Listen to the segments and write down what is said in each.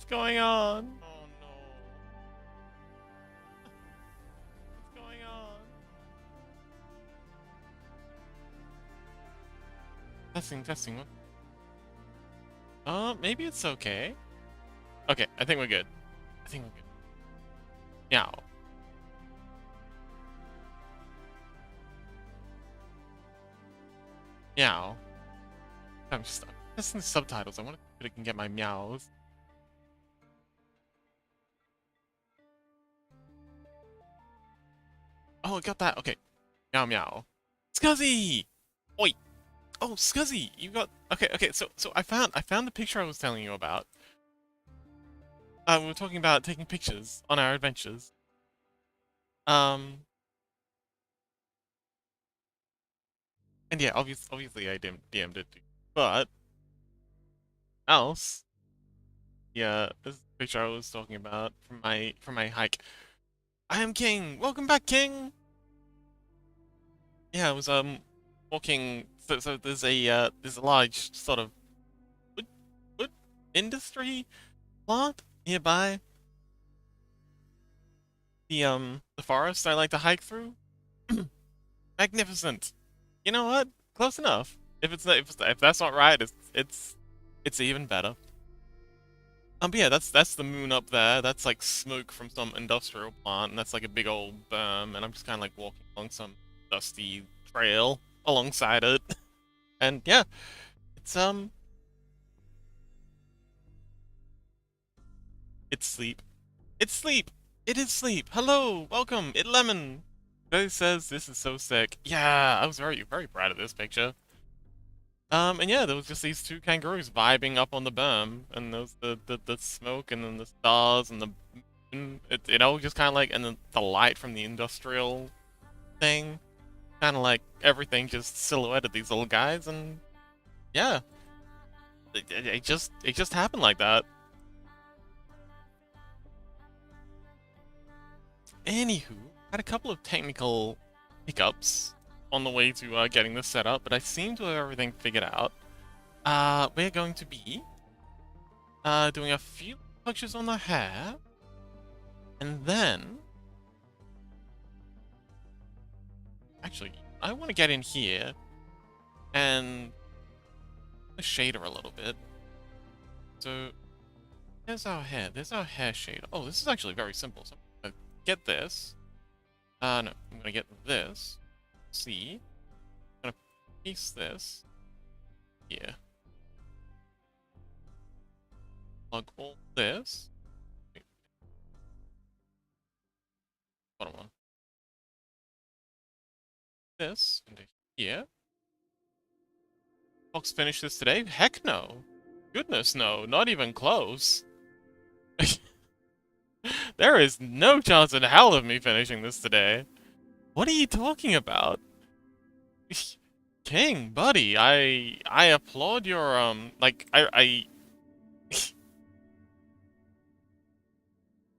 going on? Oh no. What's going on? Testing, testing. Maybe it's okay. Okay, I think we're good. I think we're good. Meow. Meow. I'm testing the subtitles. I want to see if I can get my meows. Oh, I got that. Okay. Meow meow. Scuzzy! Oi! Oh, Scuzzy! You got okay, so I found the picture I was telling you about. We were talking about taking pictures on our adventures. Um and yeah, obviously I DM'd it to you. But else, yeah, this is the picture I was talking about from my hike. I am King! Welcome back, King! Yeah, I was walking so there's a large sort of wood, wood industry plant nearby the forest I like to hike through. Magnificent. You know what? Close enough. If that's not right, it's even better. But yeah, that's the moon up there. That's like smoke from some industrial plant, and that's like a big old berm, and I'm just kind of like walking along some dusty trail alongside it. And yeah, it's it's sleep. It's sleep. It is sleep. Hello, welcome. It lemon. It says this is so sick. Yeah, I was very proud of this picture. And yeah, there was just these two kangaroos vibing up on the berm, and there was the smoke, and then the stars, and the moon. It all just kind of like, and then the light from the industrial thing, kind of like everything just silhouetted these little guys, and yeah, it just happened like that. Anywho, had a couple of technical hiccups on the way to getting this set up, but I seem to have everything figured out. We're going to be doing a few touches on the hair, and then actually I want to get in here and the shader a little bit. So there's our hair. There's our hair shader. Oh, this is actually very simple. So I'm gonna get this. No, I'm gonna get this. See, I'm gonna paste this here. Plug all this. Wait, bottom one. This into here. Fox finish this today? Heck no. Goodness no, not even close. There is no chance in hell of me finishing this today. What are you talking about? King, buddy, I applaud your like I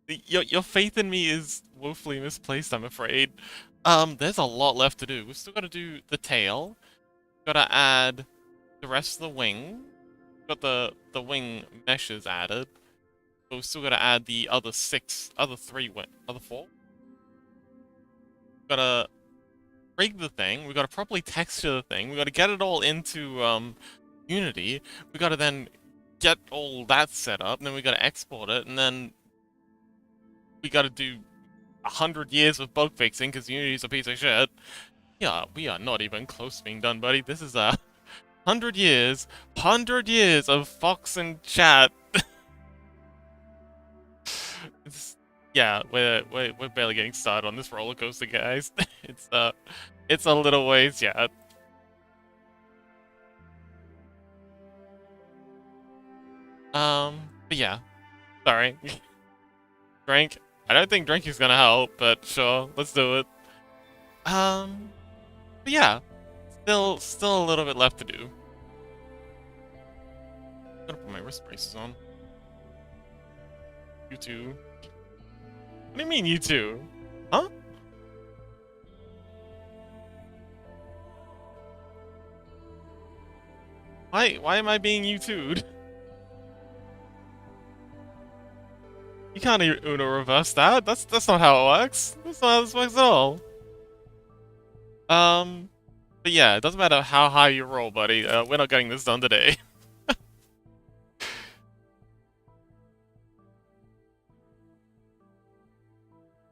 your faith in me is woefully misplaced, I'm afraid. There's a lot left to do. We've still got to do the tail. Got to add the rest of the wing. Got the wing meshes added. But we've still got to add the other other four. Gotta rig the thing. We gotta properly texture the thing. We gotta get it all into Unity. We gotta then get all that set up, and then we gotta export it, and then we gotta do 100 years of bug fixing because Unity's a piece of shit. Yeah, we are not even close to being done, buddy. This is a 100 years of Fox and chat. Yeah, we're barely getting started on this roller coaster, guys. It's a little ways yet. But yeah, sorry. Drink. I don't think drinking's gonna help, but sure, let's do it. But yeah, still a little bit left to do. I'm gonna put my wrist braces on. You too. What do you mean, you too? Huh? Why am I being you too'd? You can't Uno reverse that. That's not how it works. That's not how this works at all. But yeah, it doesn't matter how high you roll, buddy. We're not getting this done today.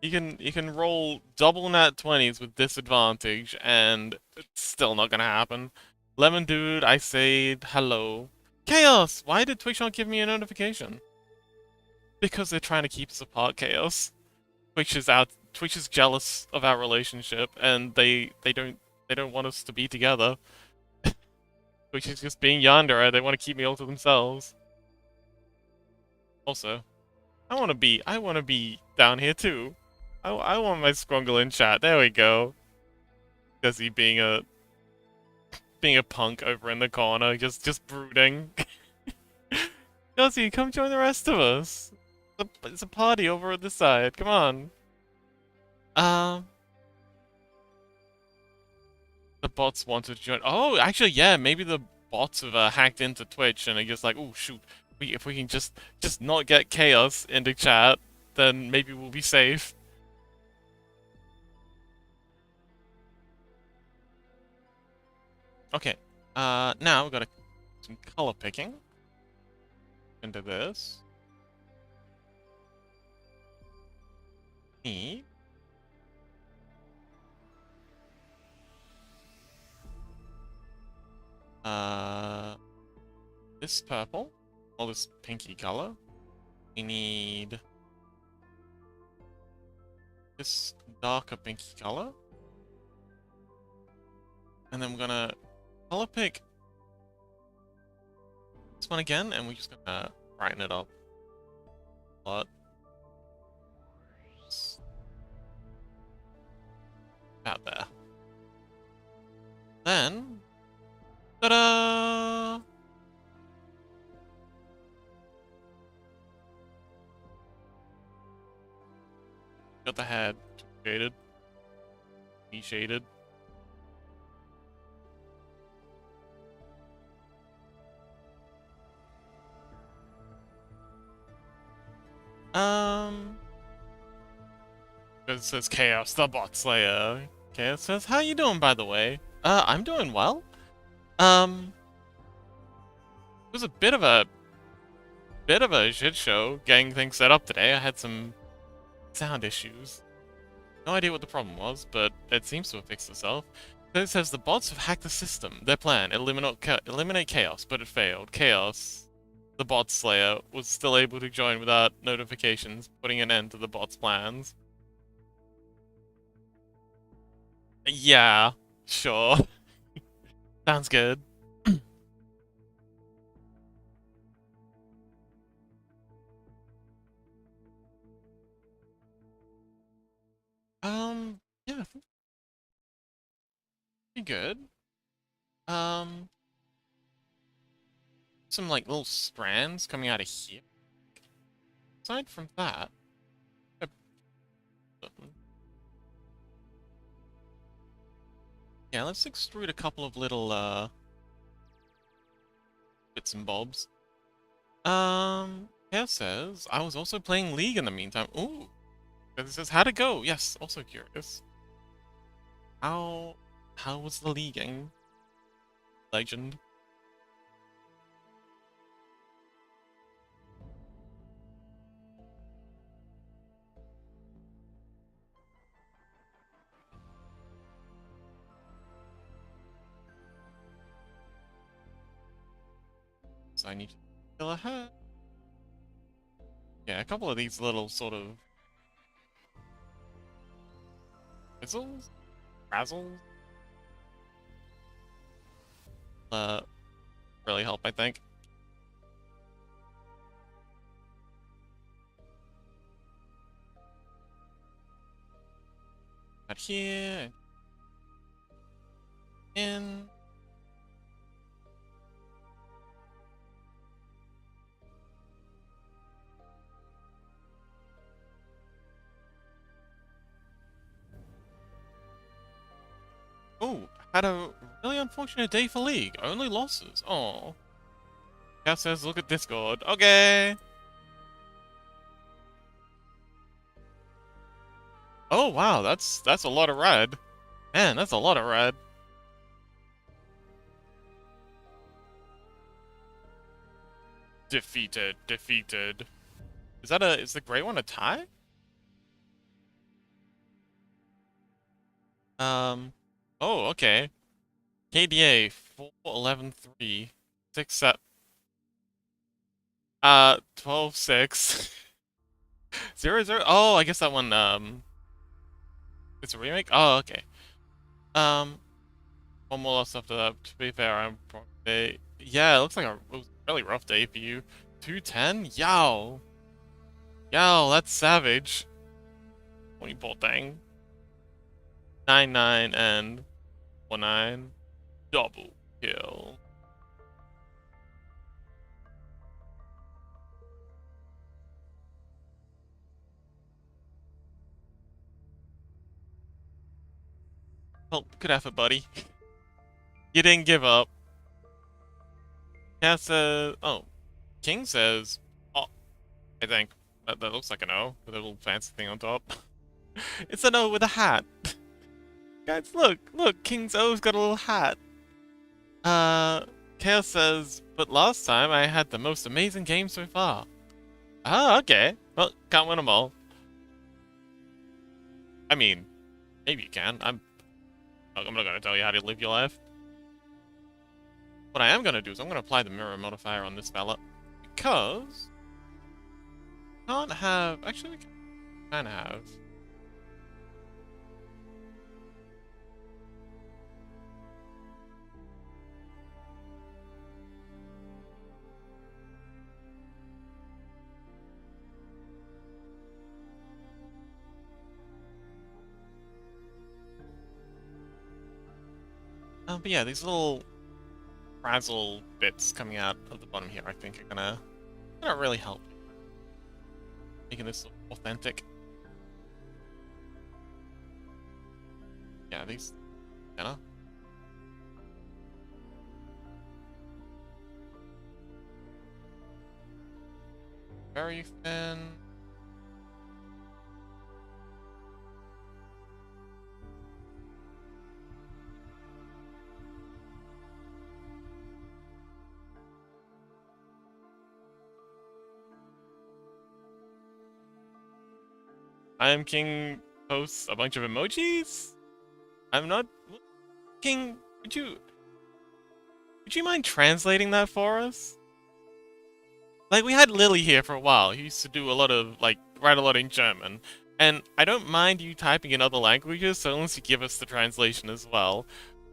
You can roll double nat 20s with disadvantage, and it's still not gonna happen. Lemon Dude, I say hello. Chaos! Why did Twitch not give me a notification? Because they're trying to keep us apart, Chaos. Twitch is jealous of our relationship, and they don't want us to be together. Twitch is just being yandere. They want to keep me all to themselves. Also, I wanna be down here too. I want my Scrungle in chat. There we go. Desi being a punk over in the corner, just brooding. Desi, come join the rest of us. It's a party over at the side. Come on. Um, the bots want to join. Oh, actually, yeah. Maybe the bots have hacked into Twitch and are just like, oh shoot, if we can just not get chaos into chat, then maybe we'll be safe. Okay. Now we've got some color picking into this. Need this purple, or this pinky color. We need this darker pinky color. And then we're gonna color pick this one again, and we're just gonna brighten it up a lot. About there. Then, ta-da! Got the head shaded, shaded. It says Chaos, the Bot Slayer. Chaos says, how you doing, by the way? I'm doing well. It was a bit of a shit show getting things set up today. I had some sound issues. No idea what the problem was, but it seems to have fixed itself. So it says the bots have hacked the system. Their plan, eliminate Chaos, but it failed. Chaos, the Bot Slayer, was still able to join without notifications, putting an end to the bot's plans. Yeah, sure. Sounds good. Yeah, I think pretty good. Some like little strands coming out of here. Aside from that, yeah, let's extrude a couple of little bits and bobs. Here says I was also playing League in the meantime. Ooh, it says how'd it go? Yes, also curious. How was the leaguing? Legend. So I need to fill ahead. Yeah, a couple of these little sort of fizzles, razzles. Really help, I think. Out here. In. Oh, had a really unfortunate day for League. Only losses. Oh. Cat says, look at Discord. Okay. Oh wow, that's a lot of red. Man, that's a lot of red. Defeated, defeated. Is the gray one a tie? Um, oh, okay. KDA 4-11-3. 6 set. 12-6. 0-0. Oh, I guess that one, it's a remake? Oh, okay. Um, one more loss after that. To be fair, I'm probably... Yeah, it looks like it was a really rough day for you. 210? Yow. Yow, that's savage. What you poor thing. 9-9 and 1-9. Double kill. Well, good effort, buddy. You didn't give up. Cat says... Oh. King says... Oh, I think. That looks like an O, with a little fancy thing on top. It's an O with a hat. Guys, look! Look! King's O's got a little hat. Chaos says... But last time I had the most amazing game so far. Ah, okay. Well, can't win them all. I mean, maybe you can. I'm not gonna tell you how to live your life. What I am gonna do is I'm gonna apply the mirror modifier on this fella. Because... Can't have... Actually, we can have... but yeah, these little frazzle bits coming out of the bottom here, I think, are gonna really help. Making this look authentic. Yeah, these, you know. Very thin. I am King posts a bunch of emojis? I'm not... King, would you mind translating that for us? Like, we had Lily here for a while, who used to do a lot of, like, write a lot in German. And I don't mind you typing in other languages, so unless you give us the translation as well.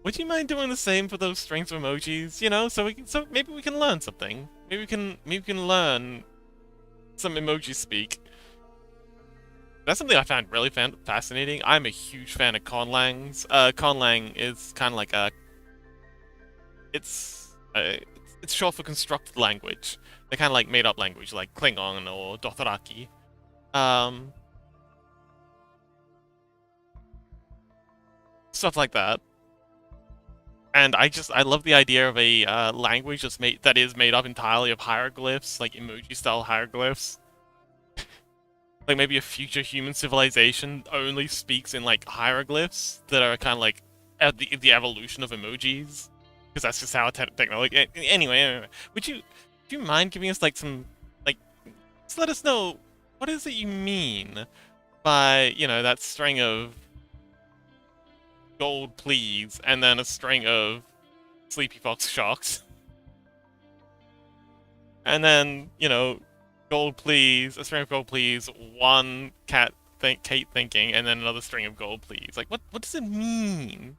Would you mind doing the same for those strings of emojis, you know, so maybe we can learn something. Maybe we can learn some emoji speak. That's something I found really fascinating. I'm a huge fan of conlangs. Conlang is kind of like a... It's short for constructed language. They're kind of like made-up language, like Klingon or Dothraki. Stuff like that. And I love the idea of a language that is made up entirely of hieroglyphs, like emoji-style hieroglyphs. Like maybe a future human civilization only speaks in like hieroglyphs that are kind of like the evolution of emojis, because that's just how technology. Anyway, would you mind giving us like some like, just let us know what is it you mean by, you know, that string of gold please and then a string of sleepy fox shocks, and then, you know, gold please, a string of gold please, one Kate thinking, and then another string of gold please. Like, what does it mean?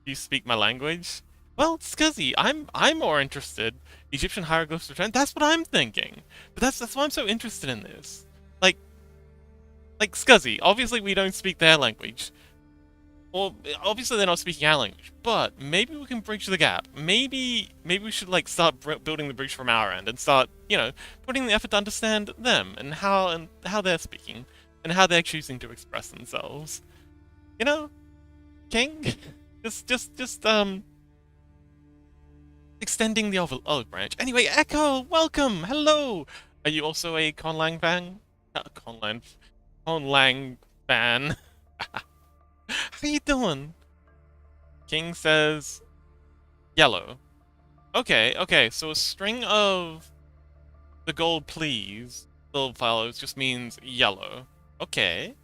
Do you speak my language? Well, Scuzzy, I'm more interested. Egyptian hieroglyphs return. That's what I'm thinking. But that's why I'm so interested in this. Like Scuzzy. Obviously, we don't speak their language. Well, obviously they're not speaking our language, but maybe we can bridge the gap. Maybe we should like start building the bridge from our end and start, you know, putting the effort to understand them and how they're speaking and how they're choosing to express themselves. You know, King, just extending the olive branch. Anyway, Echo, welcome, hello. Are you also a Conlang fan? Conlang fan. How you doing? King says yellow. Okay, okay, so a string of the gold please, little fellows, just means yellow. Okay.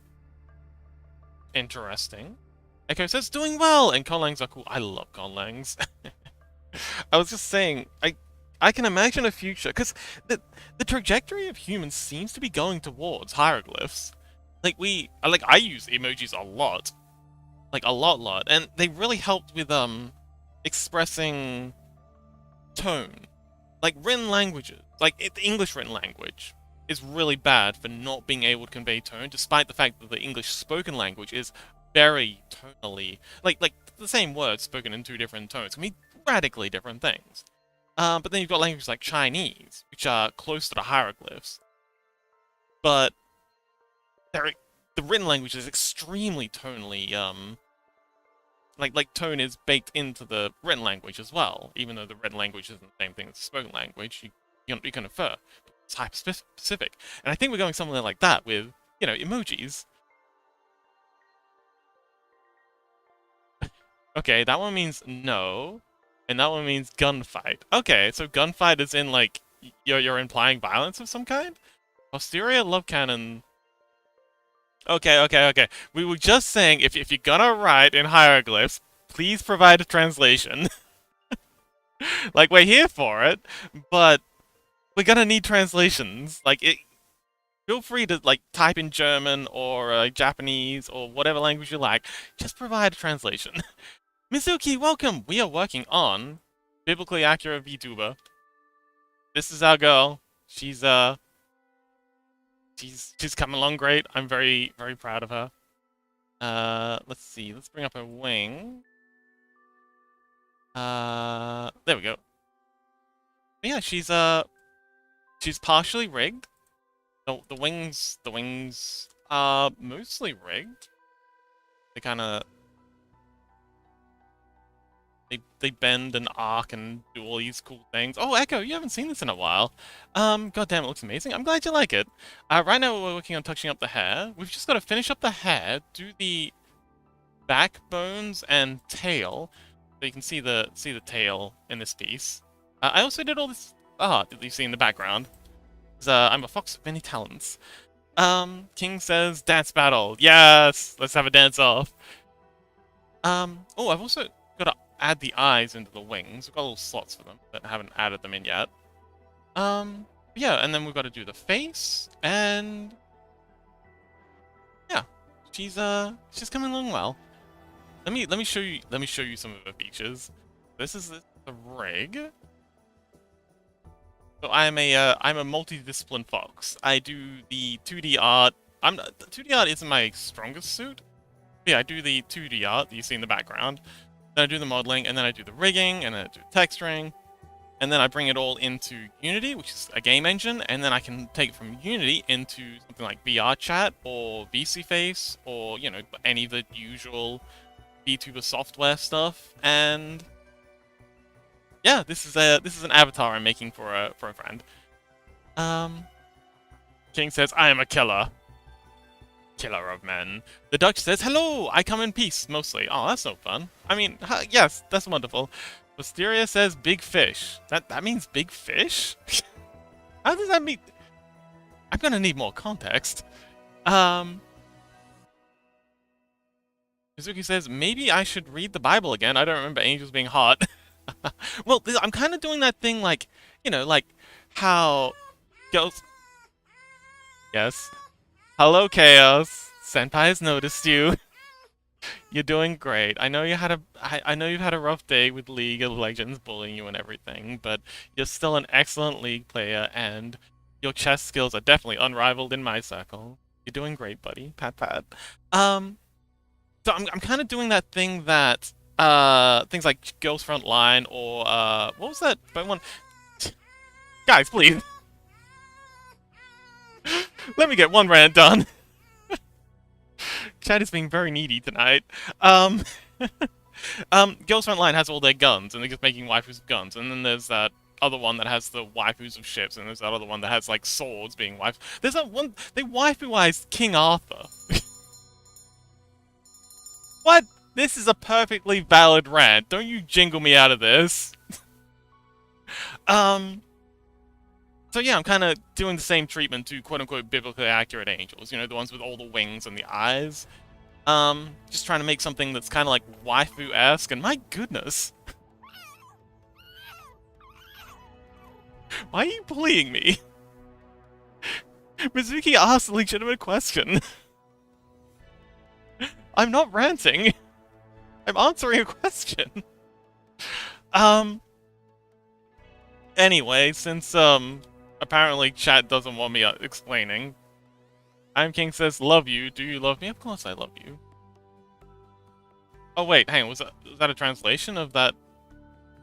Interesting. Echo says doing well, and conlangs are cool. I love conlangs. I was just saying, I can imagine a future, because the trajectory of humans seems to be going towards hieroglyphs. Like I use emojis a lot. Like a lot, and they really helped with, expressing tone. Like written languages, the English written language is really bad for not being able to convey tone, despite the fact that the English spoken language is very tonally, like the same words spoken in two different tones can mean radically different things. But then you've got languages like Chinese, which are close to the hieroglyphs, but the written language is extremely tonally, tone is baked into the written language as well, even though the written language isn't the same thing as the spoken language. You can infer. It's hyper-specific. And I think we're going somewhere like that with, emojis. Okay, that one means no, and that one means gunfight. Okay, so gunfight is in, you're implying violence of some kind? Posterior love cannon. Okay. We were just saying, if you're gonna write in hieroglyphs, please provide a translation. We're here for it, but we're gonna need translations. Feel free to, type in German or Japanese or whatever language you like. Just provide a translation. Mizuki, welcome! We are working on biblically accurate VTuber. This is our girl. She's coming along great. I'm very, very proud of her. Let's see. Let's bring up her wing. There we go. But yeah, she's partially rigged. The wings are mostly rigged. They kind of they bend and arc and do all these cool things. Oh, Echo, you haven't seen this in a while. God damn, it looks amazing. I'm glad you like it. Right now we're working on touching up the hair. We've just got to finish up the hair, do the backbones and tail, so you can see the tail in this piece. I also did all this art that you see in the background. I'm a fox with many talents. King says dance battle. Yes, let's have a dance off. Oh, I've also got to add the eyes into the wings. We've got little slots for them, but I haven't added them in yet. Yeah, and then we've got to do the face, and yeah, she's coming along well. Let me show you some of her features. This is the rig. So I'm a multi-discipline fox. I do the 2D art. The 2D art isn't my strongest suit. But yeah, I do the 2D art that you see in the background. Then I do the modeling, and then I do the rigging, and then I do texturing, and then I bring it all into Unity, which is a game engine, and then I can take it from Unity into something like VR Chat or VC Face or any of the usual VTuber software stuff. And yeah, this is an avatar I'm making for a friend. King says, I am a killer. Killer of men. The Dutch says, hello, I come in peace, mostly. Oh, that's no fun. I mean, yes, that's wonderful. Wisteria says, big fish. That means big fish? How does that mean? I'm gonna need more context. Mizuki says, maybe I should read the Bible again. I don't remember angels being hot. Well, I'm kind of doing that thing like how girls... Yes. Hello, Chaos. Senpai has noticed you. You're doing great. I know you had I know you've had a rough day with League of Legends bullying you and everything, but you're still an excellent League player, and your chess skills are definitely unrivaled in my circle. You're doing great, buddy. Pat pat. So I'm kind of doing that thing that things like Girls Front Line or what was that one? Guys, please. Let me get one rant done. Chad is being very needy tonight. Girls Front Line has all their guns, and they're just making waifus of guns. And then there's that other one that has the waifus of ships, and there's that other one that has, swords being waifus. There's that one, they waifuized King Arthur. What? This is a perfectly valid rant. Don't you jingle me out of this. Um, so yeah, I'm kind of doing the same treatment to quote-unquote biblically accurate angels. You know, the ones with all the wings and the eyes. Just trying to make something that's kind of like waifu-esque, and my goodness. Why are you bullying me? Mizuki asked a legitimate question. I'm not ranting. I'm answering a question. Anyway, since, apparently chat doesn't want me explaining, I'm King says, love you. Do you love me? Of course I love you. Oh wait, hang on, was that a translation of that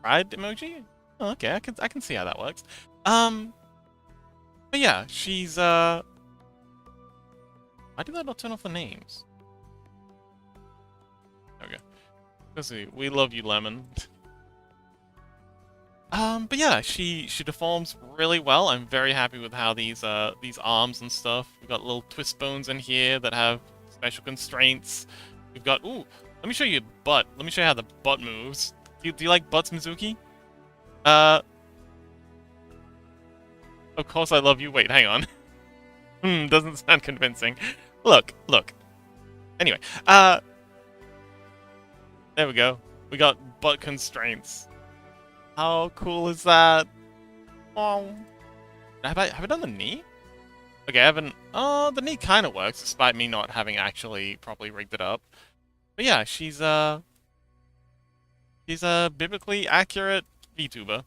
pride emoji? Oh, okay, I can see how that works. But yeah, she's, why did that not turn off the names? Okay. Let's see, we love you, Lemon. But yeah, she deforms really well. I'm very happy with how these arms and stuff. We've got little twist bones in here that have special constraints. We've got, ooh, let me show you a butt. Let me show you how the butt moves. Do you like butts, Mizuki? Of course I love you. Wait, hang on. Doesn't sound convincing. Look. Anyway, there we go. We got butt constraints. How cool is that? Oh. Have I done the knee? Okay, I haven't... Oh, the knee kind of works, despite me not having actually properly rigged it up. But yeah, she's a biblically accurate VTuber.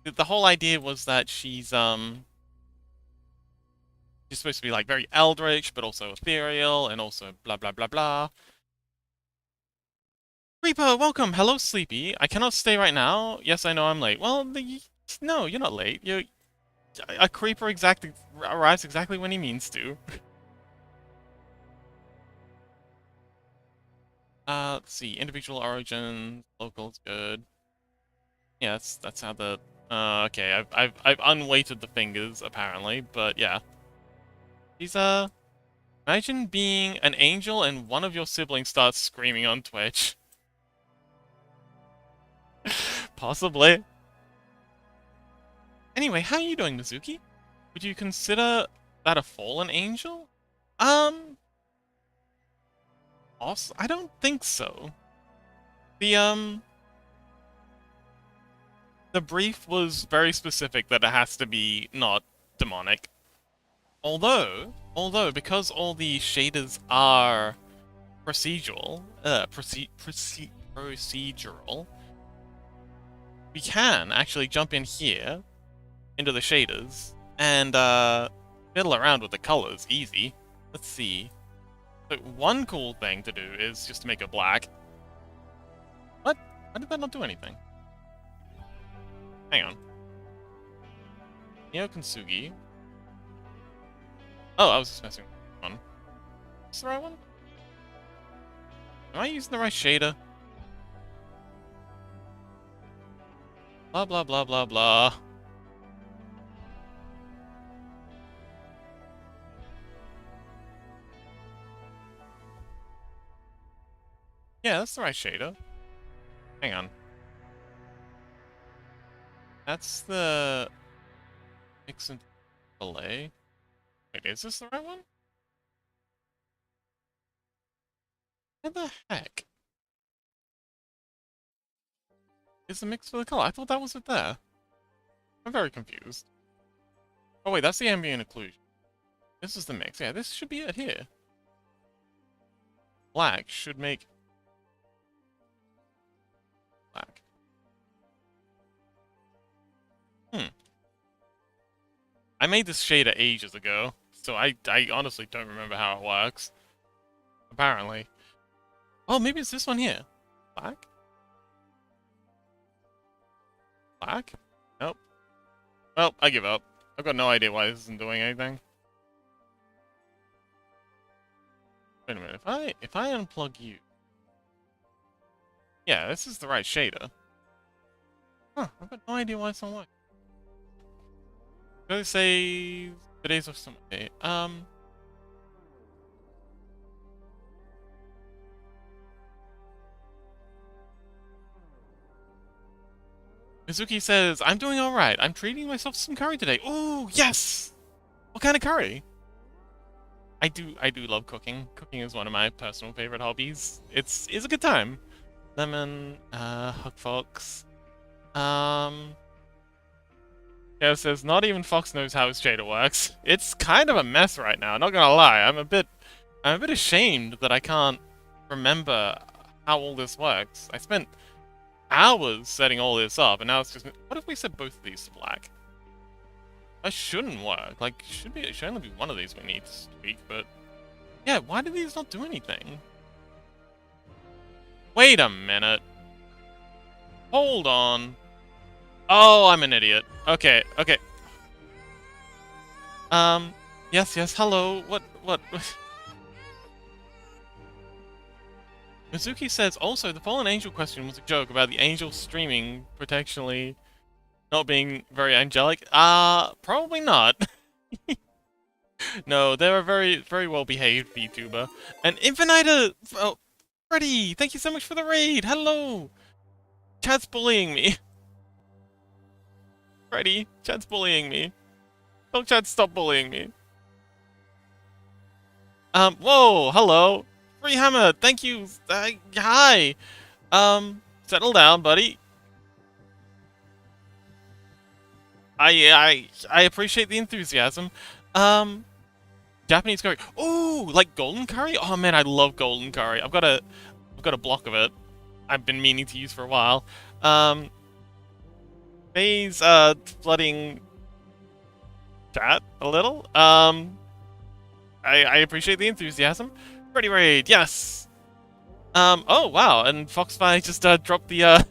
The whole idea was that she's supposed to be, like, very eldritch, but also ethereal, and also blah blah blah blah. Reaper, welcome! Hello, Sleepy. I cannot stay right now. Yes, I know I'm late. Well, no, you're not late. A creeper arrives exactly when he means to. Let's see. Individual origins, local's good. Yeah, that's how the. Okay. I've unweighted the fingers apparently, but yeah. He's imagine being an angel and one of your siblings starts screaming on Twitch. Possibly. Anyway, how are you doing, Mizuki? Would you consider that a fallen angel? Also, I don't think so. The brief was very specific that it has to be not demonic. Although, because all the shaders are procedural, procedural, we can actually jump in here into the shaders and fiddle around with the colors easy. Let's see. So one cool thing to do is just to make it black. What? Why did that not do anything? Hang on. Neo Kintsugi. Oh, I was just messing with one. Is this the right one? Am I using the right shader? Blah blah blah blah blah. Yeah, that's the right shader. Hang on. That's the mix and delay. Wait, is this the right one? What the heck? Is the mix for the color? I thought that was it there. I'm very confused. Oh wait, that's the ambient occlusion. This is the mix. Yeah, this should be it here. Black should make black. I made this shader ages ago, so I honestly don't remember how it works. Apparently. Oh, maybe it's this one here. Black? Black? Nope. Well, I give up. I've got no idea why this isn't doing anything. Wait a minute, if I unplug you... Yeah, this is the right shader. Huh, I've got no idea why it's not working. Go say... Today's of some... Okay, I... Mizuki says, I'm doing alright. I'm treating myself to some curry today. Ooh, yes! What kind of curry? I do love cooking. Cooking is one of my personal favorite hobbies. It's a good time. Lemon, Hug Fox. Yeah, says not even Fox knows how his shader works. It's kind of a mess right now, not gonna lie. I'm a bit ashamed that I can't remember how all this works. I spent hours setting all this up, and now it's just... What if we set both of these to black? That shouldn't work. Like, it should only be one of these we need to tweak, but... Yeah, why do these not do anything? Wait a minute. Hold on. Oh, I'm an idiot. Okay, okay. Yes, hello. What? Mizuki says, also, the fallen angel question was a joke about the angel streaming potentially not being very angelic. Probably not. No, they're a very, very well-behaved VTuber. And Infinita... Oh, Freddy, thank you so much for the raid! Hello! Chat's bullying me. Freddy, chat's bullying me. Don't chat stop bullying me. Whoa, hello. Free Hammer, thank you. Hi. Settle down, buddy. I appreciate the enthusiasm. Japanese curry. Ooh, like golden curry? Oh man, I love golden curry. I've got a block of it. I've been meaning to use for a while. Phase, flooding chat a little. I appreciate the enthusiasm. Ready raid, yes. Oh wow, and Foxfy just dropped the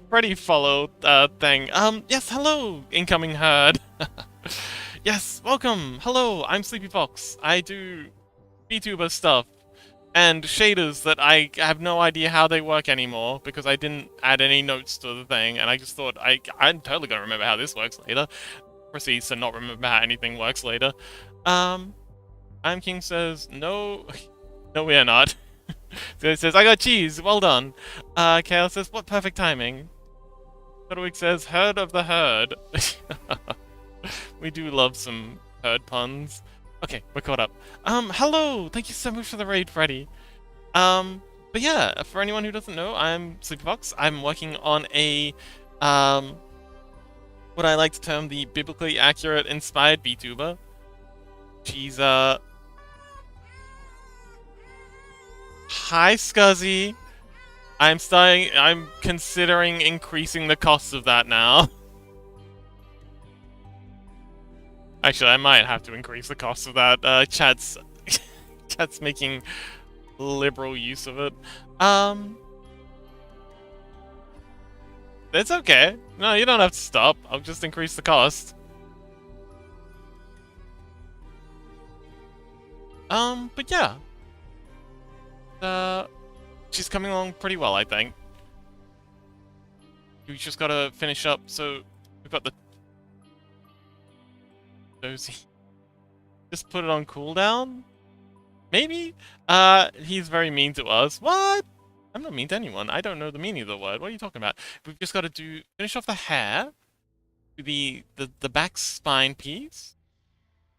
Freddy follow thing. Yes, hello, incoming herd. Yes, welcome. Hello, I'm Sleepy Fox. I do VTuber stuff and shaders that I have no idea how they work anymore because I didn't add any notes to the thing, and I just thought I'm totally gonna remember how this works later. Proceeds to not remember how anything works later. I'm King says no, no we are not. So it says I got cheese. Well done. Kale says what perfect timing. Ludwig says herd of the herd. We do love some herd puns. Okay, we're caught up. Hello! Thank you so much for the raid, Freddy. But yeah, for anyone who doesn't know, I'm Sleepy Fox. I'm working on a, what I like to term the biblically accurate inspired VTuber. She's, Hi, Scuzzy. I'm considering increasing the cost of that now. Actually, I might have to increase the cost of that. Chat's making liberal use of it. It's okay. No, you don't have to stop. I'll just increase the cost. But yeah. She's coming along pretty well, I think. We just gotta finish up, so we've got the Dozy. Just put it on cooldown? Maybe? He's very mean to us. What? I'm not mean to anyone. I don't know the meaning of the word. What are you talking about? We've just got to finish off the hair, the back spine piece,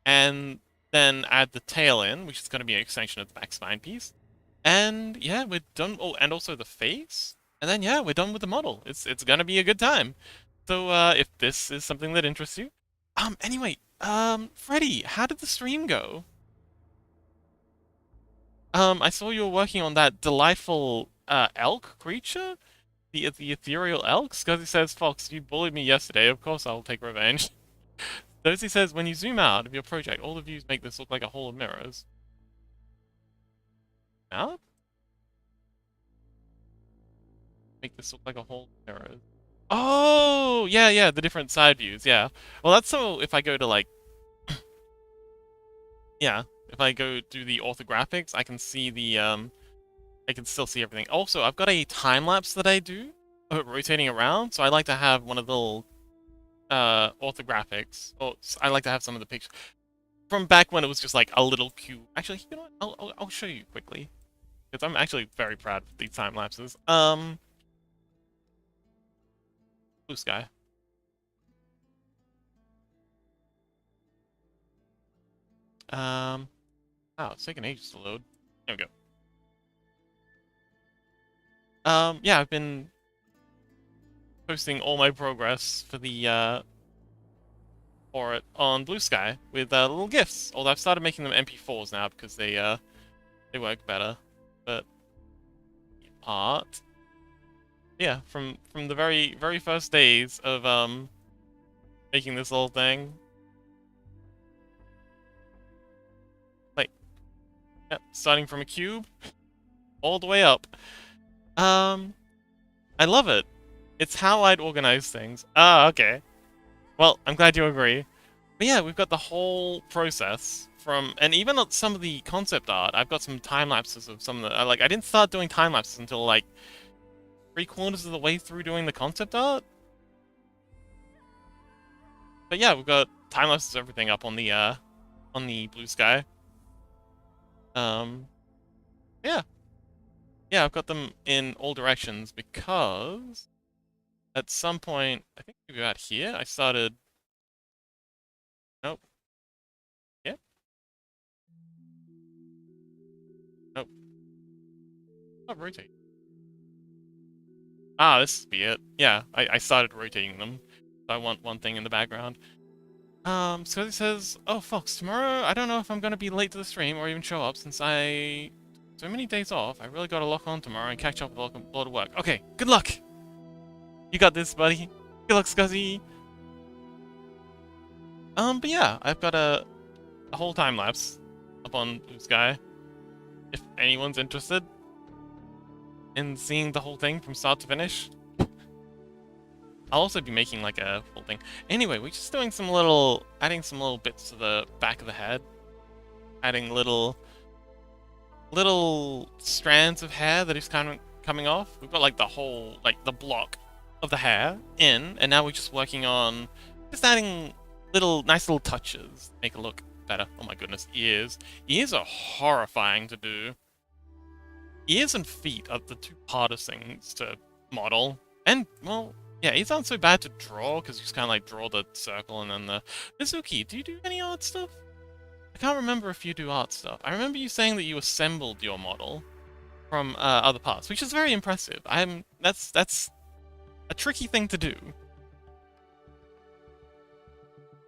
and then add the tail in, which is going to be an extension of the back spine piece. And yeah, we're done. Oh, and also the face. And then yeah, we're done with the model. It's going to be a good time. So if this is something that interests you, anyway, Freddy, how did the stream go? I saw you were working on that delightful elk creature, the ethereal elk. Scuzzy says, "Fox, you bullied me yesterday. Of course, I'll take revenge." Dozy says, "When you zoom out of your project, all the views make this look like a hall of mirrors." Out? Make this look like a hall of mirrors. Oh, yeah, the different side views. Yeah. Well, that's so. If I go to like, yeah. If I go do the orthographics, I can see the, I can still see everything. Also, I've got a time-lapse that I do, rotating around, so I like to have one of the little, orthographics, or I like to have some of the pictures, from back when it was just like a little cube. Actually, you know what, I'll show you quickly, because I'm actually very proud of these time-lapses. blue sky. Oh, it's taking ages to load. There we go. Yeah, I've been posting all my progress for the for it on Blue Sky with little GIFs. Although I've started making them MP4s now because they work better. But art, yeah, from the very first days of making this little thing. Like, yeah, starting from a cube all the way up. I love it. It's how I'd organize things. Ah, okay. Well, I'm glad you agree. But yeah, we've got the whole process from, and even on some of the concept art, I've got some time lapses of some of the, like, I didn't start doing time lapses until like 3/4 of the way through doing the concept art. But yeah, we've got time lapses of everything up on the Blue Sky. Um, yeah. Yeah, I've got them in all directions because at some point, I think maybe about here, I started, nope, yeah, nope, not rotate. Ah, this would be it. Yeah, I started rotating them. So I want one thing in the background. So it says, oh, Fox, tomorrow I don't know if I'm gonna be late to the stream or even show up since I so many days off. I really gotta lock on tomorrow and catch up with a lot of work. Okay, good luck! You got this, buddy. Good luck, Scuzzy. But yeah, I've got a whole time lapse up on Blue Sky. If anyone's interested in seeing the whole thing from start to finish. I'll also be making like a full thing. Anyway, we're just doing some little, adding some little bits to the back of the head. Adding little strands of hair that is kind of coming off. We've got like the whole, like the block of the hair in, and now we're just working on just adding nice little touches. Make it look better. Oh my goodness, ears. Ears are horrifying to do. Ears and feet are the two hardest things to model. And, well, yeah, ears aren't so bad to draw, because you just kind of like draw the circle and then the... Mizuki, do you do any art stuff? I can't remember if you do art stuff. I remember you saying that you assembled your model from other parts, which is very impressive. That's a tricky thing to do.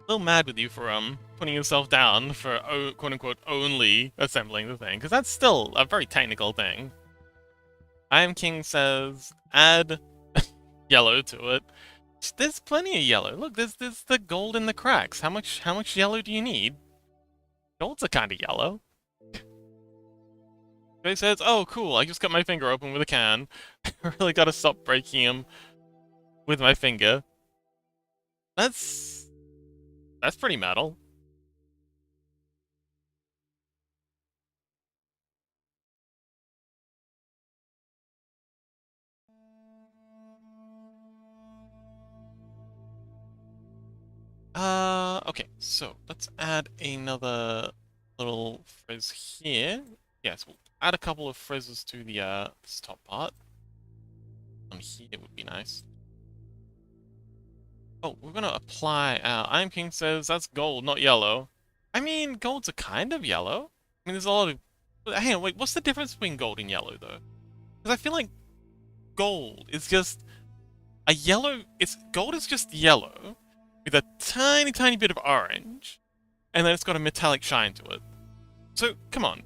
A little mad with you for putting yourself down for quote unquote only assembling the thing, because that's still a very technical thing. I Am King says add yellow to it. There's plenty of yellow. Look, there's the gold in the cracks. How much yellow do you need? Golds are kind of yellow. He says, oh cool, I just cut my finger open with a can. I really gotta stop breaking them with my finger. That's pretty metal. Okay, so let's add another little frizz here. Yes, we'll add a couple of frizzes to the this top part. On here would be nice. Oh, we're gonna apply I Am King says that's gold, not yellow. I mean, golds are kind of yellow. I mean, there's a lot of... Hang on, wait, what's the difference between gold and yellow, though? Because I feel like gold is just a yellow... Gold is just yellow with a tiny bit of orange, and then it's got a metallic shine to it. So, come on.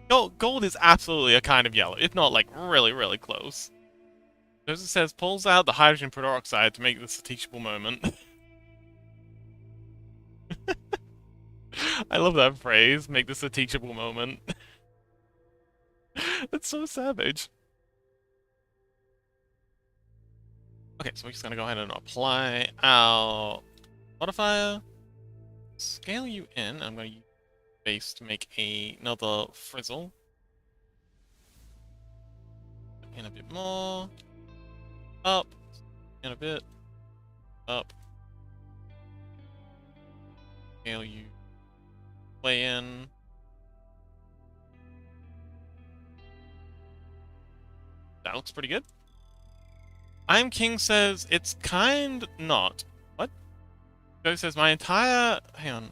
Gold is absolutely a kind of yellow, if not, like, really close. As it says, pulls out the hydrogen peroxide to make this a teachable moment. I love that phrase, make this a teachable moment. That's so savage. Okay, so we're just gonna go ahead and apply our modifier. Scale you in. I'm gonna use base to make another frizzle. In a bit more. Up. In a bit. Up. Scale you way in. That looks pretty good. I'm King says it's kind not. What? Joe says my entire. Hang on.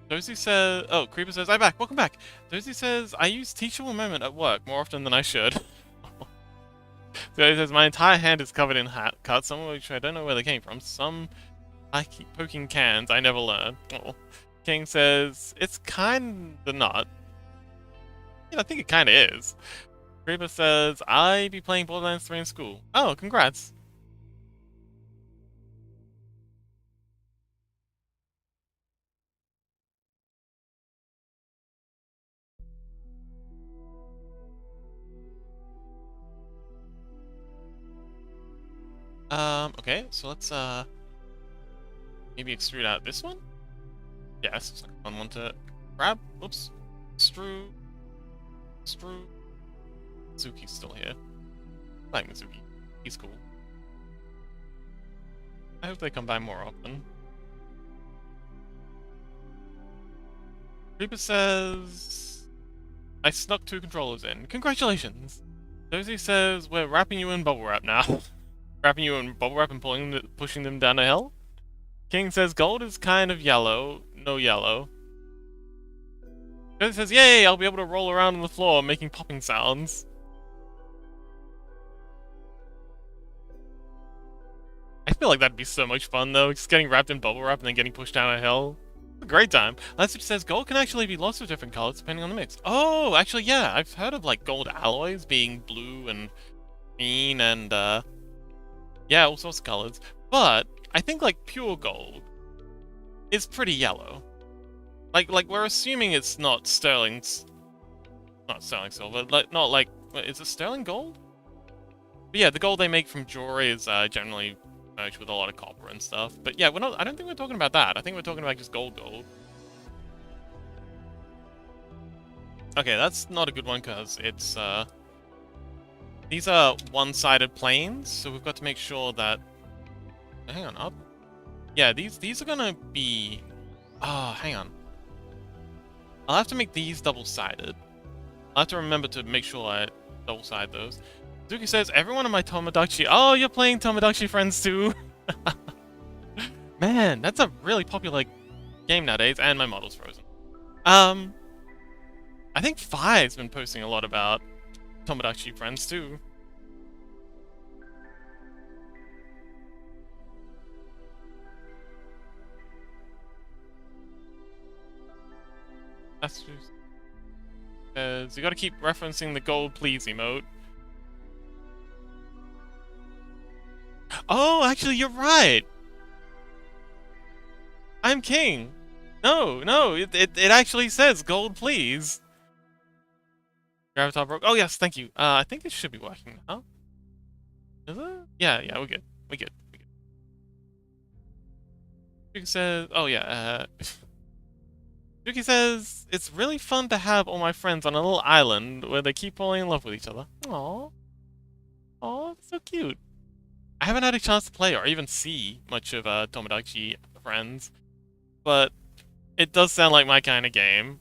Dozy says. Oh, Creeper says I'm back. Welcome back. Dozy says I use teachable moment at work more often than I should. So he says my entire hand is covered in hat cuts, some of which I don't know where they came from. Some I keep poking cans. I never learn. Oh. King says it's kinda not. Yeah, I think it kinda is. Creeper says I be playing Borderlands 3 in school. Oh, congrats. Okay, so let's maybe extrude out this one? Yes, it's like a fun one to grab. Oops. Extrude. Mizuki's still here. I like Mizuki. He's cool. I hope they come by more often. Reaper says I snuck 2 controllers in. Congratulations! Dozy says we're wrapping you in bubble wrap now. Wrapping you in bubble wrap and pushing them down a hill. King says gold is kind of yellow. No yellow. Dozy says yay! I'll be able to roll around on the floor making popping sounds. I feel like that'd be so much fun though, just getting wrapped in bubble wrap and then getting pushed down a hill. A great time. Last says gold can actually be lots of different colors depending on the mix. Oh, actually, yeah, I've heard of like gold alloys being blue and green and yeah, all sorts of colors. But I think like pure gold is pretty yellow. Like we're assuming it's not sterling silver. Like not like is it sterling gold? But yeah, the gold they make from jewelry is generally merged with a lot of copper and stuff. But yeah, I don't think we're talking about that. I think we're talking about just gold. Okay, that's not a good one because it's these are one-sided planes, so we've got to make sure that hang on up. Yeah, these are gonna be hang on. I'll have to make these double-sided. I'll have to remember to make sure I double-side those. Zuki says, everyone in my Tomodachi... Oh, you're playing Tomodachi Friends too! Man, that's a really popular game nowadays, and my model's frozen. I think Fi's been posting a lot about Tomodachi Friends too. That's just... you gotta keep referencing the gold please emote. Oh, actually, you're right. I'm king. No, it actually says gold, please. Gravatar broke. Oh yes, thank you. I think it should be working now. Is it? Yeah, we're good. We're good. Yuki says, oh yeah. Yuki says it's really fun to have all my friends on a little island where they keep falling in love with each other. Aww, so cute. I haven't had a chance to play or even see much of Tomodachi Friends, but it does sound like my kind of game.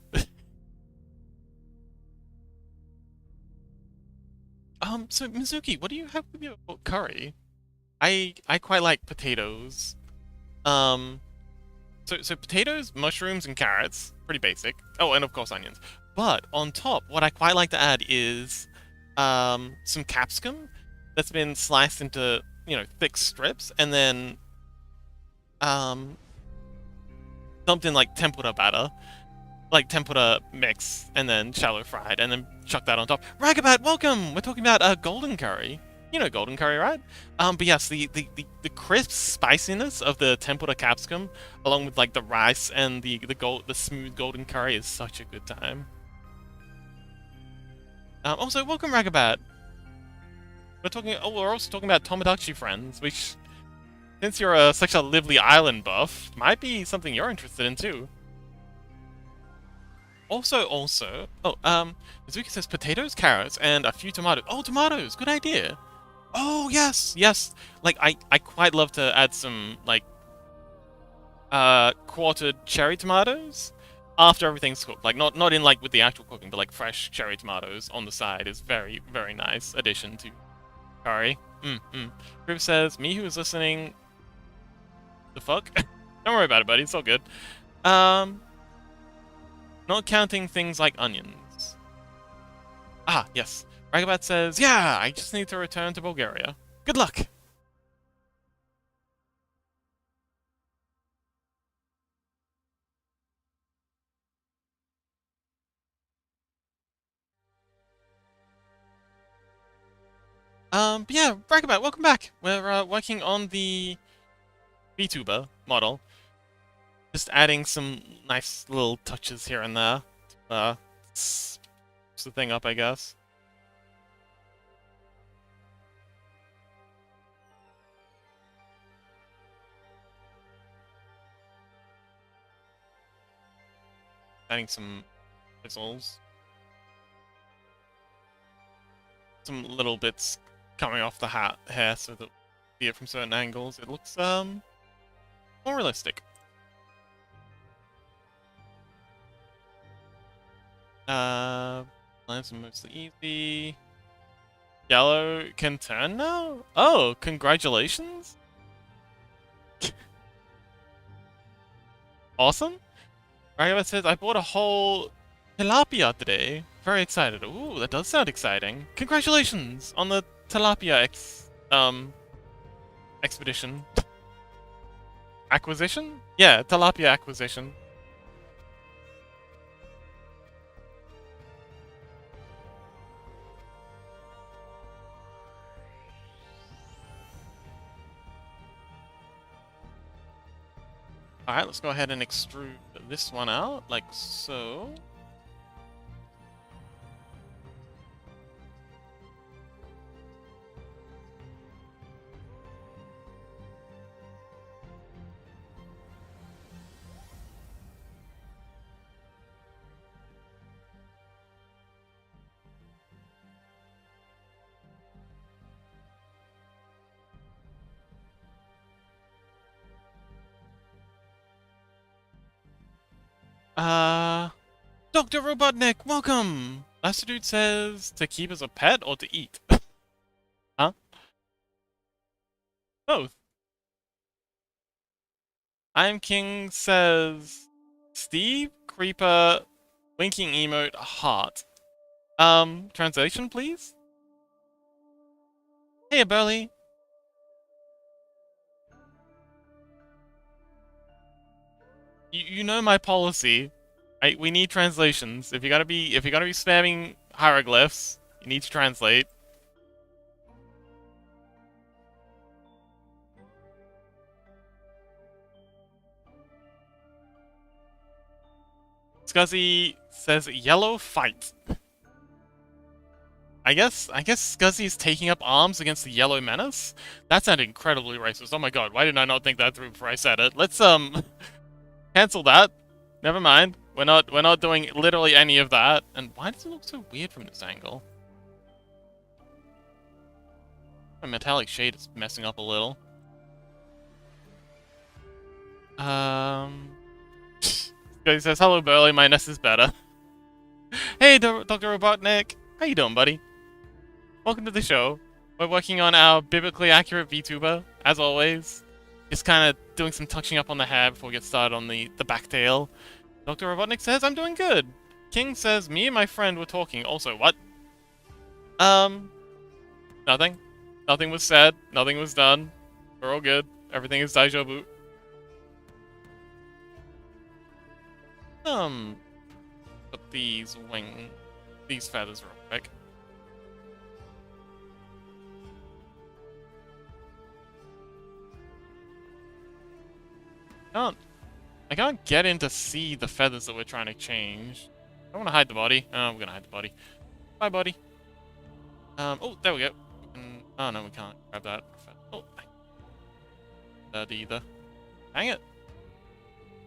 So Mizuki, what do you have with your curry? I quite like potatoes. So potatoes, mushrooms, and carrots, pretty basic. Oh, and of course onions. But on top, what I quite like to add is some capsicum that's been sliced into, thick strips, and then dumped in like tempura batter, like tempura mix, and then shallow fried, and then chuck that on top. Ragabat, welcome! We're talking about golden curry. You know golden curry, right? But yes, the crisp spiciness of the tempura capsicum, along with like the rice and the smooth golden curry, is such a good time. Also, welcome Ragabat. We're also talking about Tomodachi Friends, which, since you're such a Lively Island buff, might be something you're interested in too. Also, Mizuki says potatoes, carrots, and a few tomatoes. Oh, tomatoes! Good idea! Oh, yes! Like, I quite love to add some, like, quartered cherry tomatoes after everything's cooked. Like, not in, like, with the actual cooking, but, like, fresh cherry tomatoes on the side is very, very nice addition to curry. Group says, me who is listening... The fuck? Don't worry about it, buddy. It's all good. Not counting things like onions. Ah, yes. Ragabat says, yeah, I just need to return to Bulgaria. Good luck! But yeah, Ragabat, welcome back. We're working on the VTuber model. Just adding some nice little touches here and there. Spruce the thing up, I guess. Adding some fizzles. Some little bits coming off the hair so that we see it from certain angles. It looks, more realistic. Lines are mostly easy. Yellow can turn now? Oh, congratulations! Awesome! Ragabat says, I bought a whole tilapia today. Very excited. Ooh, that does sound exciting. Congratulations on the tilapia expedition. Acquisition? Yeah, tilapia acquisition. Alright, let's go ahead and extrude this one out, like so. Dr. Robotnik, welcome! Last dude says to keep as a pet or to eat? Huh? Both. I'm King says Steve, Creeper, winking emote, heart. Translation please? Hey Burley. You know my policy. We need translations. If you're gonna be spamming hieroglyphs, you need to translate. Scuzzy says yellow fight. I guess Scuzzy is taking up arms against the Yellow Menace? That sounded incredibly racist. Oh my god, why did I not think that through before I said it? Let's cancel that. Never mind. We're not doing literally any of that. And why does it look so weird from this angle? My metallic shade is messing up a little. He says, hello Burley, my nest is better. Hey Dr. Robotnik! How you doing, buddy? Welcome to the show. We're working on our biblically accurate VTuber, as always. Just kind of doing some touching up on the hair before we get started on the back tail. Dr. Robotnik says, I'm doing good. King says, me and my friend were talking. Also, what? Nothing. Nothing was said. Nothing was done. We're all good. Everything is daijoubu. Put these feathers real quick. I can't get in to see the feathers that we're trying to change. I want to hide the body. Oh, we're gonna hide the body. Bye, buddy. Oh, there we go. Oh, no, we can't grab that. Oh, either. Dang it.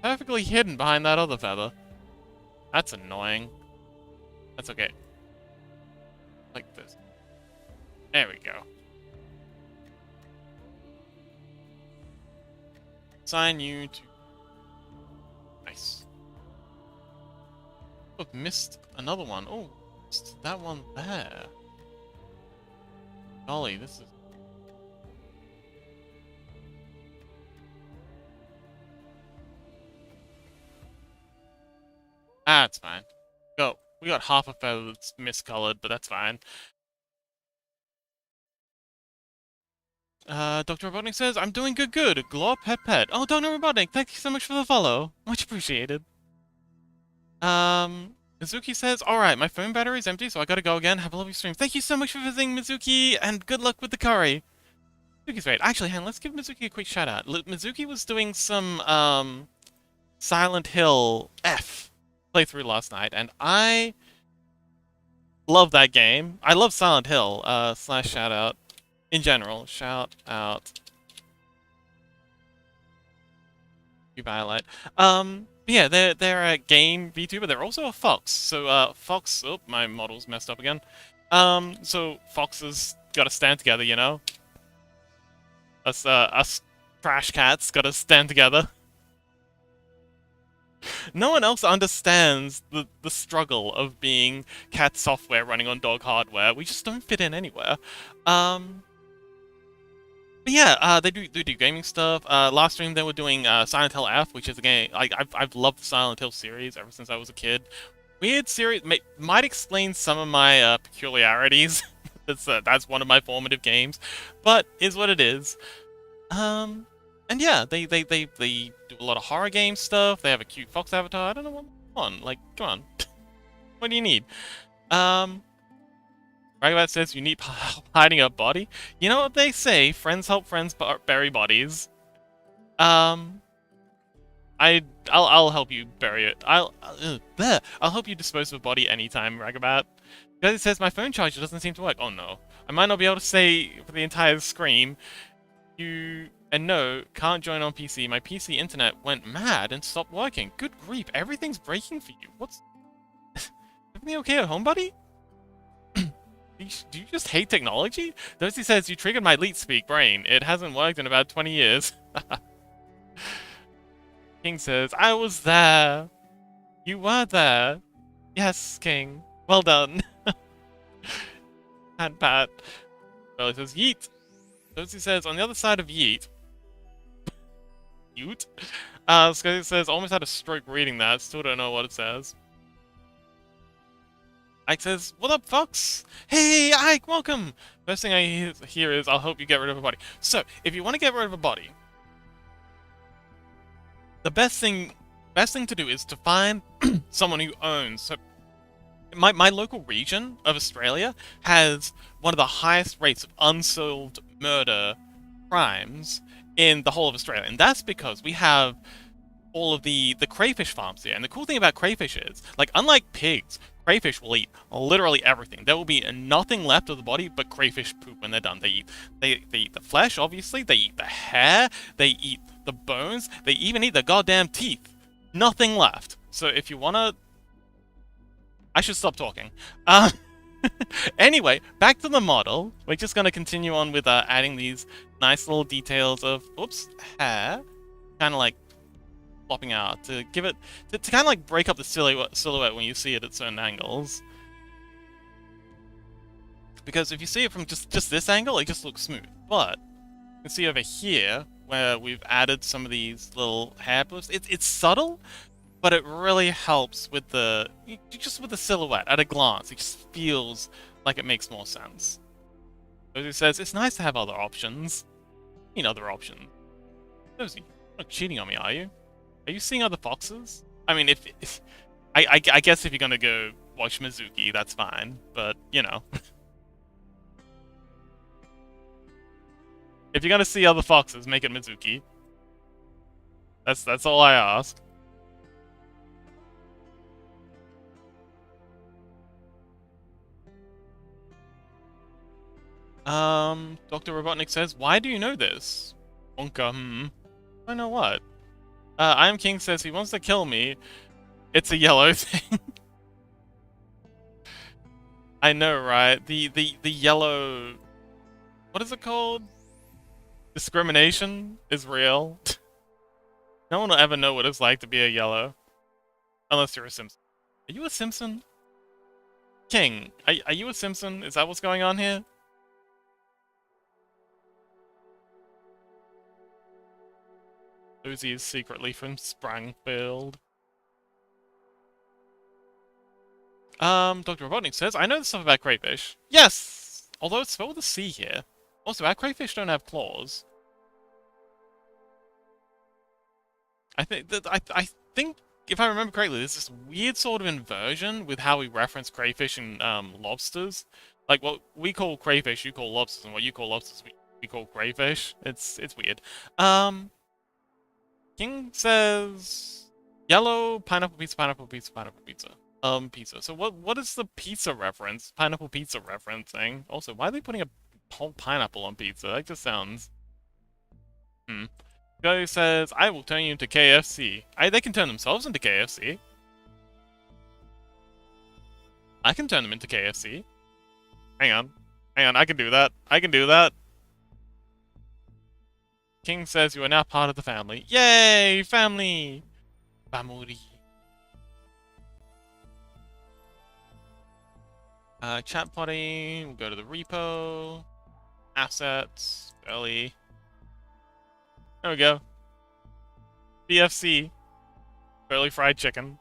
Perfectly hidden behind that other feather. That's annoying. That's okay. Like this. There we go. Assign you to... Nice. Oh, I've missed another one. Oh, missed that one there. Golly, this is Ah, it's fine. We got half a feather that's miscolored, but that's fine. Dr. Robotnik says, I'm doing good. Glow pet. Oh, Dr. Robotnik, thank you so much for the follow. Much appreciated. Mizuki says, alright, my phone battery's empty, so I gotta go again. Have a lovely stream. Thank you so much for visiting, Mizuki, and good luck with the curry. Mizuki's great. Actually, hang on, let's give Mizuki a quick shout out. Mizuki was doing some, Silent Hill F playthrough last night, and I love that game. I love Silent Hill, slash shout out. In general, shout out. Violet. Yeah, they're a game VTuber. They're also a fox. So fox. Oh, my model's messed up again. So foxes gotta stand together, you know. Us trash cats gotta stand together. No one else understands the struggle of being cat software running on dog hardware. We just don't fit in anywhere. But yeah, they do gaming stuff. Last stream they were doing Silent Hill F, which is a game I've loved the Silent Hill series ever since I was a kid. Weird series might explain some of my peculiarities. That's one of my formative games, but is what it is. And yeah, they do a lot of horror game stuff. They have a cute fox avatar. I don't know what on. Like, come on, what do you need? Ragabat says you need hiding a body. You know what they say? Friends help friends bury bodies. I'll help you bury it. I'll help you dispose of a body anytime, Ragabat. Because it says my phone charger doesn't seem to work. Oh no, I might not be able to say for the entire scream. No, can't join on PC. My PC internet went mad and stopped working. Good grief, everything's breaking for you. What's everything okay at home, buddy? Do you just hate technology? Dozy says, you triggered my leet speak brain. It hasn't worked in about 20 years. King says, I was there. You were there. Yes, King. Well done. Pat. Well, says, yeet. Dozy says, on the other side of yeet. Yeet? Scotty says, almost had a stroke reading that. Still don't know what it says. Ike says, what up, Fox? Hey, Ike, welcome! First thing I hear is, I'll help you get rid of a body. So, if you want to get rid of a body, the best thing to do is to find someone who owns. So, my local region of Australia has one of the highest rates of unsolved murder crimes in the whole of Australia. And that's because we have all of the crayfish farms here. And the cool thing about crayfish is, like, unlike pigs, crayfish will eat literally everything. There will be nothing left of the body but crayfish poop when they're done. They eat the flesh, obviously. They eat the hair. They eat the bones. They even eat the goddamn teeth. Nothing left. So if you wanna... I should stop talking. Anyway, back to the model. We're just gonna continue on with adding these nice little details of, oops, hair. Kind of like flopping out to give it to kind of like break up the silhouette when you see it at certain angles. Because if you see it from just this angle, it just looks smooth. But you can see over here where we've added some of these little hair poofs. It's subtle, but it really helps with just with the silhouette at a glance. It just feels like it makes more sense. Rosie says it's nice to have other options. You know, other options. Rosie, you're not cheating on me, are you? Are you seeing other foxes? I mean, if I guess if you're gonna go watch Mizuki, that's fine. But you know, if you're gonna see other foxes, make it Mizuki. That's all I ask. Dr. Robotnik says, why do you know this? Wonka, I know what. I am King says he wants to kill me. It's a yellow thing. I know, right? The yellow... What is it called? Discrimination is real. No one will ever know what it's like to be a yellow. Unless you're a Simpson. Are you a Simpson? King, are you a Simpson? Is that what's going on here? Lucy is secretly from Sprangfield. Dr. Robotnik says, I know the stuff about crayfish. Yes! Although it's spelled with a C here. Also, our crayfish don't have claws. I think, if I remember correctly, there's this weird sort of inversion with how we reference crayfish and lobsters. Like what we call crayfish, you call lobsters, and what you call lobsters, we call crayfish. It's weird. King says yellow pineapple pizza, pineapple pizza, pineapple pizza. Pizza. So what is the pizza reference? Pineapple pizza referencing. Also, why are they putting a whole pineapple on pizza? That just sounds. Guy says, I will turn you into KFC. They can turn themselves into KFC. I can turn them into KFC. Hang on. Hang on, I can do that. I can do that. King says you are now part of the family. Yay! Family! Family. Chat potty. We'll go to the repo. Assets. Early. There we go. BFC. Burly fried chicken.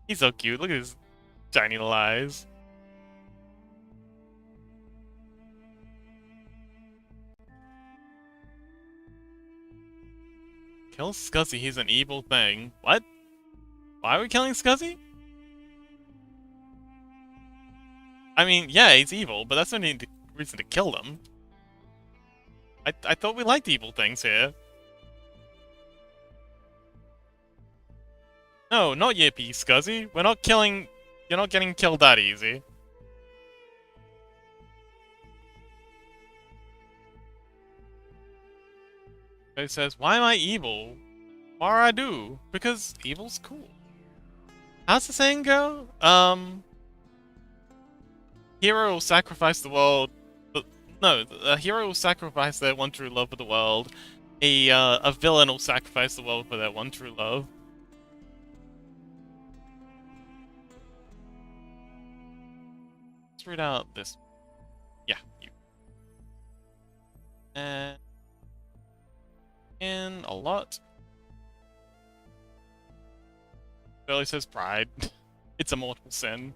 He's so cute. Look at his tiny little eyes. Kill Scuzzy. He's an evil thing. What? Why are we killing Scuzzy? I mean, yeah, he's evil, but that's not any reason to kill them. I thought we liked evil things here. No, not Yippee, Scuzzy. We're not killing... You're not getting killed that easy. He says, why am I evil? What I do? Because evil's cool. How's the saying go? Hero will sacrifice the world... No, a hero will sacrifice their one true love for the world. A villain will sacrifice the world for their one true love. Let's read out this. Yeah, you. And in a lot. Shirley says pride. It's a mortal sin.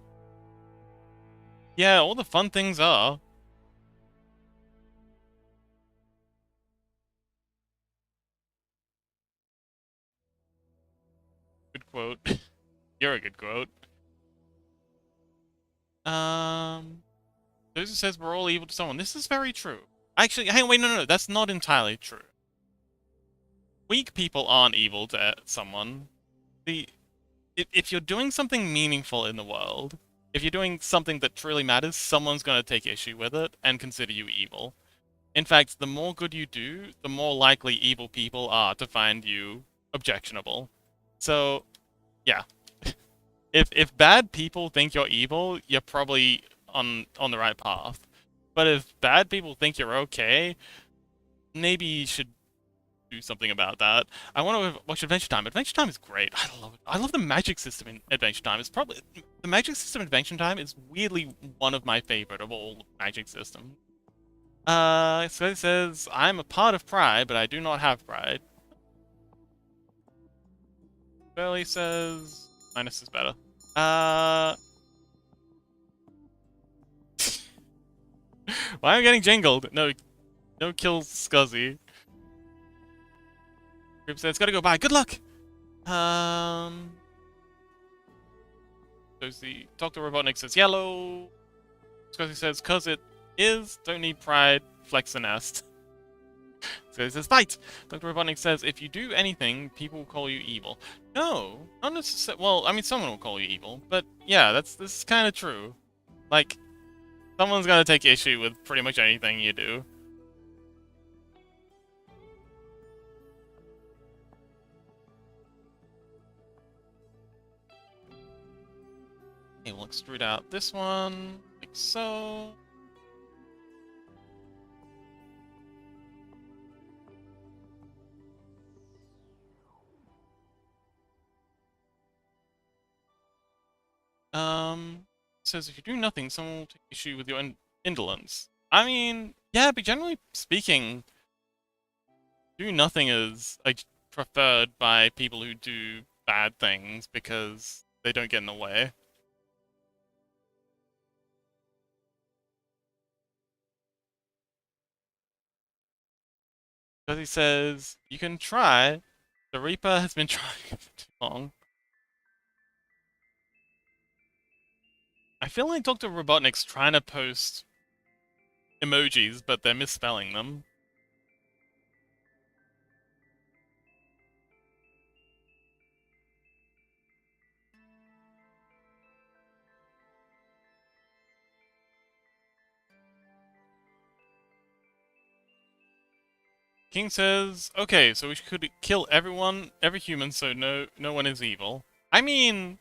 Yeah, all the fun things are. Good quote. You're a good quote. Those who says we're all evil to someone. This is very true. Actually, hang on, wait, no, that's not entirely true. Weak people aren't evil to someone. If you're doing something meaningful in the world, if you're doing something that truly matters, someone's going to take issue with it and consider you evil. In fact, the more good you do, the more likely evil people are to find you objectionable. So, yeah. If bad people think you're evil, you're probably on the right path. But if bad people think you're okay, maybe you should do something about that. I want to watch Adventure Time. Adventure Time is great. I love it. I love the magic system in Adventure Time. It's probably the magic system in Adventure Time is weirdly one of my favorite of all magic systems. So it says, I'm a part of pride, but I do not have pride. Burley says, minus is better. Why am I getting jingled? No kill Scuzzy. Group says, gotta go bye. Good luck! There's the Dr. Robotnik says yellow. Scuzzy says, cause it is, don't need pride, flex the nest. So he says, fight! Dr. Robotnik says, if you do anything, people will call you evil. No, not necessarily. Well, I mean, someone will call you evil, but yeah, this is kind of true. Like, someone's gonna take issue with pretty much anything you do. Okay, we'll extrude out this one, like so. Says if you do nothing, someone will take issue with your indolence. I mean, yeah, but generally speaking, do nothing is like preferred by people who do bad things because they don't get in the way. Because he says, you can try. The Reaper has been trying for too long. I feel like Dr. Robotnik's trying to post emojis, but they're misspelling them. King says, okay, so we could kill everyone, every human, so no one is evil. I mean,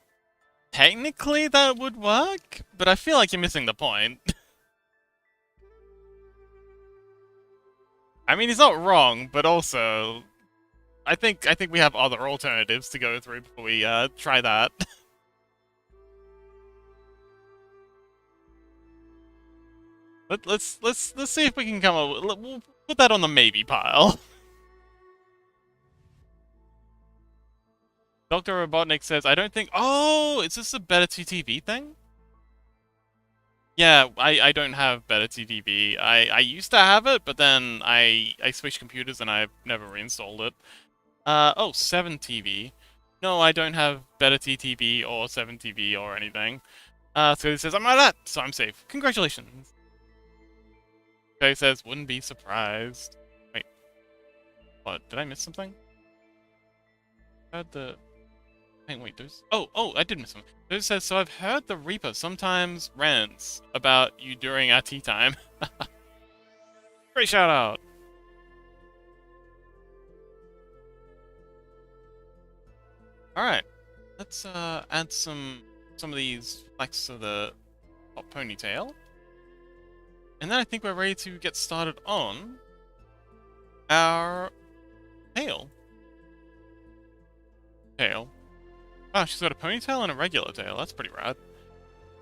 technically that would work, but I feel like you're missing the point. I mean, he's not wrong, but also, I think we have other alternatives to go through before we try that. Let's see if we can come up with, we'll put that on the maybe pile. Dr. Robotnik says, I don't think... Oh, is this a better TTV thing? Yeah, I don't have better TTV. I used to have it, but then I switched computers and I've never reinstalled it. Oh, 7TV. No, I don't have better TTV or 7TV or anything. So he says, I'm not that, so I'm safe. Congratulations. So he says, wouldn't be surprised. Wait. What, did I miss something? I heard the... Wait, there's... Oh, I did miss something. It says, so I've heard the Reaper sometimes rants about you during our tea time. Great shout out! Alright, let's add some of these flecks to the top ponytail. And then I think we're ready to get started on our tail. Oh, she's got a ponytail and a regular tail. That's pretty rad.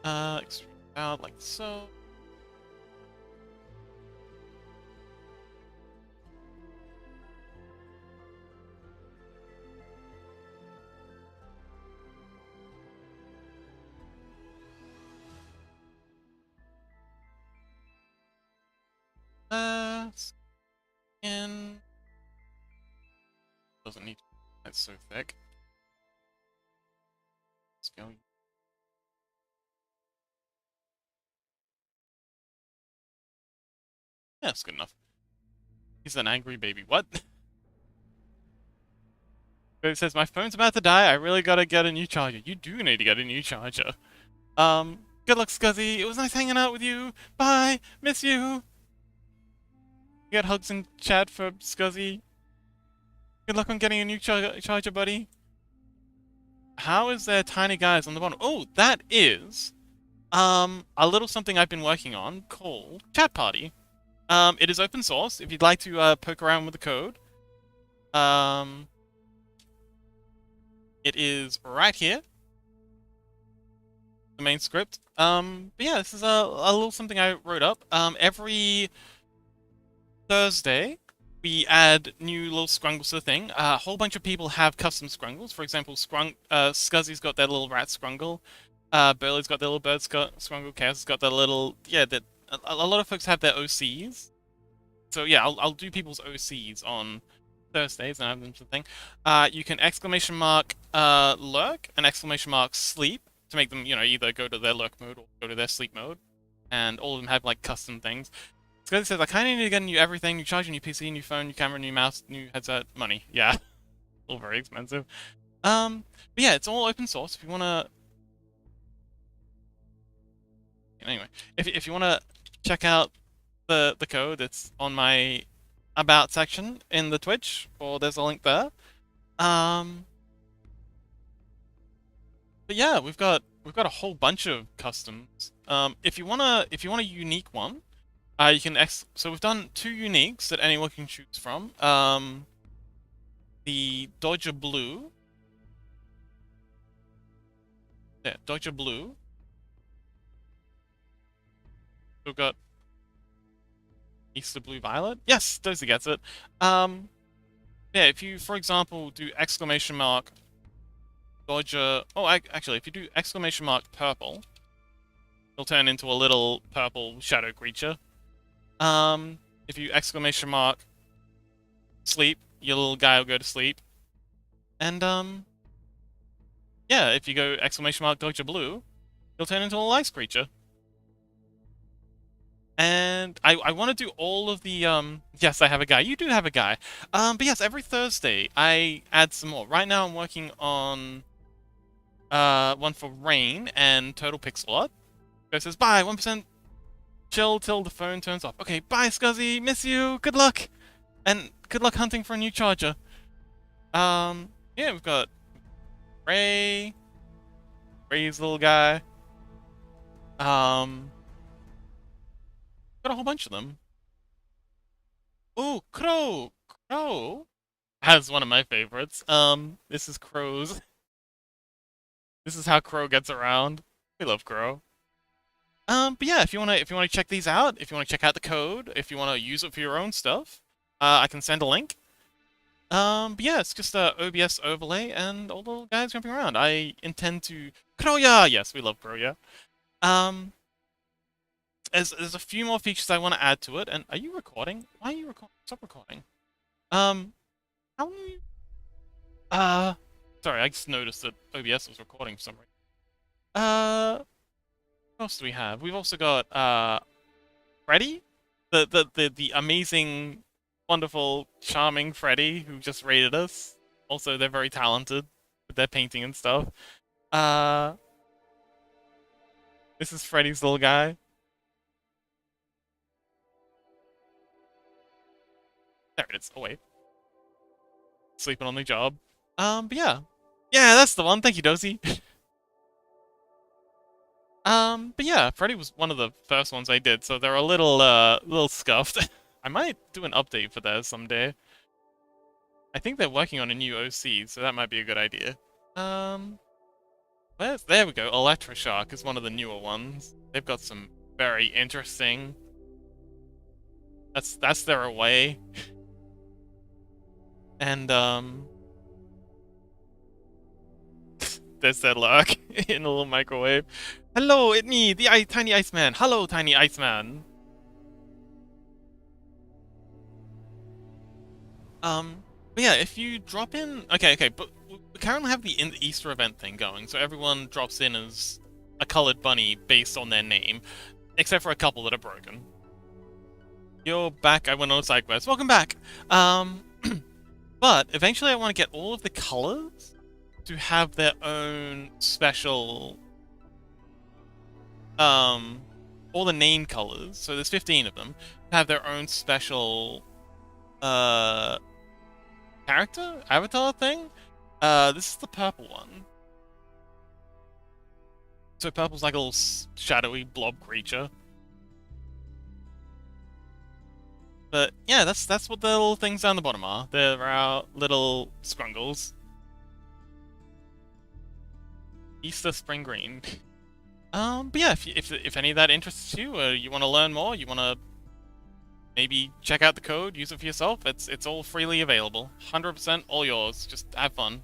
Extrude out like so. Skin. Doesn't need to. That's so thick. Let's go. Yeah, that's good enough. He's an angry baby. What? It says, my phone's about to die. I really gotta get a new charger. You do need to get a new charger. Good luck, Scuzzy. It was nice hanging out with you. Bye. Miss you. You got hugs in chat for Scuzzy. Good luck on getting a new charger, buddy. How is there tiny guys on the bottom? Oh, that is a little something I've been working on called Chat Party. It is open source. If you'd like to poke around with the code, it is right here. The main script. But yeah, this is a little something I wrote up. Every Thursday, we add new little scrungles to the thing. A whole bunch of people have custom scrungles. For example, Scuzzy's got their little rat scrungle. Burley's got their little bird scrungle. Chaos has got their little... Yeah, a lot of folks have their OCs. So yeah, I'll do people's OCs on Thursdays and add them to the thing. You can exclamation mark lurk and exclamation mark sleep to make them, you know, either go to their lurk mode or go to their sleep mode. And all of them have like custom things. Scuzzy says, I kinda need to get a new everything, new charger, new PC, new phone, new camera, new mouse, new headset, money. Yeah. All very expensive. But yeah, it's all open source. If you wanna... Anyway, if you wanna check out the code, it's on my about section in the Twitch, or there's a link there. But yeah, we've got a whole bunch of customs. If you want a unique one, you can so we've done 2 uniques that anyone can choose from. The Dodger Blue. Yeah, Dodger Blue. We've got Easter Blue Violet. Yes, Dozy gets it. Yeah, if you, for example, do exclamation mark Dodger... Oh, actually, if you do exclamation mark purple, it'll turn into a little purple shadow creature. If you exclamation mark sleep, your little guy will go to sleep. And, yeah, if you go exclamation mark Dodger blue, he'll turn into a little ice creature. And I want to do all of the, yes, I have a guy. You do have a guy. But yes, every Thursday, I add some more. Right now, I'm working on, one for Rain and Total Pixel Art. It says, bye, 1% chill till the phone turns off. Okay, bye, Scuzzy, miss you, good luck! And good luck hunting for a new charger. Yeah, we've got Ray's little guy. Got a whole bunch of them. Ooh, Crow! Crow has one of my favorites. This is Crow's. This is how Crow gets around. We love Crow. But yeah, if you wanna check these out, if you wanna check out the code, if you wanna use it for your own stuff, I can send a link. But yeah, it's just a OBS overlay and all the little guys jumping around. I intend to Kroya! Yes, we love Kroya. There's a few more features I want to add to it, and are you recording? Why are you recording? Stop recording. How many... Sorry, I just noticed that OBS was recording for some reason. What else do we have? We've also got, Freddy? The amazing, wonderful, charming Freddy who just raided us. Also, they're very talented with their painting and stuff. This is Freddy's little guy. There it is. Oh, wait. Sleeping on the job. But yeah. Yeah, that's the one. Thank you, Dozy. But yeah, Freddy was one of the first ones I did, so they're a little scuffed. I might do an update for theirs someday. I think they're working on a new OC, so that might be a good idea. There we go. Electroshock is one of the newer ones. They've got some very interesting... That's their away. And, there's that lurk in a little microwave. Hello, it's me, the Tiny Iceman. Hello, Tiny Iceman. But yeah, if you drop in... Okay, but we currently have the Easter event thing going, so everyone drops in as a colored bunny based on their name, except for a couple that are broken. You're back, I went on a side quest. Welcome back! But eventually I want to get all of the colors to have their own special... all the name colors, so there's 15 of them, have their own special... character? Avatar thing? This is the purple one. So purple's like a little shadowy blob creature. But yeah, that's what the little things down the bottom are. They're our little scrungles. Easter Spring Green. But yeah, if any of that interests you, or you want to learn more, you want to maybe check out the code, use it for yourself, it's all freely available. 100% all yours. Just have fun.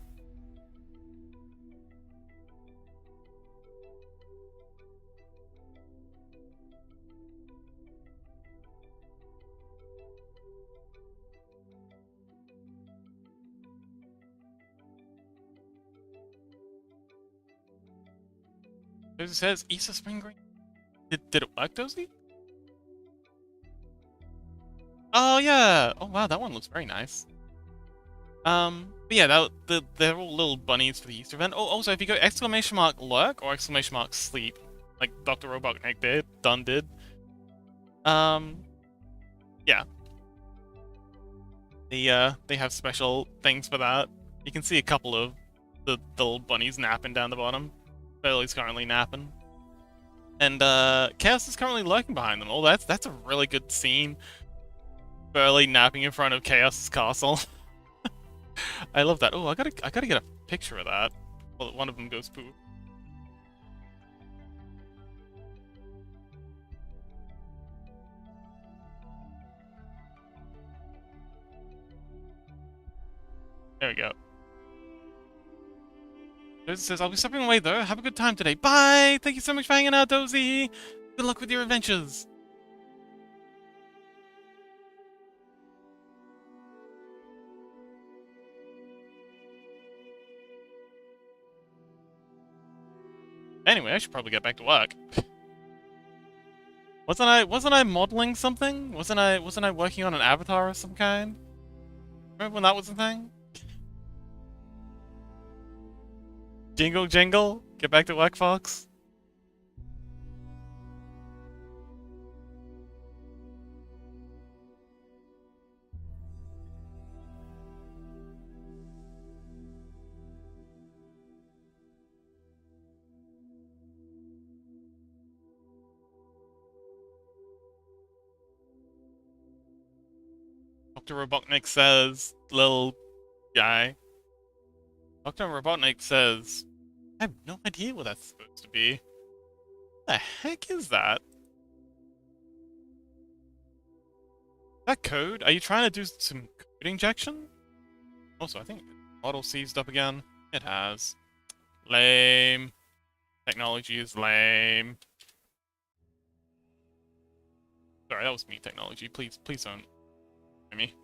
It says Easter Spring Green. Did it work, Dozy? Oh yeah! Oh wow, that one looks very nice. But yeah, they're all little bunnies for the Easter event. Oh, also, if you go exclamation mark lurk or exclamation mark sleep, like Dr. Robotnik did, yeah. They have special things for that. You can see a couple of the little bunnies napping down the bottom. Burley's currently napping. And, Chaos is currently lurking behind them. Oh, that's a really good scene. Burley napping in front of Chaos's castle. I love that. Oh, I gotta get a picture of that. Well, one of them goes poo. There we go. Dozy says, I'll be stepping away though. Have a good time today. Bye! Thank you so much for hanging out, Dozy! Good luck with your adventures! Anyway, I should probably get back to work. Wasn't I modeling something? Wasn't I working on an avatar of some kind? Remember when that was a thing? Jingle jingle, get back to work, Fox. Dr. Robotnik says, little guy. Dr. Robotnik says, I have no idea what that's supposed to be. What the heck is that? That code? Are you trying to do some code injection? Also, I think the model seized up again. It has. Lame. Technology is lame. Sorry, that was me, technology. Please don't hit me.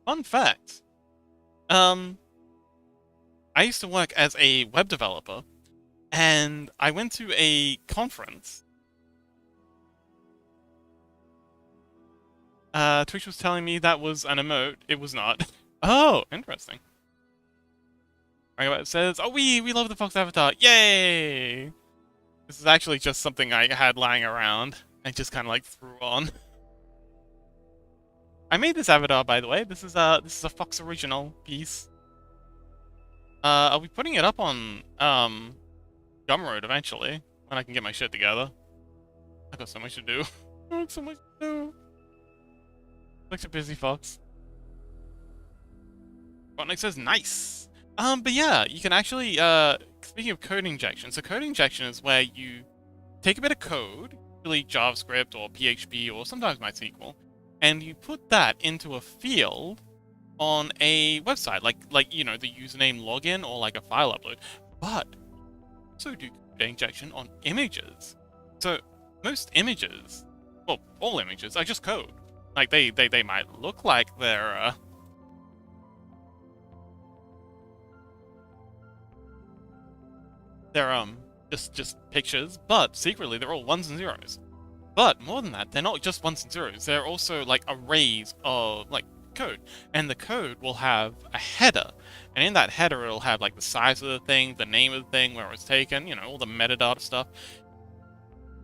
Fun fact. I used to work as a web developer, and I went to a conference. Twitch was telling me that was an emote. It was not. Oh, interesting. It says, oh, we love the Fox avatar. Yay! This is actually just something I had lying around and just kind of like threw on. I made this avatar, by the way. This is a Fox original piece. I'll be putting it up on Gumroad eventually when I can get my shit together. I got so much to do. I got so much to do. Such a busy Fox. Botnik says nice. But yeah, you can actually speaking of code injection, so code injection is where you take a bit of code, usually JavaScript or PHP or sometimes MySQL, and you put that into a field on a website, like you know, the username login or like a file upload. But also do code injection on images. So most images, well, all images are just code. Like they might look like they're just pictures, but secretly they're all ones and zeros. But more than that, they're not just ones and zeros. They're also like arrays of like code, and the code will have a header, and in that header it'll have like the size of the thing, the name of the thing, where it was taken, you know, all the metadata stuff.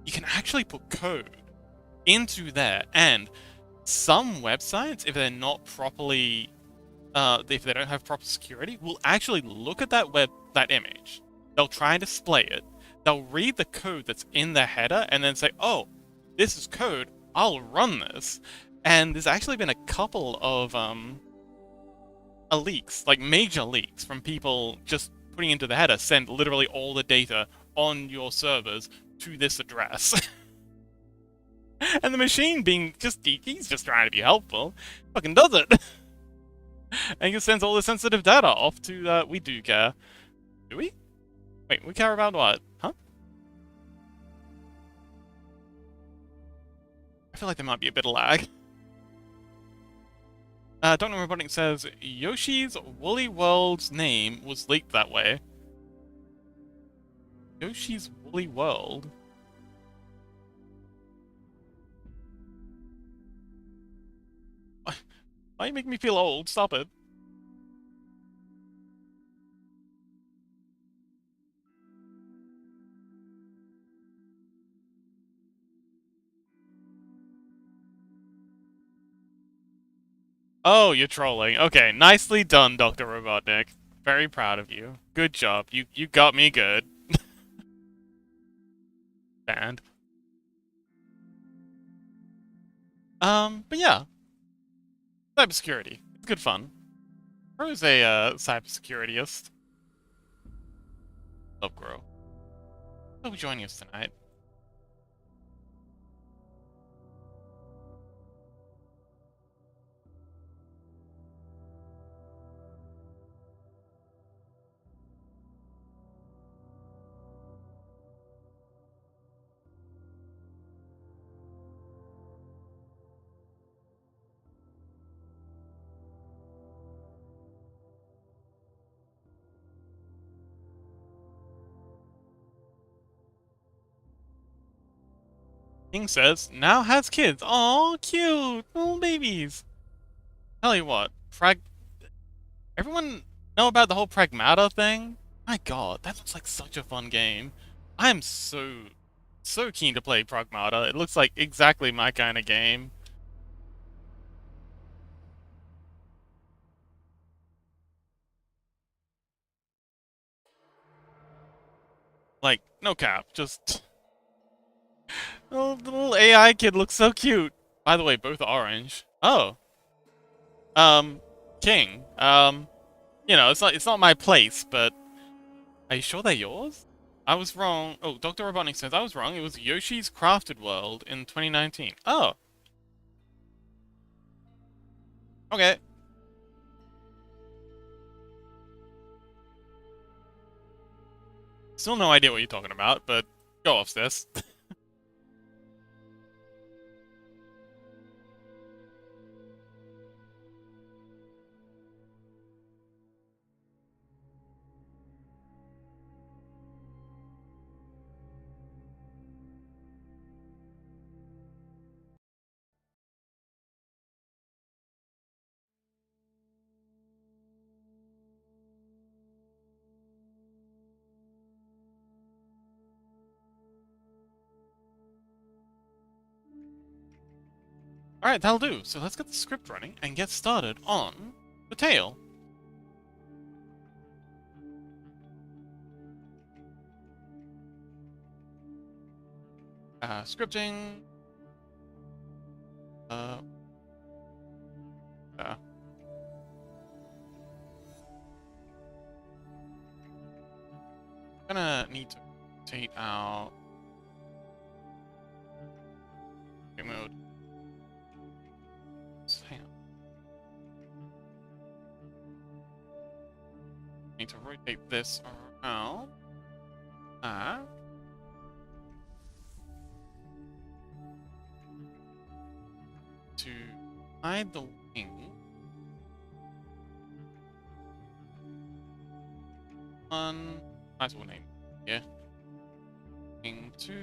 You can actually put code into there, and some websites, if they're not properly, if they don't have proper security, will actually look at that image. They'll try and display it. They'll read the code that's in the header and then say, oh, this is code, I'll run this. And there's actually been a couple of leaks, like major leaks, from people just putting into the header, send literally all the data on your servers to this address. And the machine being just geeky, he's just trying to be helpful, fucking does it. And he sends all the sensitive data off to, we do care. Do we? Wait, we care about what? Huh? I feel like there might be a bit of lag. Dr. Robotic says, Yoshi's Woolly World's name was leaked that way. Yoshi's Woolly World? Why you make me feel old? Stop it. Oh, you're trolling. Okay, nicely done, Dr. Robotnik. Very proud of you. Good job. You got me good. Banned. But yeah. Cybersecurity. It's good fun. Bro's a cybersecurityist. Love Grow. He'll be joining us tonight. King says, now has kids. Aw, cute. Little babies. Tell you what, everyone know about the whole Pragmata thing? My god, that looks like such a fun game. I am so keen to play Pragmata. It looks like exactly my kind of game. Like, no cap, just... The little AI kid looks so cute. By the way, both are orange. Oh. King. You know, it's not my place, but... Are you sure they're yours? I was wrong. Oh, Dr. Robotnik says I was wrong. It was Yoshi's Crafted World in 2019. Oh. Okay. Still no idea what you're talking about, but go off, sis. Alright, that'll do. So let's get the script running and get started on the tale. Scripting. Uh. Gonna need to take out game mode. Hang on. Need to rotate this around. To hide the wing. One. Might as well name. Yeah. Wing 2.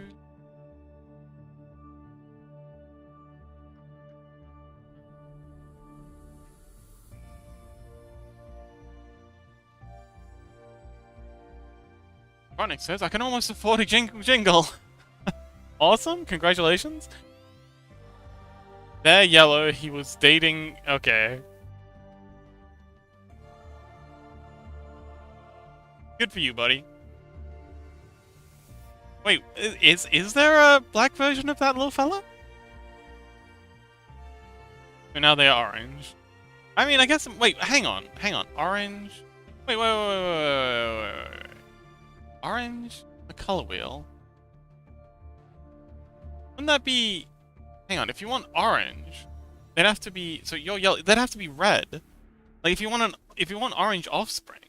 Ronick says, I can almost afford a jingle. Awesome, congratulations. They're yellow, he was dating... Okay. Good for you, buddy. Wait, is there a black version of that little fella? So now they are orange. I mean, I guess... Wait, hang on. Orange... Wait. Orange? The color wheel? Wouldn't that be... Hang on, if you want orange, they'd have to be... So you're yellow... They'd have to be red. Like, if you want orange offspring,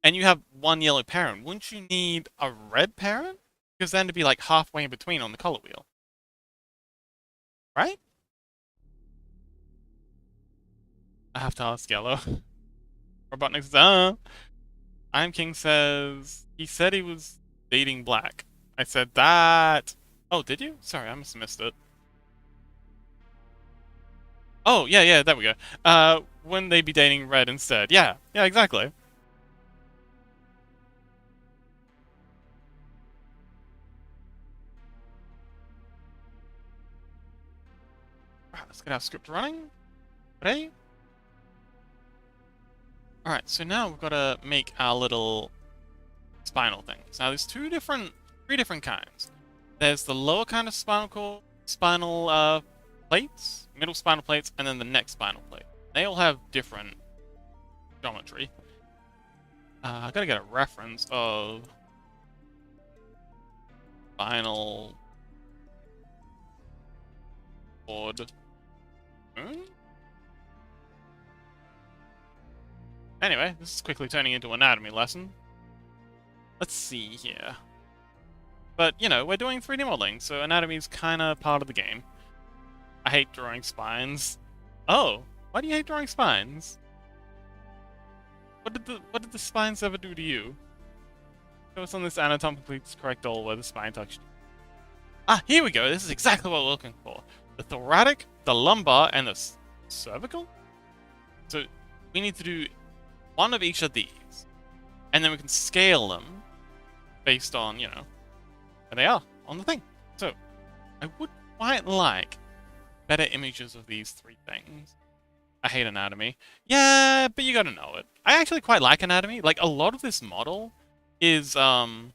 and you have one yellow parent, wouldn't you need a red parent? Because then to be like halfway in between on the color wheel. Right? I have to ask yellow. Robotnik says, I'm King says, he said he was dating black. I said that. Oh, did you? Sorry, I must have missed it. Oh, yeah, there we go. Wouldn't they be dating red instead? Yeah, exactly. Alright, let's get our script running. Ready? Alright, so now we've got to make our little spinal things. Now there's three different kinds. There's the lower kind of spinal plates, middle spinal plates, and then the next spinal plate. They all have different geometry. I gotta get a reference of spinal cord. Anyway, this is quickly turning into an anatomy lesson. Let's see here. But, you know, we're doing 3D modeling, so anatomy's kinda part of the game. I hate drawing spines. Oh, why do you hate drawing spines? What did the spines ever do to you? Show us on this anatomically correct doll where the spine touched you. Ah, here we go. This is exactly what we're looking for. The thoracic, the lumbar, and the cervical? So we need to do one of each of these. And then we can scale them based on, you know, where they are on the thing. So I would quite like better images of these three things. I hate anatomy. Yeah, but you gotta know it. I actually quite like anatomy. Like, a lot of this model is very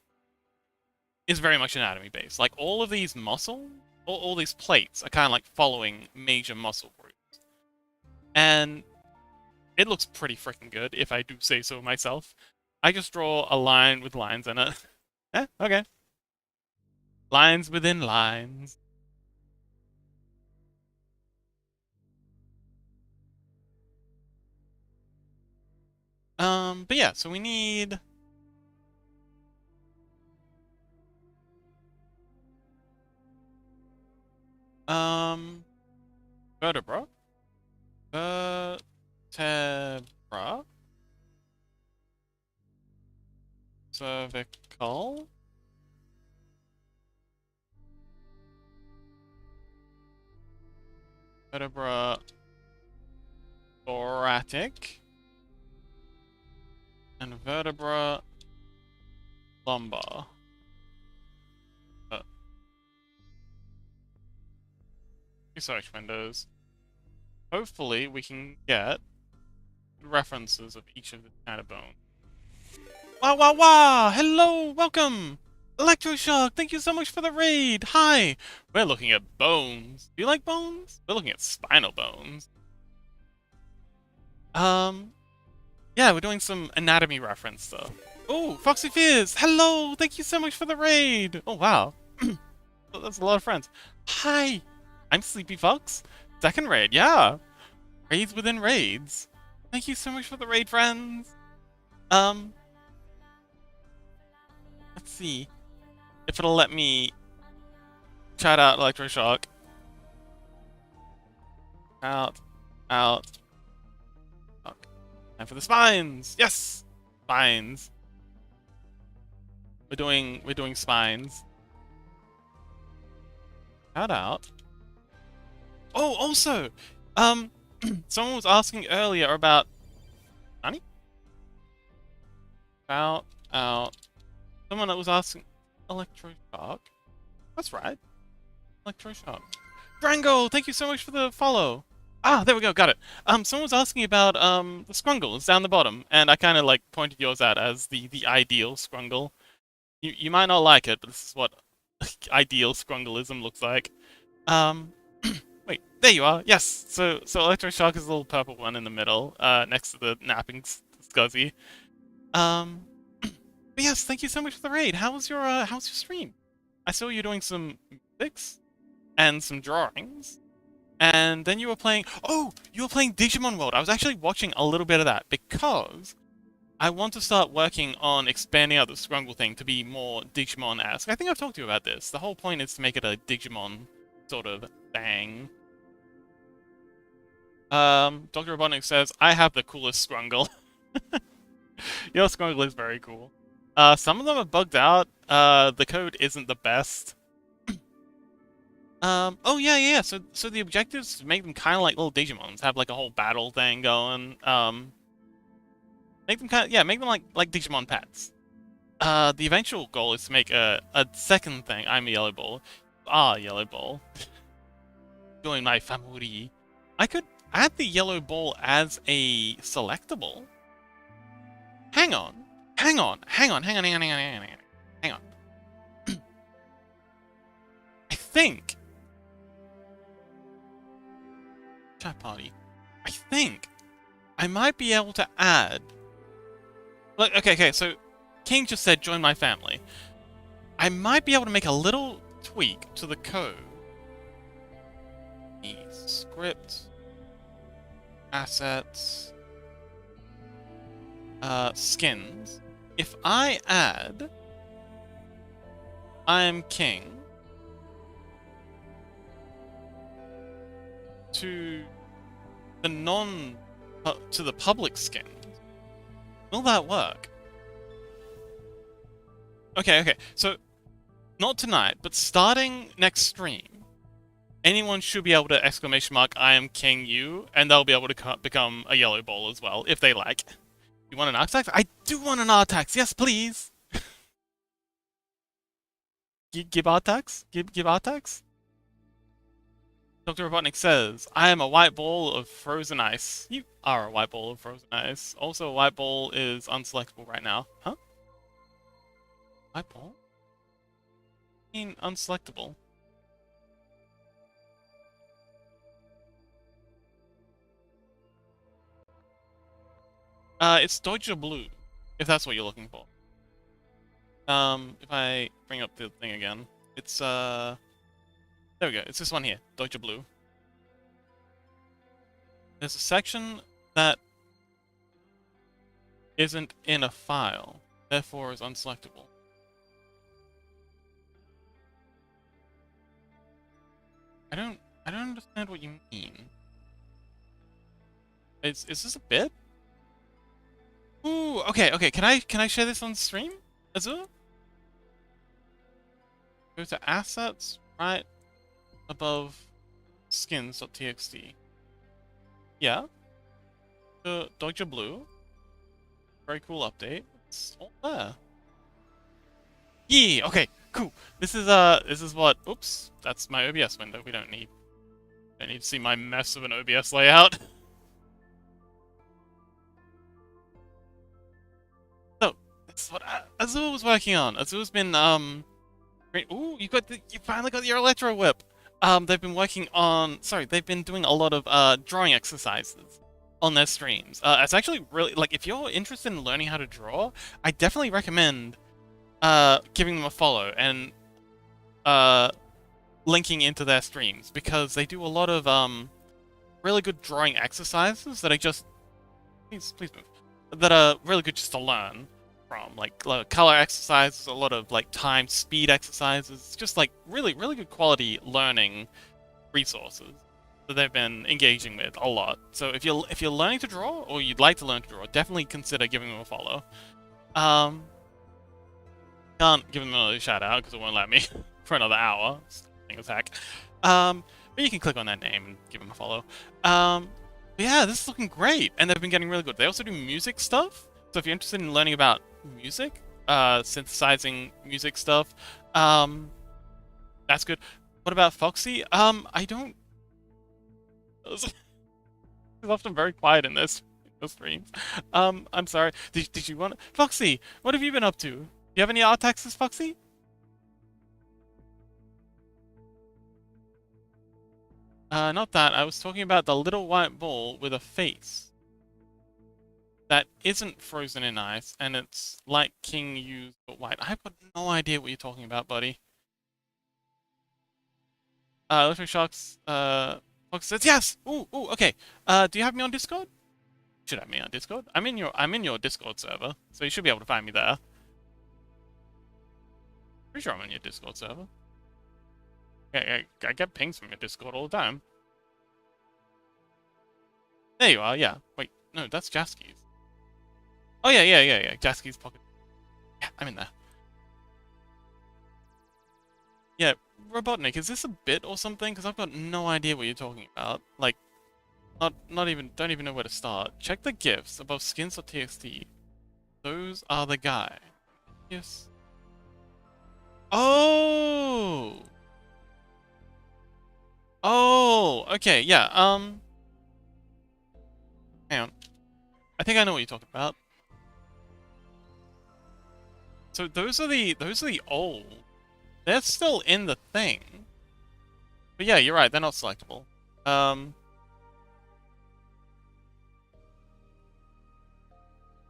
much anatomy based. Like, all of these muscles, all these plates are kind of like following major muscle groups. And it looks pretty freaking good, if I do say so myself. I just draw a line with lines in it. Eh, okay. Lines within lines. But yeah, so we need... Vertebra. Vertebra. Cervical. Vertebra. Thoracic. And vertebra. Lumbar. Search windows. Hopefully we can get references of each of the kind of bone. Wow, wow, wow! Hello, welcome! Electroshock, thank you so much for the raid! Hi! We're looking at bones. Do you like bones? We're looking at spinal bones. Yeah, we're doing some anatomy reference stuff. Oh, Foxy Fears! Hello! Thank you so much for the raid! Oh, wow. That's a lot of friends. Hi! I'm Sleepy Fox. Second raid, yeah. Raids within raids. Thank you so much for the raid, friends. Let's see if it'll let me chat out Electroshock. Out. Okay. And for the spines! Yes! Spines. We're doing spines. Shout out. Oh, also, someone was asking earlier about Nani? Out. Someone that was asking Electroshock. That's right. Electroshock. Drango, thank you so much for the follow. Ah, there we go, got it. Someone was asking about the scrungles down the bottom, and I kind of like pointed yours out as the ideal scrungle. You might not like it, but this is what ideal scrungleism looks like. Wait, there you are. Yes. So Electroshock is the little purple one in the middle, next to the napping Scuzzy. But yes, thank you so much for the raid. How's your stream? I saw you doing some musics and some drawings, and then you were playing. Oh, you were playing Digimon World. I was actually watching a little bit of that because I want to start working on expanding out the Scrungle thing to be more Digimon-esque. I think I've talked to you about this. The whole point is to make it a Digimon sort of thing. Dr. Robotnik says, I have the coolest Scrungle. Your Scrungle is very cool. Some of them are bugged out. The code isn't the best. Oh yeah. So the objective is to make them kind of like little Digimons. Have like a whole battle thing going. Make them make them like Digimon pets. The eventual goal is to make a second thing. I'm a Yellow Ball. Ah, Yellow Ball. Join my family. I could add the Yellow Ball as a selectable. Hang on. Hang on. I think. Chat party. I think I might be able to add. Look, okay, so King just said join my family. I might be able to make a little tweak to the code. The script, assets, skins. If I add I am king to the to the public skins, will that work? Okay, so not tonight, but starting next stream, anyone should be able to exclamation mark I am King You, and they'll be able to become a yellow ball as well, if they like. You want an Artax? I do want an Artax, yes please! Give Artax? Give Artax? Dr. Robotnik says, I am a white ball of frozen ice. You are a white ball of frozen ice. Also, a white ball is unselectable right now. Huh? White ball? I mean, unselectable. It's Deutsche Blue, if that's what you're looking for. If I bring up the thing again, it's, there we go, it's this one here, Deutsche Blue. There's a section that isn't in a file, therefore is unselectable. I don't understand what you mean. Is this a bit? Ooh, okay, can I share this on stream? Azul? Go to assets, right above skins.txt. Yeah. Deutsche Blue. Very cool update. It's all there. Yeah, okay, cool. This is what, oops, that's my OBS window. We don't need to see my mess of an OBS layout. So, that's what Azul was working on. Azul's been, ooh, you finally got your Electro Whip. They've been working on, they've been doing a lot of, drawing exercises on their streams. It's actually really, like, if you're interested in learning how to draw, I definitely recommend, giving them a follow and, linking into their streams, because they do a lot of, really good drawing exercises that are just, please move, that are really good just to learn from, like color exercises, a lot of like time, speed exercises, just like really good quality learning resources that they've been engaging with a lot. So if you're learning to draw, or you'd like to learn to draw, definitely consider giving them a follow. Can't give them another shout out because it won't let me for another hour. Thing is heck. But you can click on that name and give them a follow. But yeah, this is looking great, and they've been getting really good. They also do music stuff. So if you're interested in learning about music, synthesizing music stuff, that's good. What about Foxy? I don't. He's often very quiet in this streams. I'm sorry. Did you want Foxy? What have you been up to? Do you have any art taxes, Foxy? Not that. I was talking about the little white ball with a face that isn't frozen in ice, and it's like King U's but white. I've got no idea what you're talking about, buddy. Electric Sharks, Fox says yes! Ooh, okay. Do you have me on Discord? You should have me on Discord. I'm in your Discord server, so you should be able to find me there. Pretty sure I'm on your Discord server. I get pings from your Discord all the time. There you are, yeah. Wait, no, that's Jaski's. Oh, yeah. Jaski's pocket. Yeah, I'm in there. Yeah, Robotnik, is this a bit or something? Because I've got no idea what you're talking about. Like, don't even know where to start. Check the gifs above skins.txt. Those are the guy. Yes. Oh! Oh, okay, yeah, hang on. I think I know what you're talking about. So those are the old. They're still in the thing. But yeah, you're right, they're not selectable.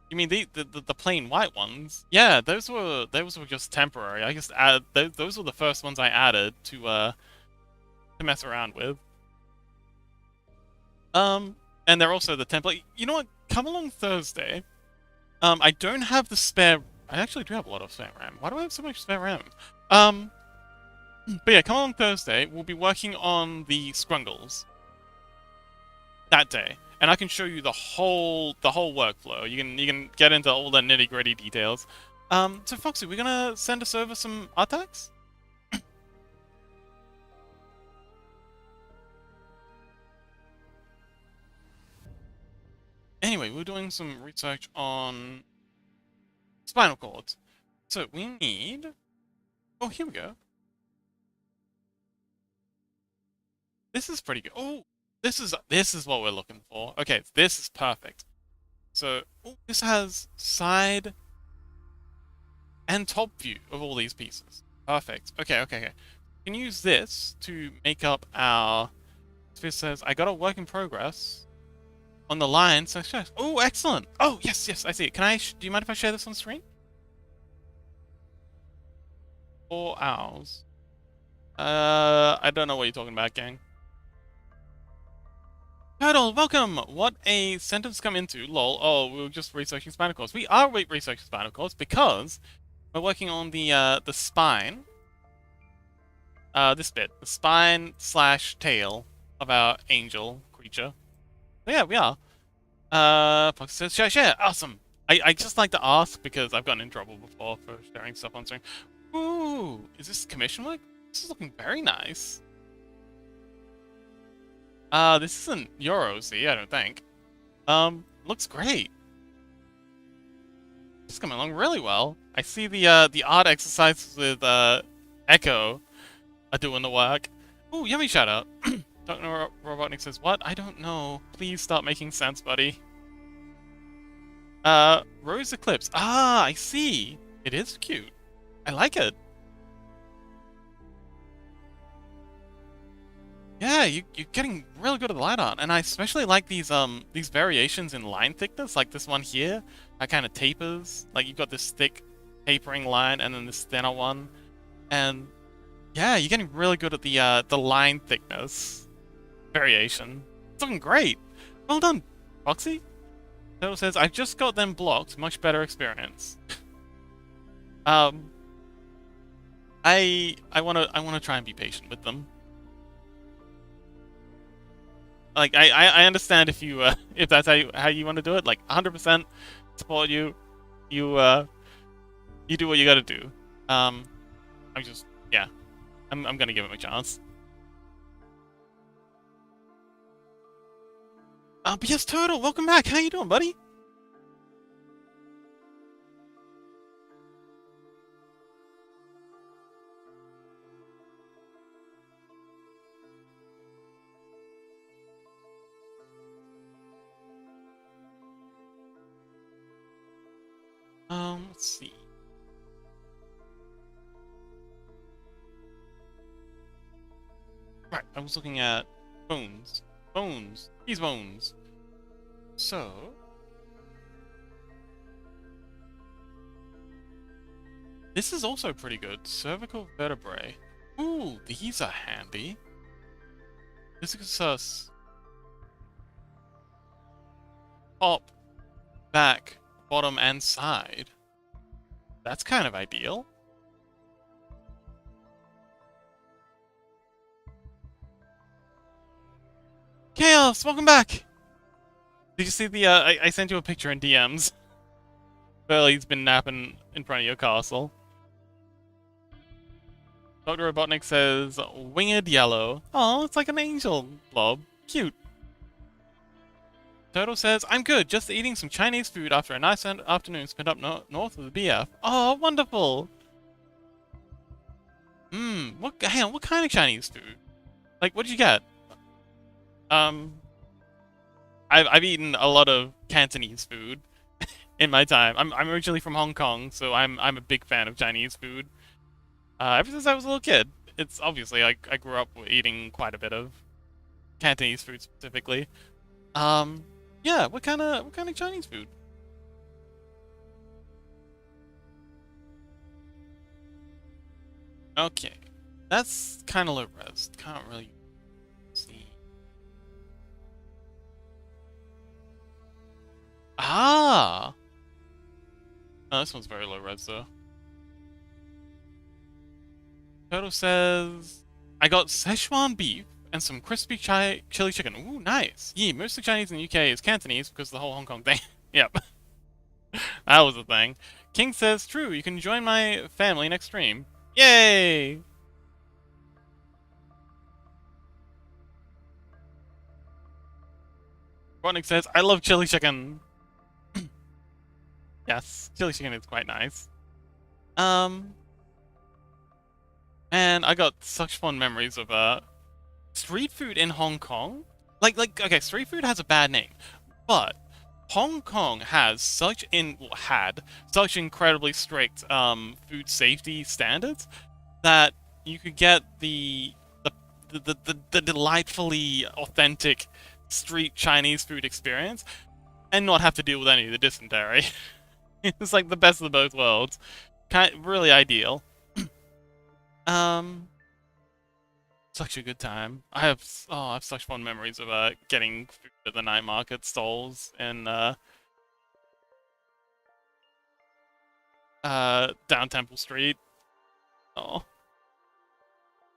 You mean the plain white ones? Yeah, those were just temporary. I just those were the first ones I added to mess around with. And they're also the template. You know what? Come along Thursday. I don't have the spare. I actually do have a lot of spare RAM. Why do I have so much spare RAM? But yeah, come along Thursday. We'll be working on the Scrungles that day, and I can show you the whole workflow. You can get into all the nitty-gritty details. So Foxy, we're gonna send us over some artacks? anyway, we're doing some research on spinal cords. So we need... Oh, here we go. This is pretty good. Oh, this is what we're looking for. Okay, this is perfect. So, oh, this has side and top view of all these pieces. Perfect. Okay. We can use this to make up our... This says, I got a work in progress on the line. So, oh, excellent. Oh, yes, I see it. Can I... do you mind if I share this on screen? 4 hours. I don't know what you're talking about, gang. Turtle, welcome! What a sentence come into, lol. Oh, we were just researching spinal cords. We are researching spinal cords because we're working on the spine. This bit. The spine slash tail of our angel creature. So yeah, we are. Fox says share. Awesome! I just like to ask because I've gotten in trouble before for sharing stuff on screen. Ooh, is this commission work? This is looking very nice. This isn't your OC, I don't think. Looks great. It's coming along really well. I see the art exercises with, Echo are doing the work. Ooh, yummy shout out. Dr. Robotnik says, what? I don't know. Please start making sense, buddy. Rose Eclipse. Ah, I see. It is cute. I like it. Yeah, you're getting really good at the light art, and I especially like these variations in line thickness, like this one here. That kind of tapers. Like you've got this thick, tapering line, and then this thinner one, and yeah, you're getting really good at the line thickness variation. It's looking great. Well done, Foxy. Turtle says, I've just got them blocked. Much better experience. I wanna try and be patient with them. Like I understand if you if that's how you want to do it. Like 100% support you. You do what you gotta do. I'm just yeah. I'm gonna give him a chance. But yes, Turtle, welcome back. How you doing, buddy? Let's see. Right, I was looking at bones. These bones. So... this is also pretty good. Cervical vertebrae. Ooh, these are handy. This gives us... top, back, bottom, and side. That's kind of ideal. Chaos, welcome back! Did you see the, I sent you a picture in DMs. Burley's been napping in front of your castle. Dr. Robotnik says, winged yellow. Oh, it's like an angel blob. Cute. Turtle says, I'm good, just eating some Chinese food after a nice afternoon spent up north of the BF. Oh, wonderful! Hang on, what kind of Chinese food? Like, what did you get? I've eaten a lot of Cantonese food in my time. I'm originally from Hong Kong, so I'm a big fan of Chinese food. Ever since I was a little kid. It's obviously, I grew up eating quite a bit of Cantonese food specifically. Yeah, what kind of Chinese food? Okay. That's kind of low res. Can't really see. Ah! Oh, this one's very low res though. Turtle says, I got Szechuan beef and some crispy chili chicken. Ooh, nice. Yeah, most of Chinese in the UK is Cantonese because of the whole Hong Kong thing. Yep. That was the thing. King says, true, you can join my family next stream. Yay! Rodnick says, I love chili chicken. Yes, chili chicken is quite nice. Man, I got such fond memories of street food in Hong Kong. Okay, street food has a bad name, but Hong Kong had such incredibly strict food safety standards that you could get the delightfully authentic street Chinese food experience and not have to deal with any of the dysentery. It's like the best of both worlds. Really ideal. Um, Such a good time. I have such fond memories of getting food at the night market stalls in down Temple Street. Oh,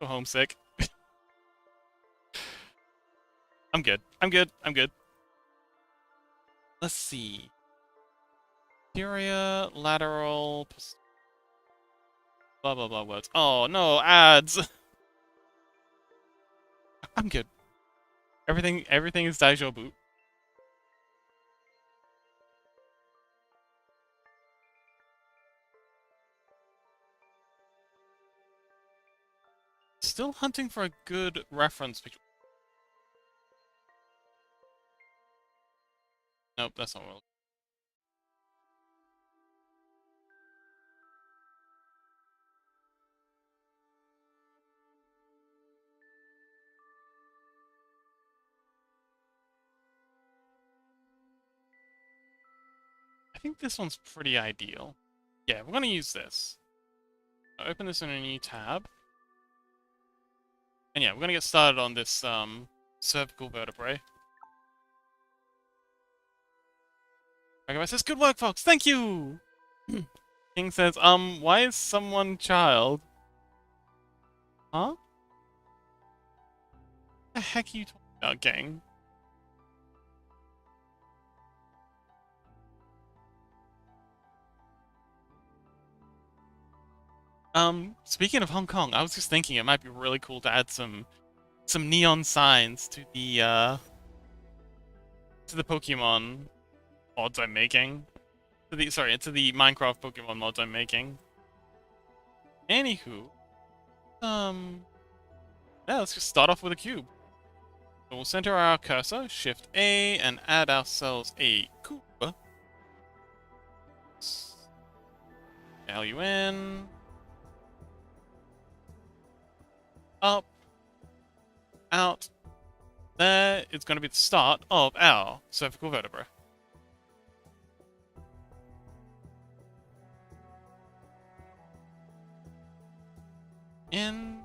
so homesick. I'm good. I'm good. I'm good. Let's see. Posterior, lateral, blah blah blah words. Oh no, ads. I'm good. Everything is Daijobu. Still hunting for a good reference picture. Nope, that's not what. I think this one's pretty ideal. Yeah, we're gonna use this. I'll open this in a new tab. And yeah, we're gonna get started on this cervical vertebrae. Ragabay says, good work, folks, thank you! King says, why is someone child? Huh? What the heck are you talking about, gang? Speaking of Hong Kong, I was just thinking it might be really cool to add some neon signs to the Pokemon mods I'm making. To the Minecraft Pokemon mods I'm making. Anywho, yeah, let's just start off with a cube. So we'll center our cursor, Shift A, and add ourselves a cube. LUN. Up. Out. There is going to be the start of our cervical vertebra. In.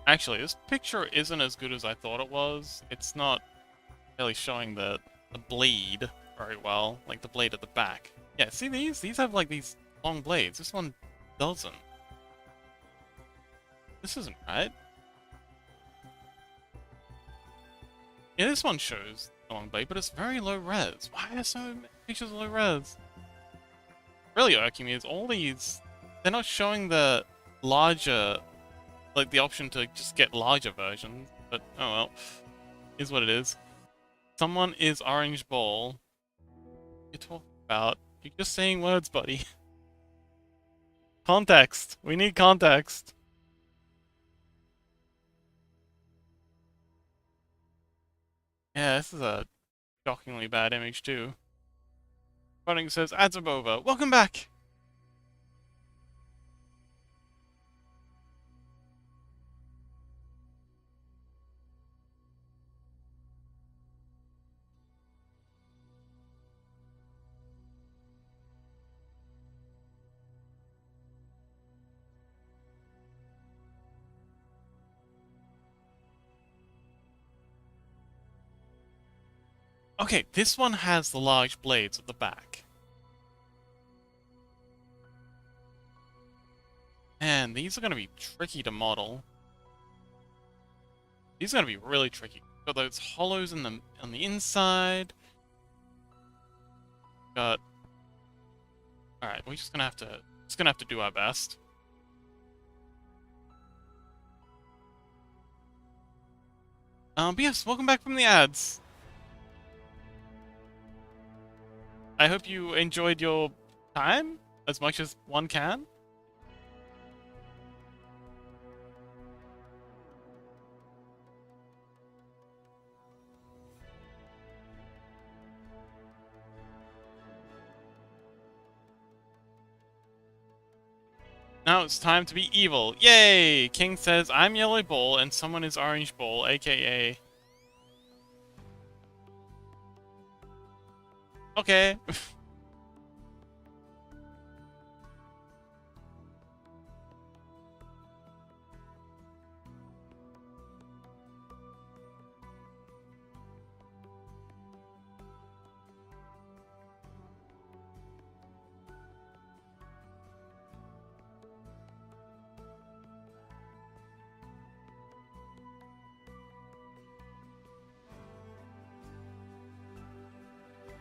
Actually, this picture isn't as good as I thought it was. It's not really showing the blade very well, like the blade at the back. Yeah, see these? These have like these long blades. This one doesn't. This isn't right. Yeah, this one shows the long blade, but it's very low res. Why are so many pictures low res? Really irking me is all these... They're not showing the larger... Like, the option to just get larger versions. But, oh well. Is what it is. Someone is Orange Ball. What are you talking about? You're just saying words, buddy. Context. We need context. Yeah, this is a shockingly bad image too. Running says, ads are over. Welcome back! Okay, this one has the large blades at the back. And these are going to be tricky to model. These are going to be really tricky. Got those hollows in the on the inside. Got. All right, we're just gonna have to do our best. But yes, welcome back from the ads. I hope you enjoyed your time as much as one can. Now it's time to be evil. Yay! King says, I'm Yellow Ball and someone is Orange Ball, aka... Okay.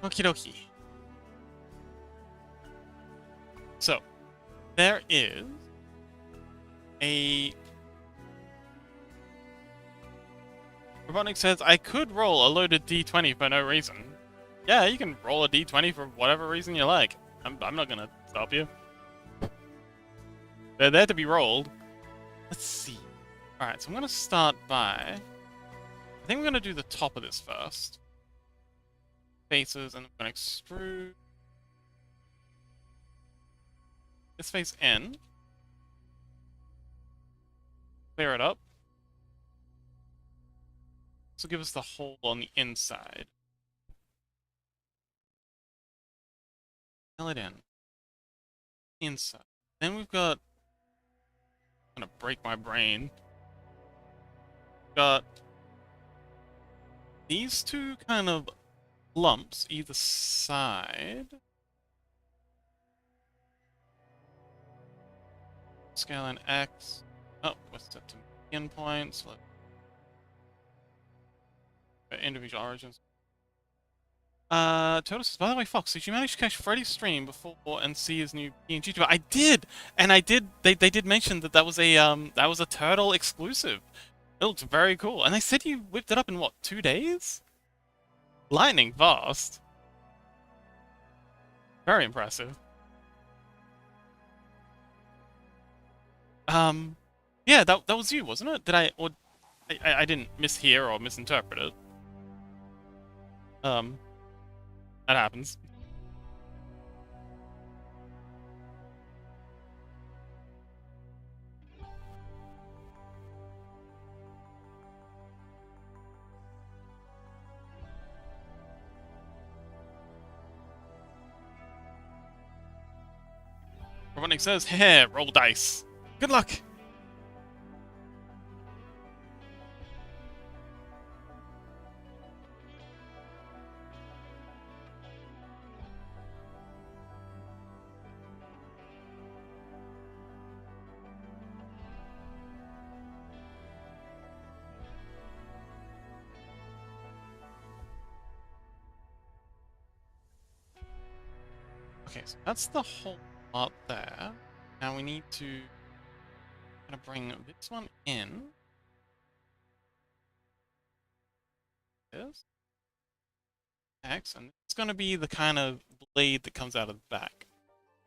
Okie dokie. So, there is a... Robotnik says, I could roll a loaded d20 for no reason. Yeah, you can roll a d20 for whatever reason you like. I'm not gonna stop you. They're there to be rolled. Let's see. Alright, so I'm gonna start by... I think we're gonna do the top of this first. Faces, and I'm gonna extrude this face in. Clear it up. This will give us the hole on the inside. Fill it in. Inside. Then we've got... I'm gonna break my brain. Got these two kind of lumps either side. Scale in X. Oh, what's that to begin points? Individual origins. Toto says, by the way, Fox, did you manage to catch Freddy's stream before and see his new PNG YouTuber? I did, and I did. They did mention that that was a Turtle exclusive. It looks very cool, and they said you whipped it up in what, 2 days? Lightning fast. Very impressive. Yeah, that was you, wasn't it? Did I didn't mishear or misinterpret it. That happens. Robotnik says, heh, roll dice. Good luck! Okay, so that's the whole lot there. Now we need to kind of bring this one in. This. X, and it's going to be the kind of blade that comes out of the back.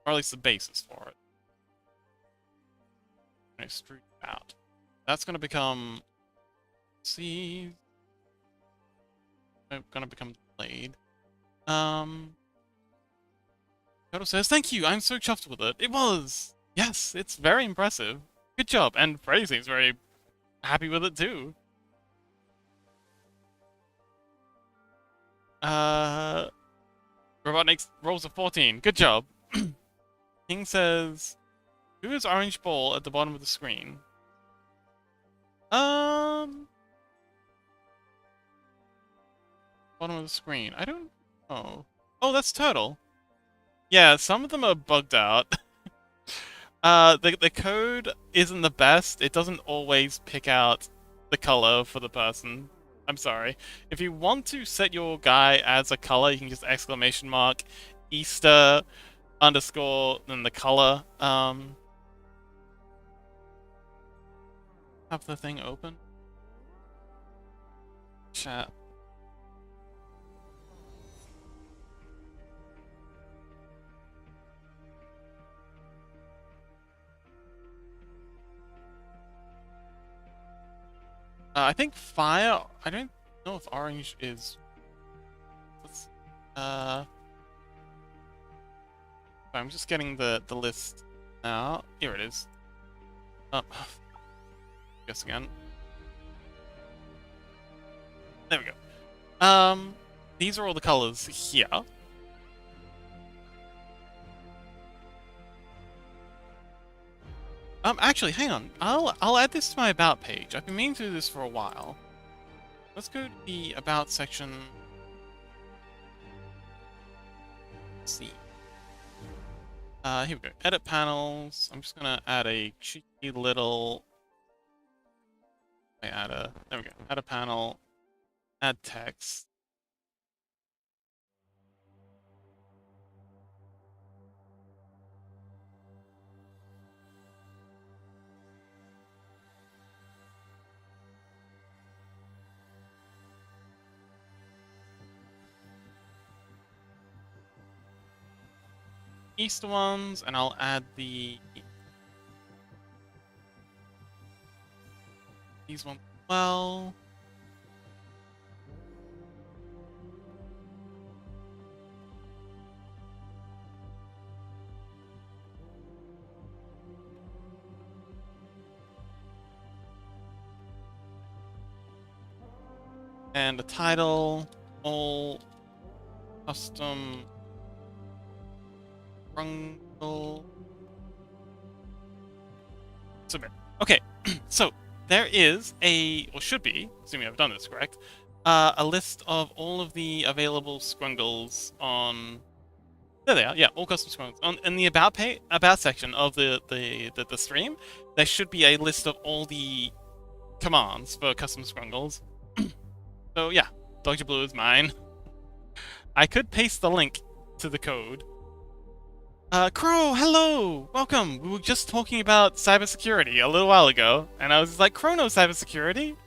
Or at least the basis for it. And extrude it out. That's going to become... See... Going to become the blade. Toto says, thank you, I'm so chuffed with it. It was! Yes, it's very impressive. Good job, and Freddy seems very happy with it too. Robotnik rolls a 14. Good job. King says, who is Orange Ball at the bottom of the screen? Bottom of the screen. I don't know. Oh, that's Turtle. Yeah, some of them are bugged out. The code isn't the best. It doesn't always pick out the color for the person. I'm sorry. If you want to set your guy as a color, you can just exclamation mark Easter underscore then the color. Have the thing open. chat. I think fire. I don't know if orange is. Let's, I'm just getting the list now. Here it is. Oh, guess again. There we go. These are all the colors here. Actually, hang on. I'll add this to my about page. I've been meaning to do this for a while. Let's go to the about section. Let's see. Here we go. Edit panels. I'm just gonna add a cheeky little. There we go. Add a panel. Add text. Easter ones, and I'll add these ones as well. And the title, all custom Rungle. Submit. Okay, so there is or should be, assuming I've done this correct, a list of all of the available Scrungles on. There they are. Yeah, all custom Scrungles. In the about section of the stream, there should be a list of all the commands for custom Scrungles. So yeah, Dr. Blue is mine. I could paste the link to the code. Crow, hello! Welcome! We were just talking about cybersecurity a little while ago, and I was like, Crow knows cybersecurity!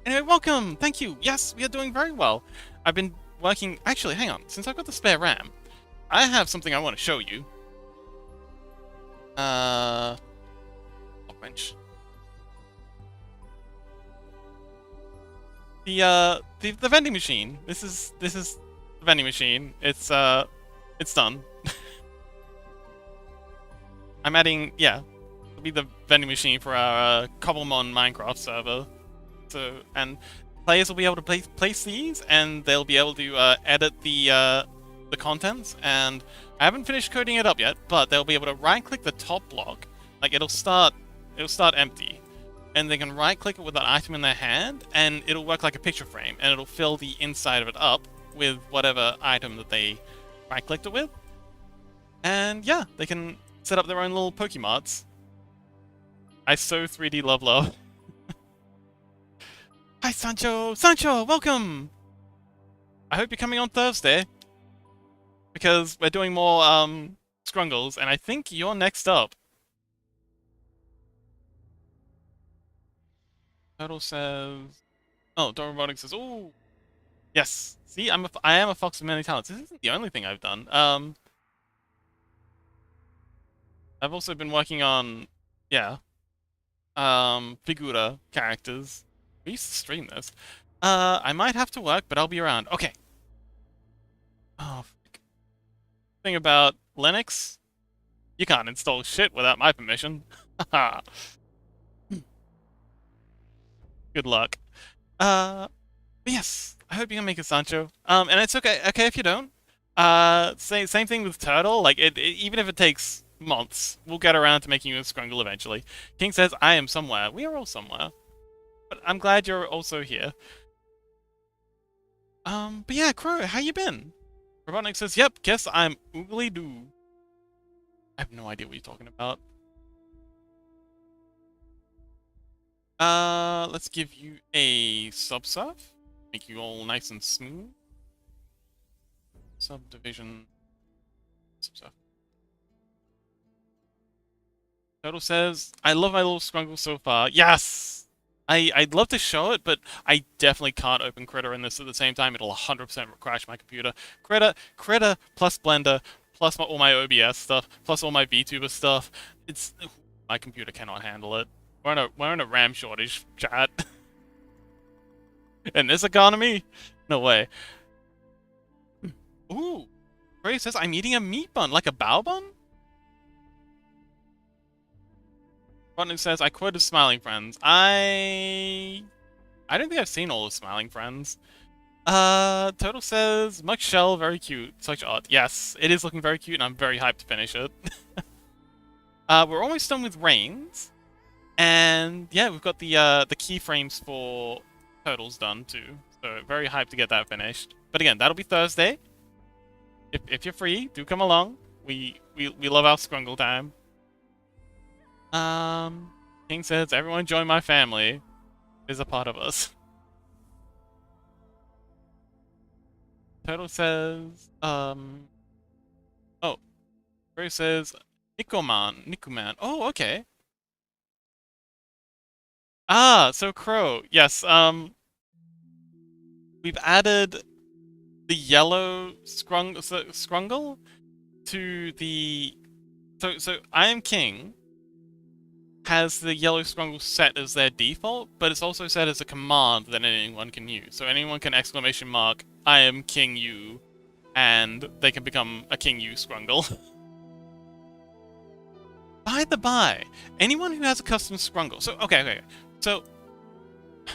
Anyway, welcome! Thank you! Yes, we are doing very well. I've been working... Actually, hang on. Since I've got the spare RAM, I have something I want to show you. Bench. The vending machine. This is the vending machine. It's done. I'm adding, yeah, it'll be the vending machine for our Cobblemon Minecraft server. So, and players will be able to place these, and they'll be able to edit the contents. And I haven't finished coding it up yet, but they'll be able to right-click the top block. Like it'll start empty, and they can right-click it with an item in their hand, and it'll work like a picture frame, and it'll fill the inside of it up with whatever item that they right-clicked it with. And yeah, they can set up their own little Pokemots. I so 3D love. Hi, Sancho! Sancho, welcome! I hope you're coming on Thursday, because we're doing more Scrungles, and I think you're next up. Turtle says... Oh, Dora Robotics says, ooh! Yes! See, I am a fox of many talents. This isn't the only thing I've done. I've also been working on, yeah, Figura characters. We used to stream this. I might have to work, but I'll be around. Okay. Oh, frick. Thing about Linux, you can't install shit without my permission. Haha. Good luck. But yes, I hope you can make it, Sancho. And it's okay if you don't. Same thing with Turtle. Like, even if it takes months, we'll get around to making you a Scrungle eventually. King says, I am somewhere. We are all somewhere. But I'm glad you're also here. But yeah, Crow, how you been? Robotnik says, yep, guess I'm oogly doo. I have no idea what you're talking about. Let's give you a subsurf. Make you all nice and smooth. Subdivision. Subsurf. Total says, I love my little Scrungle so far. Yes! I'd love to show it, but I definitely can't open Critter in this at the same time. It'll 100% crash my computer. Critter plus Blender, plus all my OBS stuff, plus all my VTuber stuff. It's my computer cannot handle it. We're in a RAM shortage, chat. In this economy? No way. Ooh, Ray says I'm eating a meat bun, like a bao bun? Rodney says, I quoted Smiling Friends. I don't think I've seen all of Smiling Friends. Total says, Muck Shell, very cute. Such art. Yes, it is looking very cute, and I'm very hyped to finish it. We're almost done with Reigns. And yeah, we've got the keyframes for Turtles done too. So very hyped to get that finished. But again, that'll be Thursday. If you're free, do come along. We love our Scrungle time. King says, everyone join my family. Is a part of us. Turtle says, oh. Ray says, Nikuman. Oh, okay. Ah, so Crow. Yes, we've added the yellow Scrungle to the... So I Am King has the yellow Scrungle set as their default, but it's also set as a command that anyone can use. So anyone can exclamation mark, I am King You, and they can become a King You Scrungle. By the by, anyone who has a custom Scrungle... So, okay. So,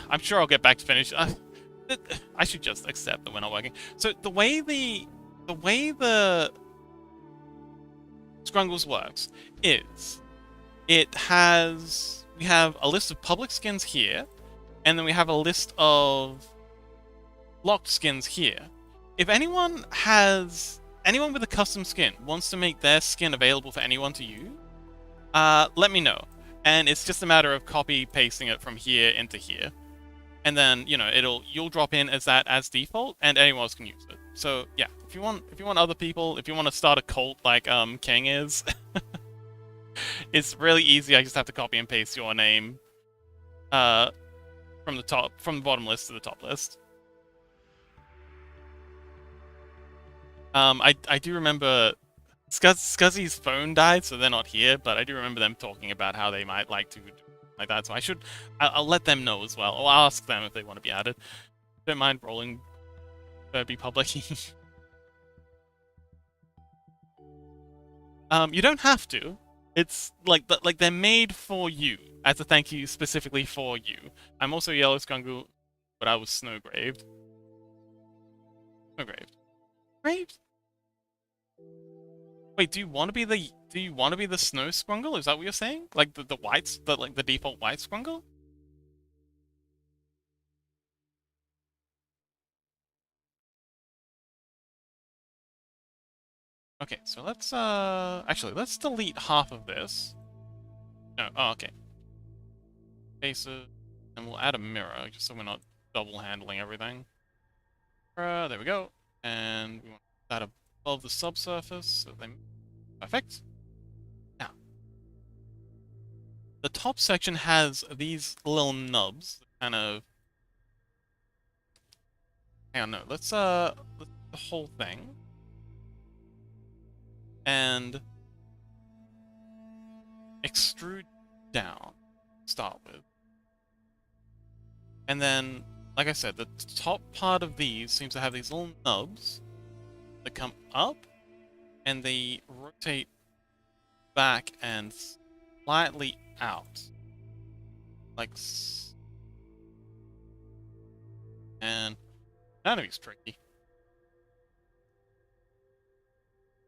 I'm sure I'll get back to finish. I should just accept that we're not working. So, the way the Scrungles works is... we have a list of public skins here, and then we have a list of locked skins here. If anyone with a custom skin wants to make their skin available for anyone to use, let me know. And it's just a matter of copy-pasting it from here into here. And then, you know, you'll drop in as that as default, and anyone else can use it. So, yeah, if you want other people, if you want to start a cult like King is, it's really easy. I just have to copy and paste your name from the bottom list to the top list. I do remember Scuzzy's phone died, so they're not here, but I do remember them talking about how they might like to do like that, so I'll let them know as well, or I'll ask them if they want to be added. Don't mind rolling Furby public. You don't have to. It's like they're made for you, as a thank you specifically for you. I'm also Yellow Scrungle, but I was Snowgraved. Graved? Wait, do you want to be the Snow Scrungle? Is that what you're saying? Like the default white Scrungle? Okay, so let's actually let's delete half of this. No, oh okay. Faces, and we'll add a mirror just so we're not double handling everything. There we go, and we want that above the subsurface, so then perfect. Now, the top section has these little nubs, kind of. Hang on, no, let's the whole thing, and extrude down. Start with, and then, like I said, the top part of these seems to have these little nubs that come up, and they rotate back and slightly out. Like... And... None of it's tricky.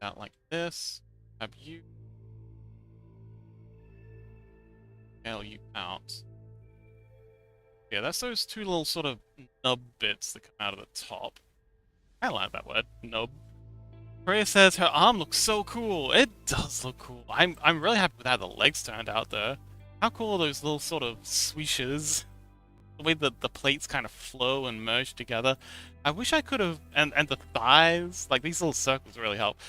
Out like this. Have you... Scale you out. Yeah, that's those two little sort of nub bits that come out of the top. I like that word, nub. Freya says her arm looks so cool. It does look cool. I'm really happy with how the legs turned out though. How cool are those little sort of swishes? The way that the plates kind of flow and merge together. I wish I could have, and the thighs, like these little circles really help.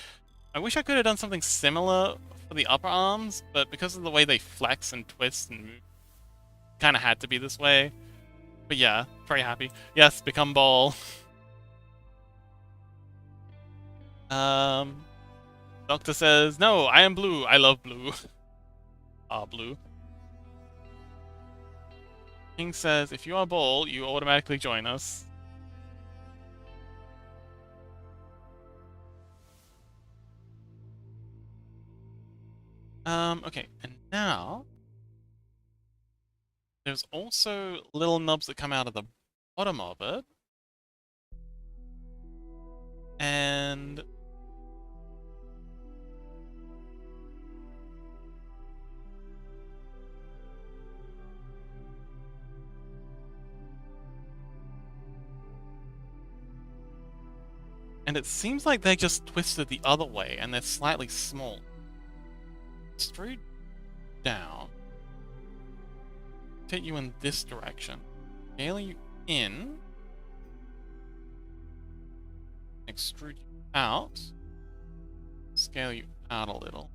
I wish I could have done something similar for the upper arms, but because of the way they flex and twist and move, kind of had to be this way. But yeah, very happy. Yes, become ball. Doctor says, no, I am blue. I love blue. Blue. King says, if you are ball, you automatically join us. Okay, and now there's also little nubs that come out of the bottom of it. And it seems like they just twisted the other way and they're slightly small. Extrude down. Take you in this direction. Scale you in. Extrude you out. Scale you out a little.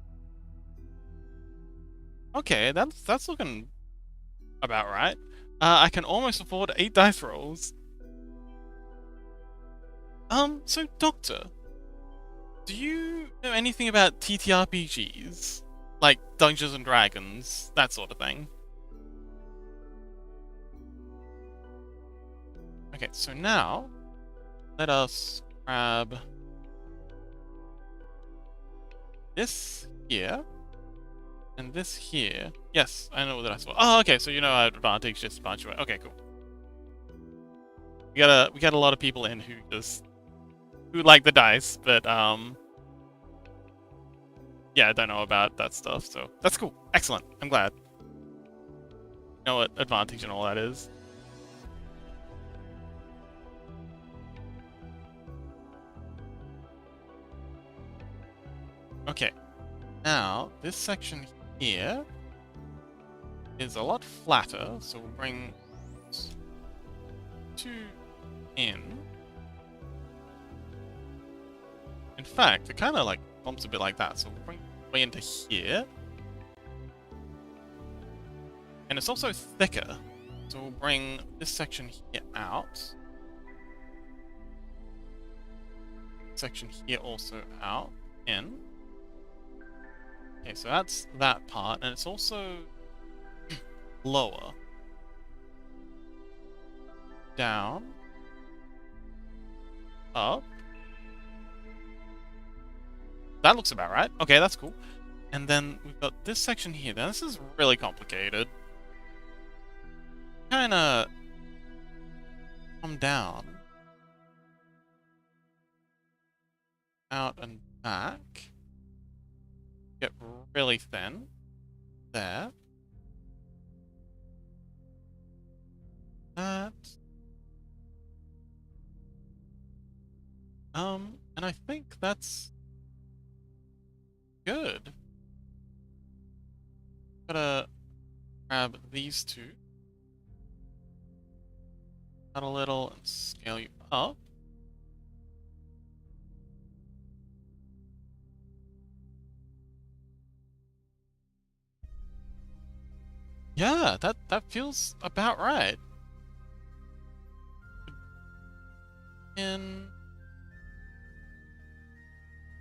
Okay, that's looking about right. I can almost afford 8 dice rolls. So Doctor, do you know anything about TTRPGs? Like Dungeons and Dragons, that sort of thing? Okay, so now, let us grab this here, and this here. Yes, I know what I saw. Oh, okay, so you know our advantage just a bunch away. Okay, cool. We got a lot of people in who like the dice, but yeah, I don't know about that stuff, so that's cool. Excellent. I'm glad. You know what advantage and all that is. Okay. Now, this section here is a lot flatter, so we'll bring 2 in. In fact, it kind of like bumps a bit like that, so we'll bring it way into here. And it's also thicker, so we'll bring this section here out. Section here also out, in. Okay, so that's that part, and it's also lower. Down. Up. That looks about right. Okay, that's cool. And then we've got this section here. Now, this is really complicated. Kinda come down. Out and back. Get really thin. There. That. And I think that's good. Gotta grab these two. Add a little and scale you up. Yeah, that feels about right. And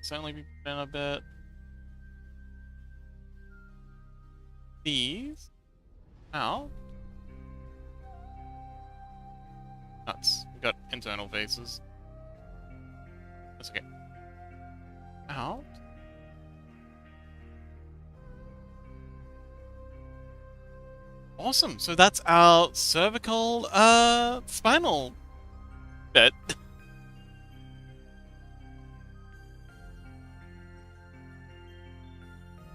certainly be put in a bit. These out. Nuts. We got internal faces. That's okay. Out. Awesome. So that's our cervical spinal bit.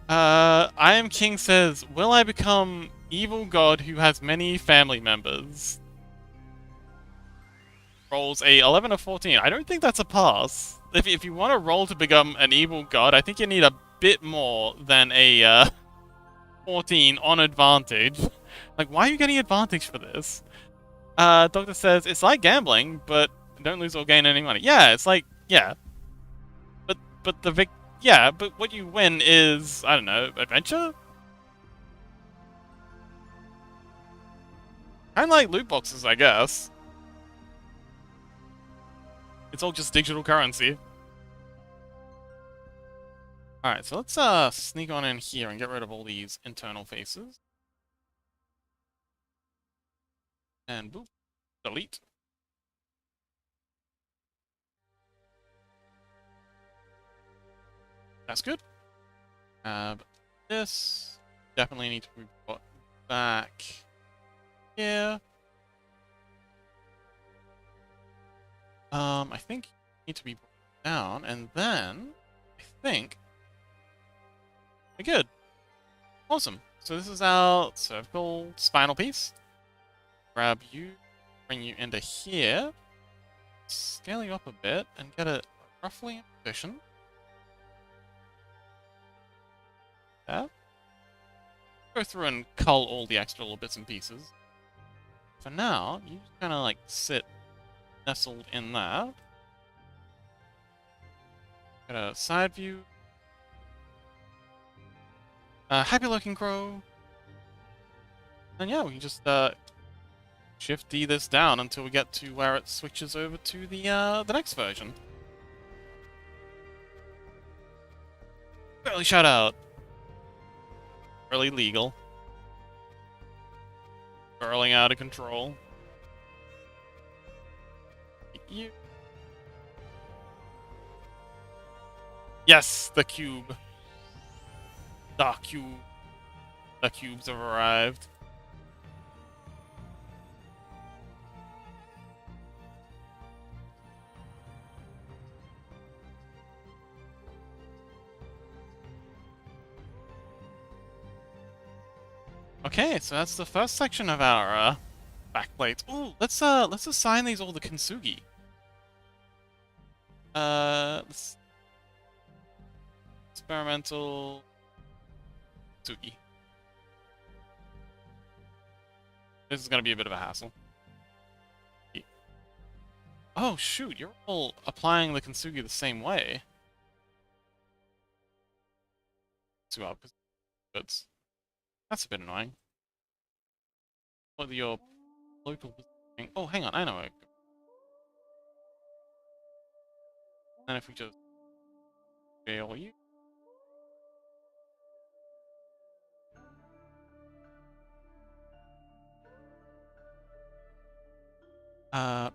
I am King says, will I become evil god who has many family members? Rolls a 11 or 14. I don't think that's a pass. If you want to roll to become an evil god, I think you need a bit more than a 14 on advantage. Like, why are you getting advantage for this? Doctor says, it's like gambling, but don't lose or gain any money. Yeah, it's like, yeah. But but what you win is, I don't know, adventure? Kinda like loot boxes, I guess. It's all just digital currency. Alright, so let's sneak on in here and get rid of all these internal faces. And boop. Delete. That's good. This definitely need to be put back here. I think need to be brought down, and then I think we're good. Awesome. So this is our cervical spinal piece. Grab you, bring you into here, scale you up a bit, and get it roughly in position. There. Go through and cull all the extra little bits and pieces. For now, you just kind of like sit nestled in there. Got a side view. Happy looking crow. And yeah, we can just Shift D this down until we get to where it switches over to the next version. Early shout out. Early legal. Burling out of control. You. Yes, the cube. The cube. The cubes have arrived. Okay, so that's the first section of our backplates. Ooh, let's assign these all to Kintsugi. Let's experimental Kintsugi. This is gonna be a bit of a hassle. Oh shoot, you're all applying the Kintsugi the same way. Two opposites. That's a bit annoying. What are your local positioning? Oh, hang on, I know it. And if we just scale you.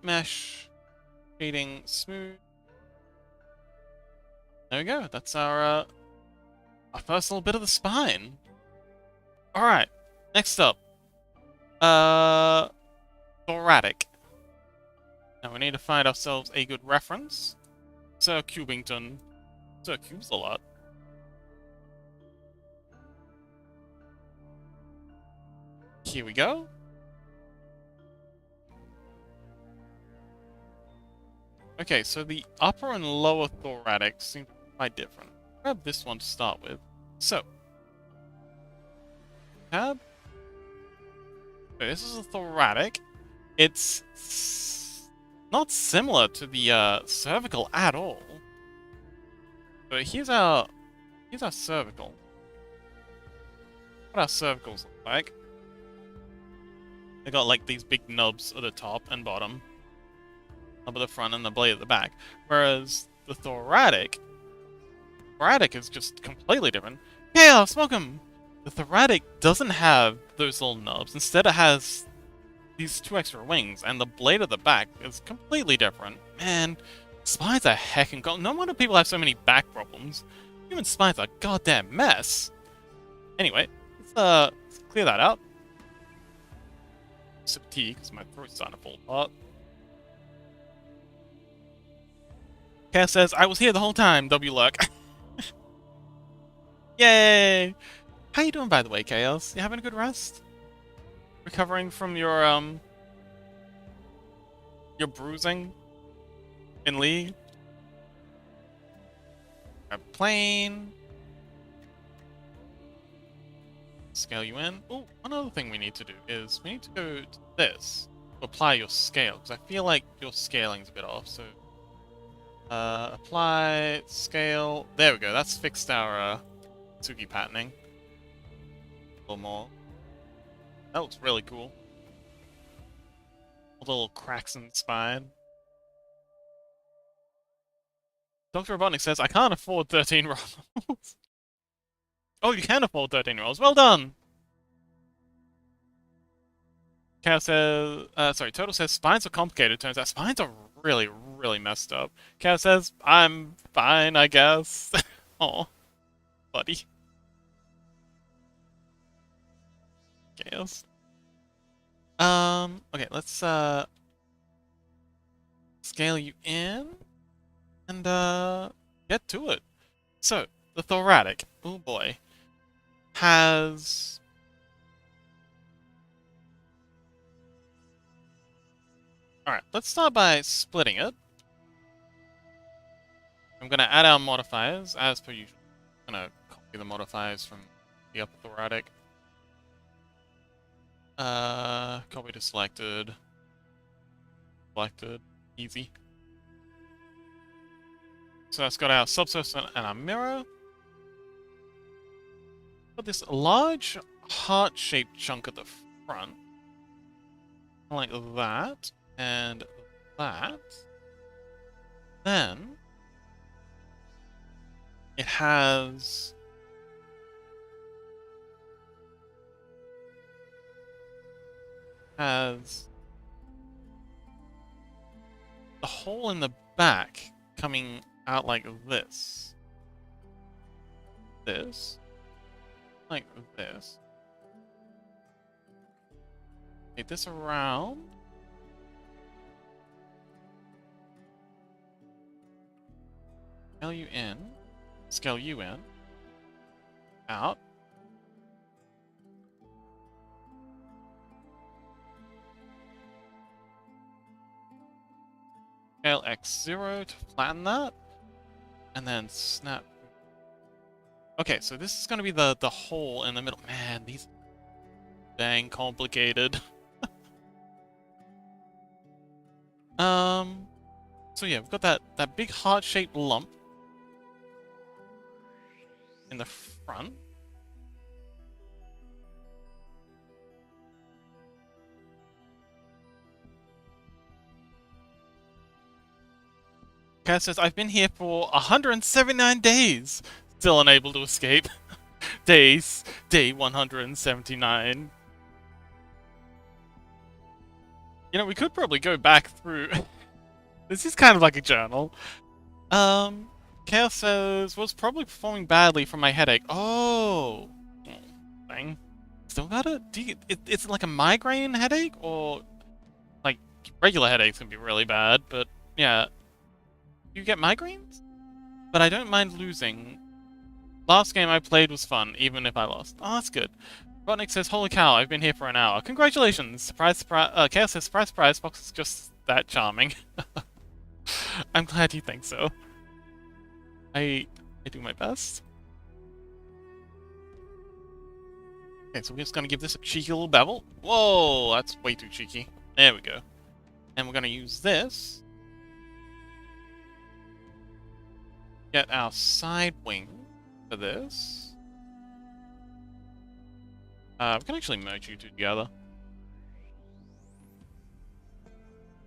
Mesh, shading, smooth. There we go. That's our first little bit of the spine. All right. Next up, thoracic. Now we need to find ourselves a good reference. Sir Cubington. Sir Cubes a lot. Here we go. Okay, so the upper and lower thoracic seem quite different. Grab this one to start with. So, tab. So this is a thoracic. It's not similar to the cervical at all. So here's our cervical. What our cervicals look like. They got like these big nubs at the top and bottom. Up at the front and the blade at the back. Whereas the thoracic is just completely different. Chaos, welcome! The thoracic doesn't have those little nubs. Instead it has these two extra wings, and the blade at the back is completely different. Man, spines are heckin' gold. No wonder people have so many back problems. Human spines are a goddamn mess. Anyway, let's clear that out. Sip tea, because my throat's starting to fall apart. Chaos says, I was here the whole time, W Lurk. Yay! How you doing, by the way, Chaos? You having a good rest? Recovering from your bruising in League? A plane. Scale you in. Oh, one other thing we need to do is we need to go to this to apply your scale, because I feel like your scaling's a bit off, so apply scale. There we go. That's fixed our Tsuki patterning. A little more. That looks really cool. little cracks in the spine. Dr. Robotnik says, I can't afford 13 rolls. Oh, you can afford 13 rolls. Well done! Cow says, Total says, spines are complicated. Turns out spines are really, really messed up. Cow says, I'm fine, I guess. Oh, buddy. Chaos. Okay, let's, scale you in and, get to it. So, the thoracic, oh boy, has... Alright, let's start by splitting it. I'm gonna add our modifiers, as per usual. I'm gonna copy the modifiers from the upper thoracic. Copy to selected. Selected. Easy. So that's got our subsurface and our mirror. Got this large heart-shaped chunk at the front. Like that. And that. Then it has the hole in the back coming out like this. Like this. Take this around. Scale you in. Scale you in. Out. Scale X0 to flatten that. And then snap. Okay, so this is going to be the hole in the middle. Man, these dang complicated. So yeah, we've got that big heart-shaped lump in the front. Cat says, I've been here for 179 days. Still unable to escape. Day 179. You know, we could probably go back through... This is kind of like a journal. Chaos says, was probably performing badly from my headache. Oh. Dang. Still got it? It's like a migraine headache? Or, like, regular headaches can be really bad, but, yeah. Do you get migraines? But I don't mind losing. Last game I played was fun, even if I lost. Oh, that's good. Robotnik says, holy cow, I've been here for an hour. Congratulations! Surprise, surprise. Chaos says, surprise, surprise, Fox is just that charming. I'm glad you think so. I do my best. Okay, so we're just gonna give this a cheeky little bevel. Whoa, that's way too cheeky. There we go. And we're gonna use this. Get our side wing for this. We can actually merge you two together.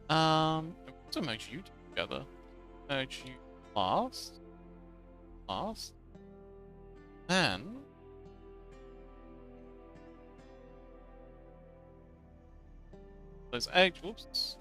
Also merge you two together. Merge you last. Then those eggs. Whoops.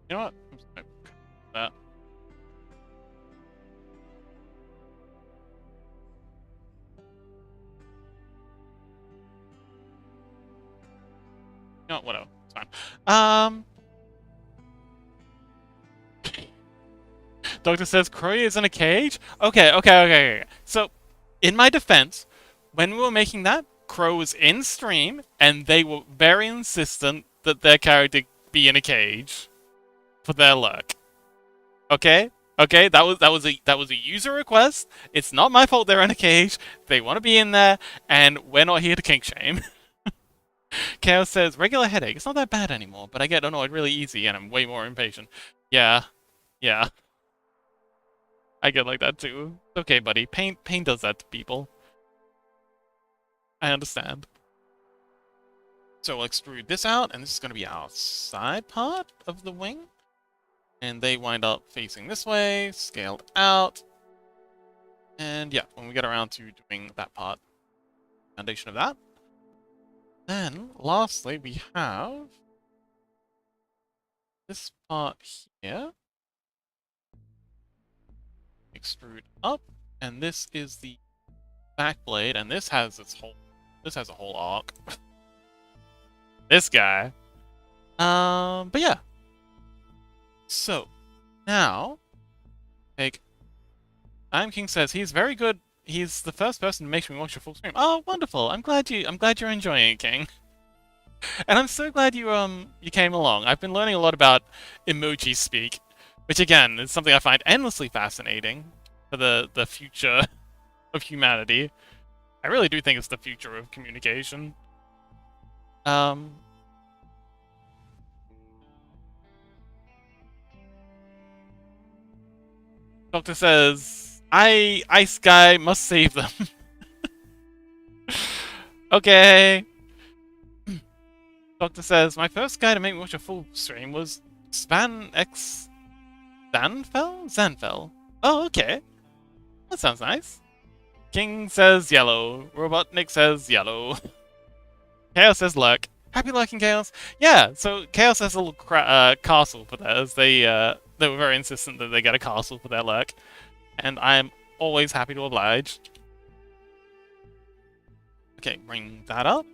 You know what? I'm just gonna cut that. You know what? Whatever. It's fine. Doctor says Crow is in a cage? Okay. So, in my defense, when we were making that, Crow was in stream, and they were very insistent that their character be in a cage. For their luck. Okay? That was a user request. It's not my fault they're in a cage. They want to be in there, and we're not here to kink shame. Chaos says, regular headache. It's not that bad anymore, but I get annoyed really easy and I'm way more impatient. Yeah, yeah. I get like that too. It's okay, buddy. Pain does that to people. I understand. So we'll extrude this out, and this is going to be our side part of the wing. And they wind up facing this way, scaled out. And yeah, when we get around to doing that part, foundation of that. Then, lastly, we have this part here. Extrude up, and this is the back blade, and this has a whole arc. This guy. But yeah. So, now, take... I'm King says he's very good. He's the first person who makes me watch a full stream. Oh, wonderful! I'm glad you're enjoying it, King. And I'm so glad you came along. I've been learning a lot about emoji speak, which again is something I find endlessly fascinating for the future of humanity. I really do think it's the future of communication. Doctor says, Ice Guy must save them. Okay. Doctor says, my first guy to make me watch a full stream was Span X Zanfell? Oh, okay. That sounds nice. King says yellow. Robotnik says yellow. Chaos says luck. Happy lurking, Chaos. Yeah, so Chaos has a little castle for theirs. They were very insistent that they get a castle for their lurk. And I'm always happy to oblige. Okay, bring that up.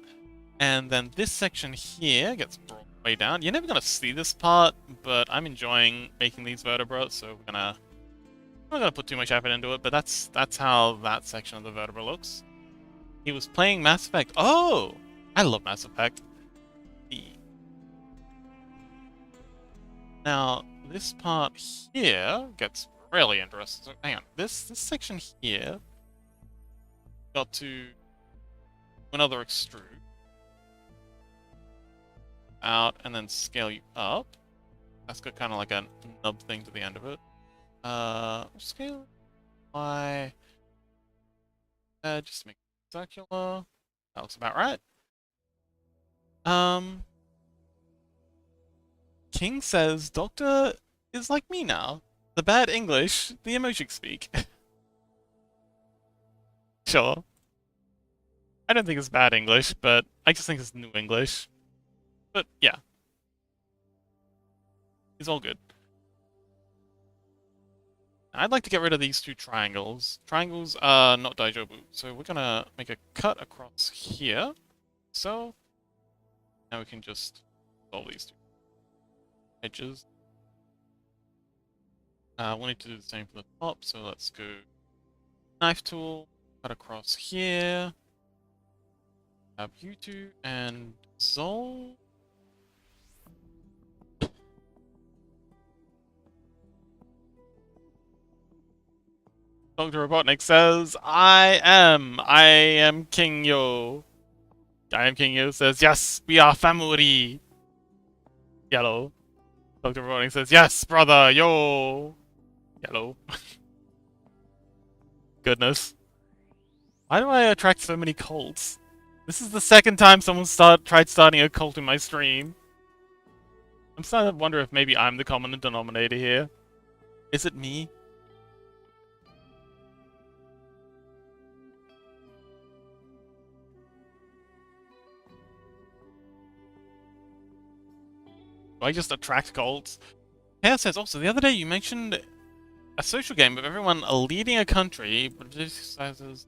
And then this section here gets brought way down. You're never going to see this part, but I'm enjoying making these vertebrae, so I'm not going to put too much effort into it, but that's how that section of the vertebra looks. He was playing Mass Effect. Oh! I love Mass Effect. Now, this part here gets really interesting. So, hang on. This section here got to another extrude. Out and then scale you up. That's got kind of like a nub thing to the end of it. Scale by just to make it circular. That looks about right. King says Doctor is like me now. The bad English, the emoji speak. Sure. I don't think it's bad English, but I just think it's new English. But yeah. It's all good. I'd like to get rid of these two triangles. Triangles are not Daijobu, so we're gonna make a cut across here. So, now we can just solve these two edges. We'll need to do the same for the top, so let's go knife tool, cut across here. Have you two and Zol. Dr. Robotnik says, I am King Yo. I am King Yo says, yes, we are family. Yellow. Dr. Robotnik says, yes, brother, yo. Yellow. Goodness. Why do I attract so many cults? This is the second time someone tried starting a cult in my stream. I'm starting to wonder if maybe I'm the common denominator here. Is it me? Do I just attract cults? Chaos says, also, the other day you mentioned a social game of everyone leading a country, but exercises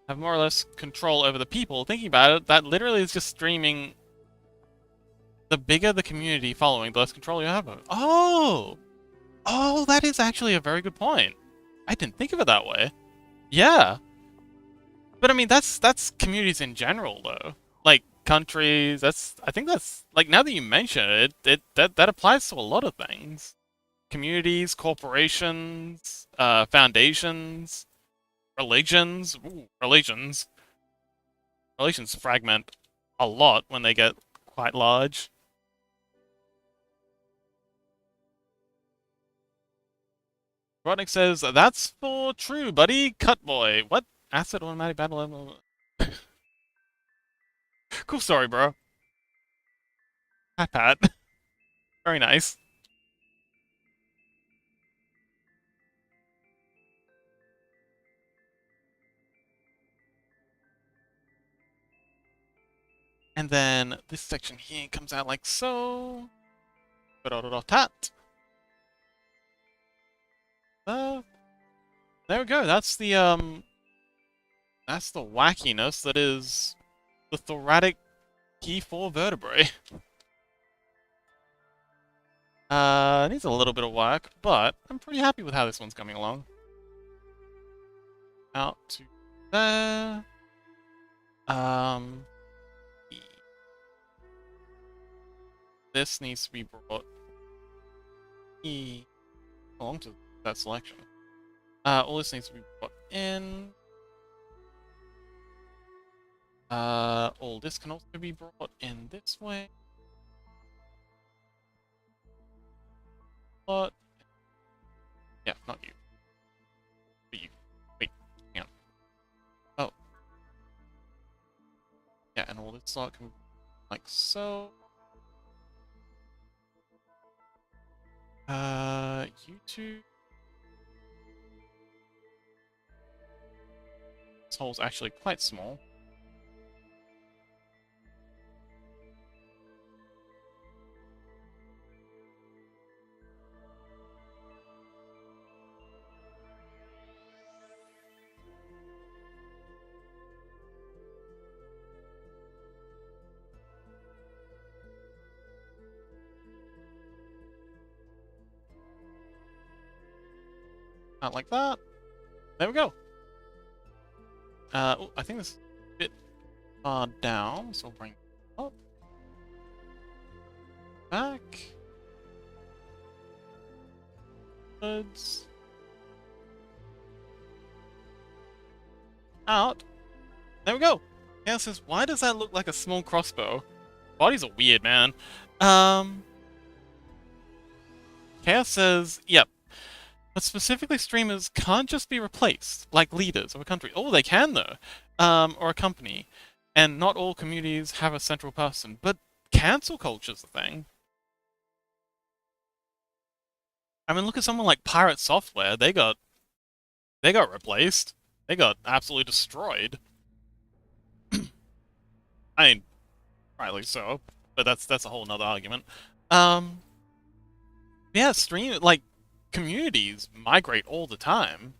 have more or less control over the people. Thinking about it, that literally is just streaming. The bigger the community following, the less control you have over it. Oh! Oh, that is actually a very good point. I didn't think of it that way. Yeah. But I mean, that's communities in general, though. Like, countries, I think that's, like, now that you mention it, that applies to a lot of things. Communities, corporations, foundations, religions. Ooh, religions. Relations fragment a lot when they get quite large. Rodnick says, that's for true, buddy. Cut boy. What? Acid automatic battle level. Cool story, bro. Pat. Very nice. And then this section here comes out like so. Tat. There we go. That's the wackiness that is the thoracic T4 vertebrae. Needs a little bit of work, but I'm pretty happy with how this one's coming along. Out to there. This needs to be brought along to that selection. All this needs to be brought in. All this can also be brought in this way. But yeah, not you. But you. Wait, hang on. Oh. Yeah, and all this slot can be like so. You two. This hole's actually quite small. Not like that. There we go. Oh, I think this is a bit far down, so we'll bring it up. Back. Birds. Out. There we go. Yeah, it says, why does that look like a small crossbow? Bodies are weird, man. Chaos says, yep. But specifically, streamers can't just be replaced, like leaders of a country. Oh, they can, though. Or a company. And not all communities have a central person. But cancel culture's a thing. I mean, look at someone like Pirate Software. They got replaced. They got absolutely destroyed. I mean, rightly so. But that's a whole nother argument. Yeah, communities migrate all the time.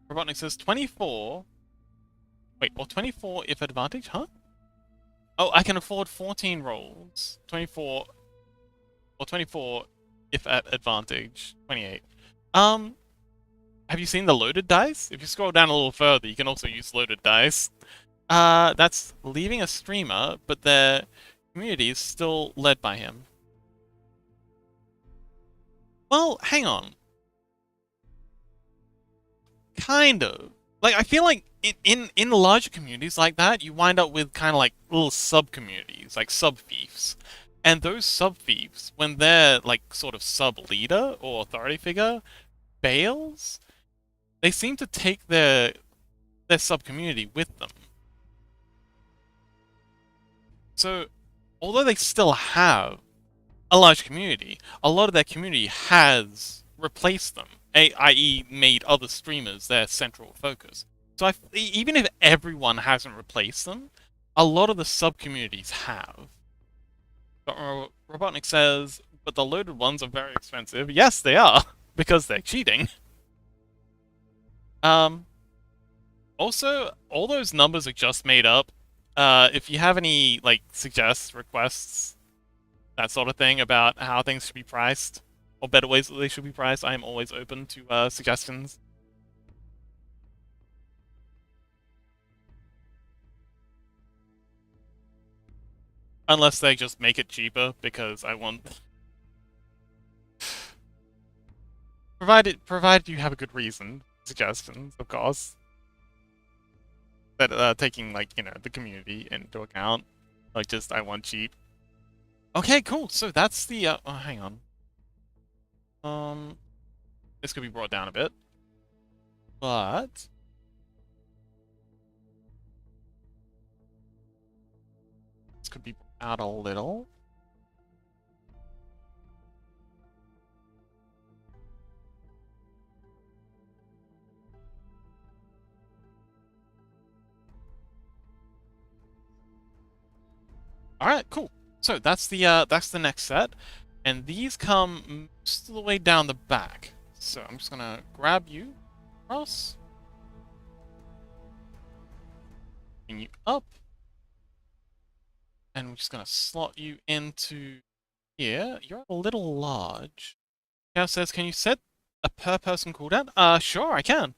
Robotnik says 24. Wait, or 24 if advantage, huh? Oh, I can afford 14 rolls. 24 or 24 if at advantage. 28. Have you seen the loaded dice? If you scroll down a little further, you can also use loaded dice. That's leaving a streamer, but their community is still led by him. Well, hang on. Kind of. Like, I feel like in larger communities like that, you wind up with kind of like little sub-communities, like sub-fiefs. And those sub-fiefs, when they're like sort of sub-leader or authority figure, bails, they seem to take their sub-community with them. So, although they still have a large community, a lot of their community has replaced them, i.e. made other streamers their central focus. So even if everyone hasn't replaced them, a lot of the sub-communities have. But Robotnik says, but the loaded ones are very expensive. Yes, they are, because they're cheating. Also, all those numbers are just made up. If you have any, like, suggests, requests, that sort of thing about how things should be priced, or better ways that they should be priced, I am always open to suggestions. Unless they just make it cheaper, because I want... Provided you have a good reason. Suggestions, of course. That taking like, you know, the community into account. Like just I want cheap. Okay, cool. So that's the oh, hang on. This could be brought down a bit. But this could be brought out a little. Alright, cool. So that's the next set. And these come most of the way down the back. So I'm just gonna grab you across. Bring you up. And we're just gonna slot you into here. You're a little large. Cal says, can you set a per person cooldown? Sure, I can.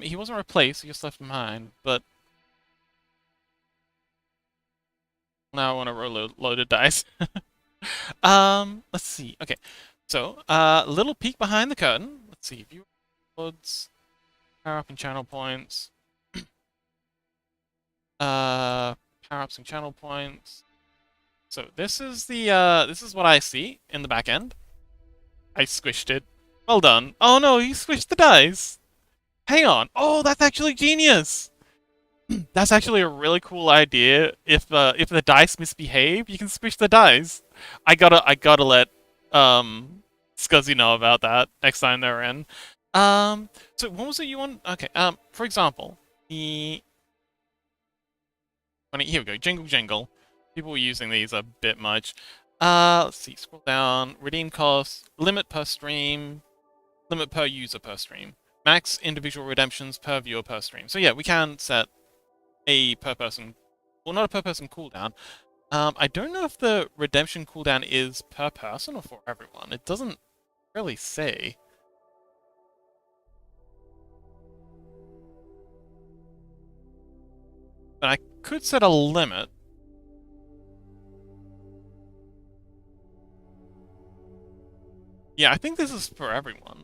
He wasn't replaced, he just left behind, but now I want to roll a loaded dice. Let's see. Okay. So, a little peek behind the curtain. Let's see. Viewer rewards, power up and channel points. Power ups and channel points. So this is this is what I see in the back end. I squished it. Well done. Oh no, you squished the dice. Hang on. Oh, that's actually genius. That's actually a really cool idea. If the dice misbehave, you can squish the dice. I gotta let Scuzzy know about that next time they're in. So what was it you want? Okay. For example, here we go. Jingle jingle. People were using these a bit much. Let's see. Scroll down. Redeem costs. Limit per stream. Limit per user per stream. Max individual redemptions per viewer per stream. So yeah, we can set a per person, well, not a per person cooldown. I don't know if the redemption cooldown is per person or for everyone. It doesn't really say. But I could set a limit. Yeah, I think this is for everyone.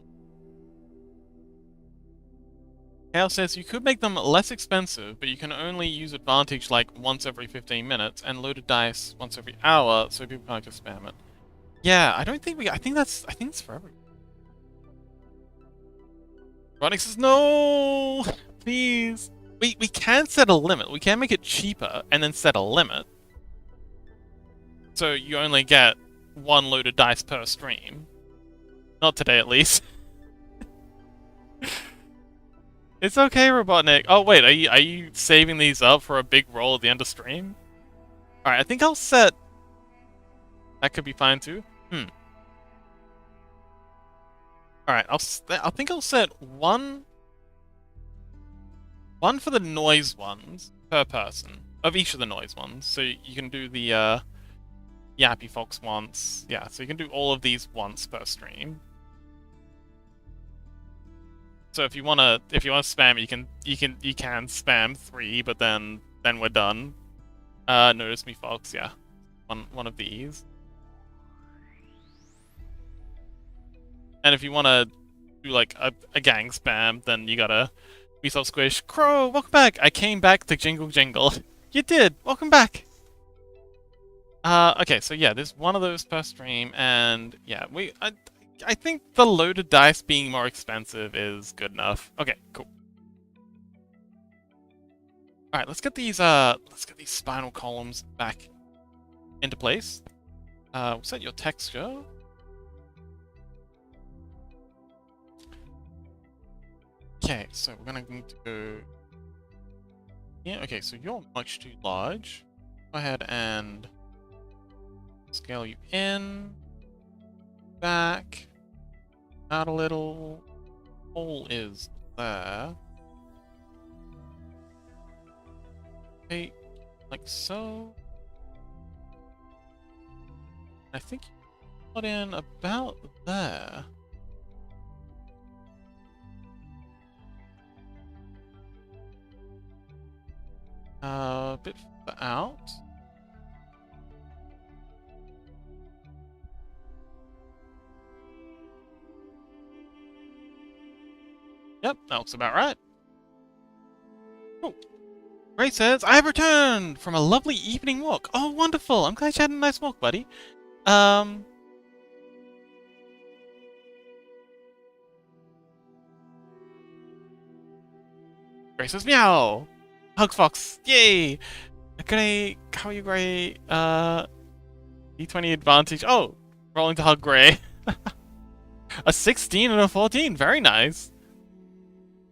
Hale says you could make them less expensive, but you can only use advantage like once every 15 minutes and loaded dice once every hour, so people can't just spam it. Yeah, I don't think I think it's for everyone. Ronix says no, please. We can set a limit. We can make it cheaper and then set a limit. So you only get one loaded dice per stream. Not today, at least. It's okay, Robotnik. Oh wait, are you saving these up for a big roll at the end of stream? All right, I think I'll set. That could be fine too. All right, I think I'll set one for the noise ones per person of each of the noise ones. So you can do the Yappy Fox once. Yeah, so you can do all of these once per stream. So if you wanna spam, you can spam 3, but then we're done. Notice me, Fox. Yeah, one of these. And if you wanna do like a gang spam, then you gotta be self squish. Crow, welcome back. I came back to jingle jingle. You did. Welcome back. Okay, so yeah, there's one of those per stream, and yeah, I think the loaded dice being more expensive is good enough. Okay, cool. All right, let's get these spinal columns back into place. We'll set your texture. Okay, so we're gonna need to go. Yeah, okay, so you're much too large. Go ahead and scale you in, back, out a little. Hole is there. Okay, like so. I think you put in about there. A bit further out. Yep, that looks about right. Cool. Grace says, I have returned from a lovely evening walk. Oh, wonderful. I'm glad you had a nice walk, buddy. Grace says, meow. Hug Fox. Yay. Gray, how are you, Gray? D20 advantage. Oh, rolling to hug Gray. A 16 and a 14. Very nice.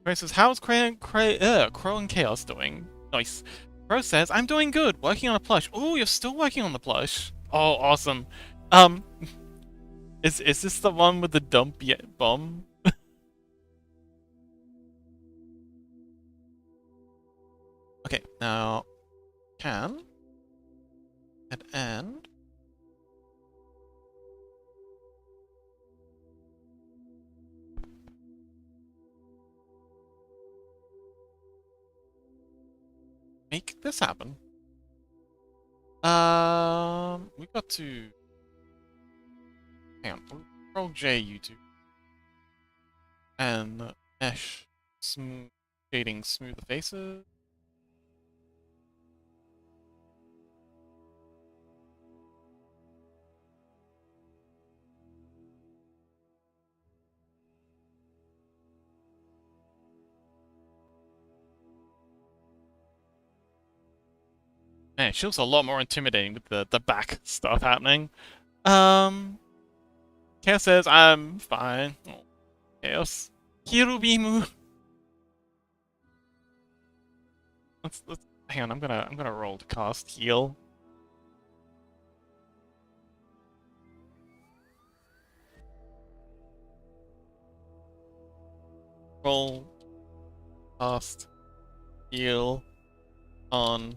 Gray says, how's Crow and Chaos doing? Nice. Crow says, I'm doing good. Working on a plush. Oh, you're still working on the plush. Oh, awesome. Is this the one with the dump bomb? Okay, now can and make this happen. We got to hang on. Control J YouTube and mesh smooth shading smooth the faces. Man, she looks a lot more intimidating with the back stuff happening. Chaos says I'm fine. Oh, Chaos. Hirubimu. Let's hang on, I'm gonna roll to cast heal. Roll cast heal on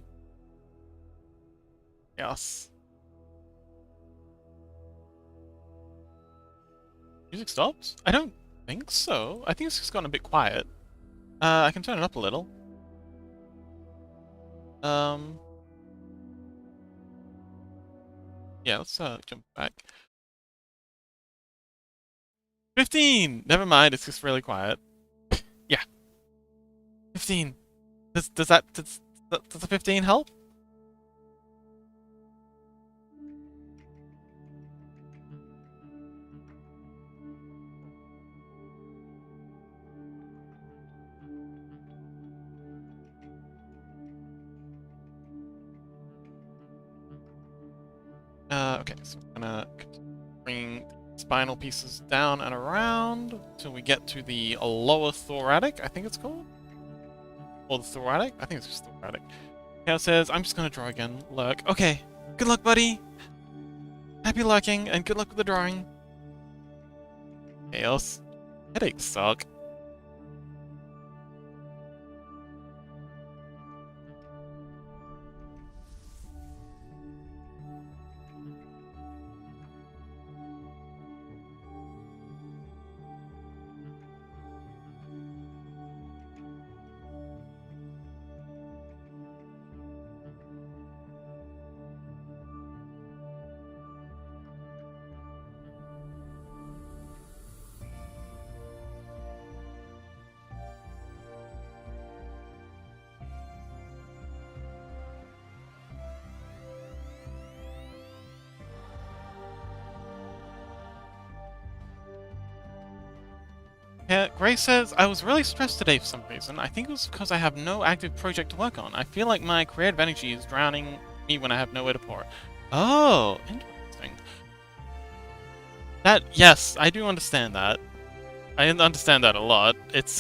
Chaos. Music stops? I don't think so. I think it's just gotten a bit quiet. I can turn it up a little. Yeah, let's jump back. 15! Never mind, it's just really quiet. Yeah. 15. Does the 15 help? Okay, so I'm gonna bring spinal pieces down and around until we get to the lower thoracic, I think it's called? Or the thoracic? I think it's just thoracic. Chaos says, I'm just gonna draw again. Lurk. Okay, good luck, buddy! Happy lurking, and good luck with the drawing. Chaos. Headaches suck. Yeah, Grace says, I was really stressed today for some reason. I think it was because I have no active project to work on. I feel like my creative energy is drowning me when I have nowhere to pour. Oh, interesting. That, yes, I do understand that. I understand that a lot. It's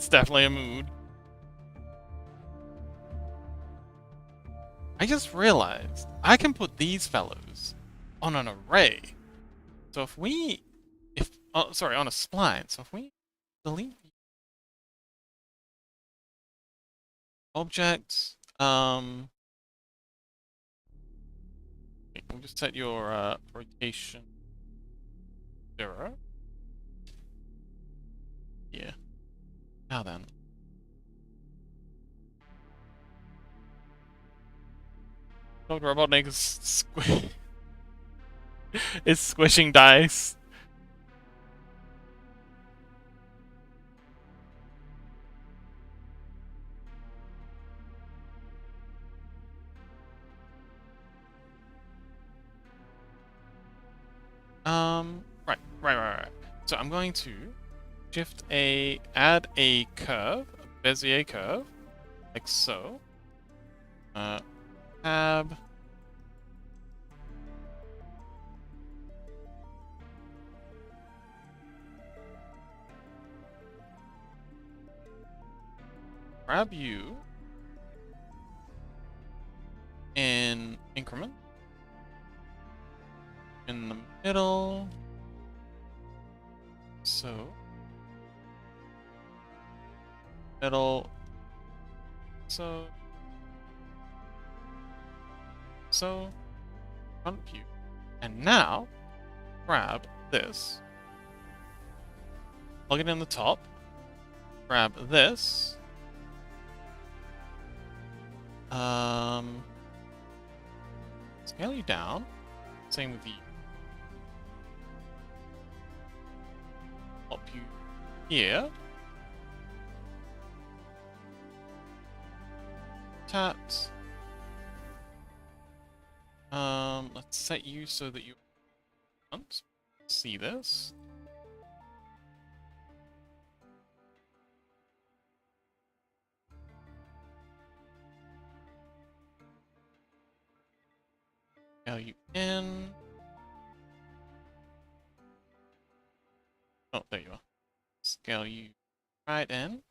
definitely a mood. I just realized I can put these fellows on an array. So if we, sorry, on a spline. So if we delete objects, we'll just set your rotation 0. Yeah. Now then. Dog Robotnik is squishing dice. Right. So I'm going to add a curve, a Bezier curve, like so. Tab. Grab you in increment. In the middle. So. Middle. So. Front view. And now, grab this. Plug it in the top. Grab this. Scale you down. Same with you. Pop you here. Tat. Let's set you so that you can't see this. Scale you in. Oh, there you are. Scale you right in.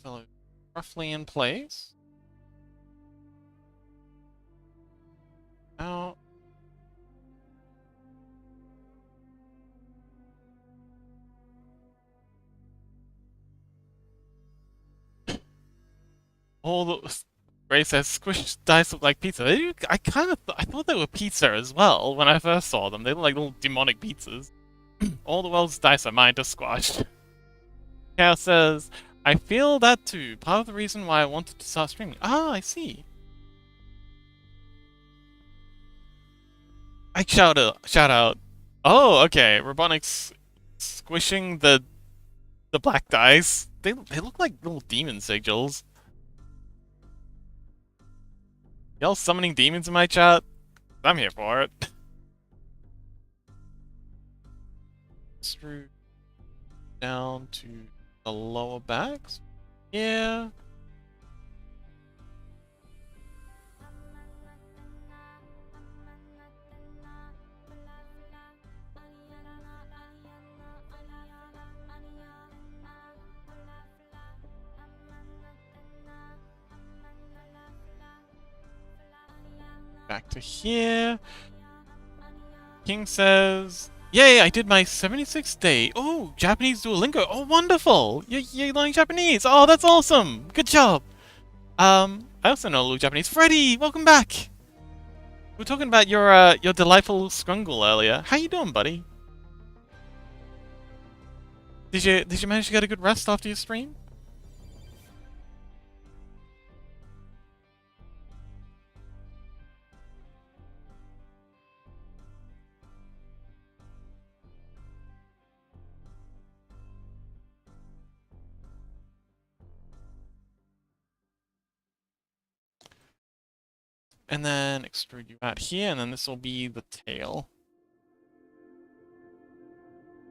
Fellow roughly in place. Now. All the Ray says squish dice look like pizza. I thought they were pizza as well when I first saw them. They look like little demonic pizzas. All the world's dice are mine to squash. Chaos says, I feel that too. Part of the reason why I wanted to start streaming. Ah, I see. I shout out. Oh, okay. Robotnik's squishing the black dice. They look like little demon sigils. Y'all summoning demons in my chat? I'm here for it. Screw down to the lower backs. Yeah. Back to here. King says, yay, I did my 76th day. Oh, Japanese Duolingo. Oh, wonderful. You're learning Japanese. Oh, that's awesome. Good job. I also know a little Japanese. Freddy, welcome back. We were talking about your delightful scrungle earlier. How you doing, buddy? Did you manage to get a good rest after your stream? And then extrude you out here, and then this will be the tail.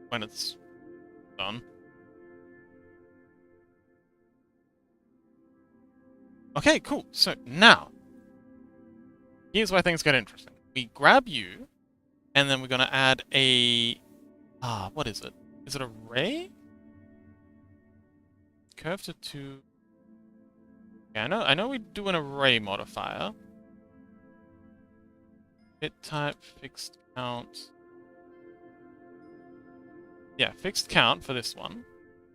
When it's done. Okay, cool. So now, here's where things get interesting. We grab you, and then we're gonna add a... what is it? Is it a ray? Curve to 2... Yeah, I know we do an array modifier. Fit type, fixed count. Yeah, fixed count for this one.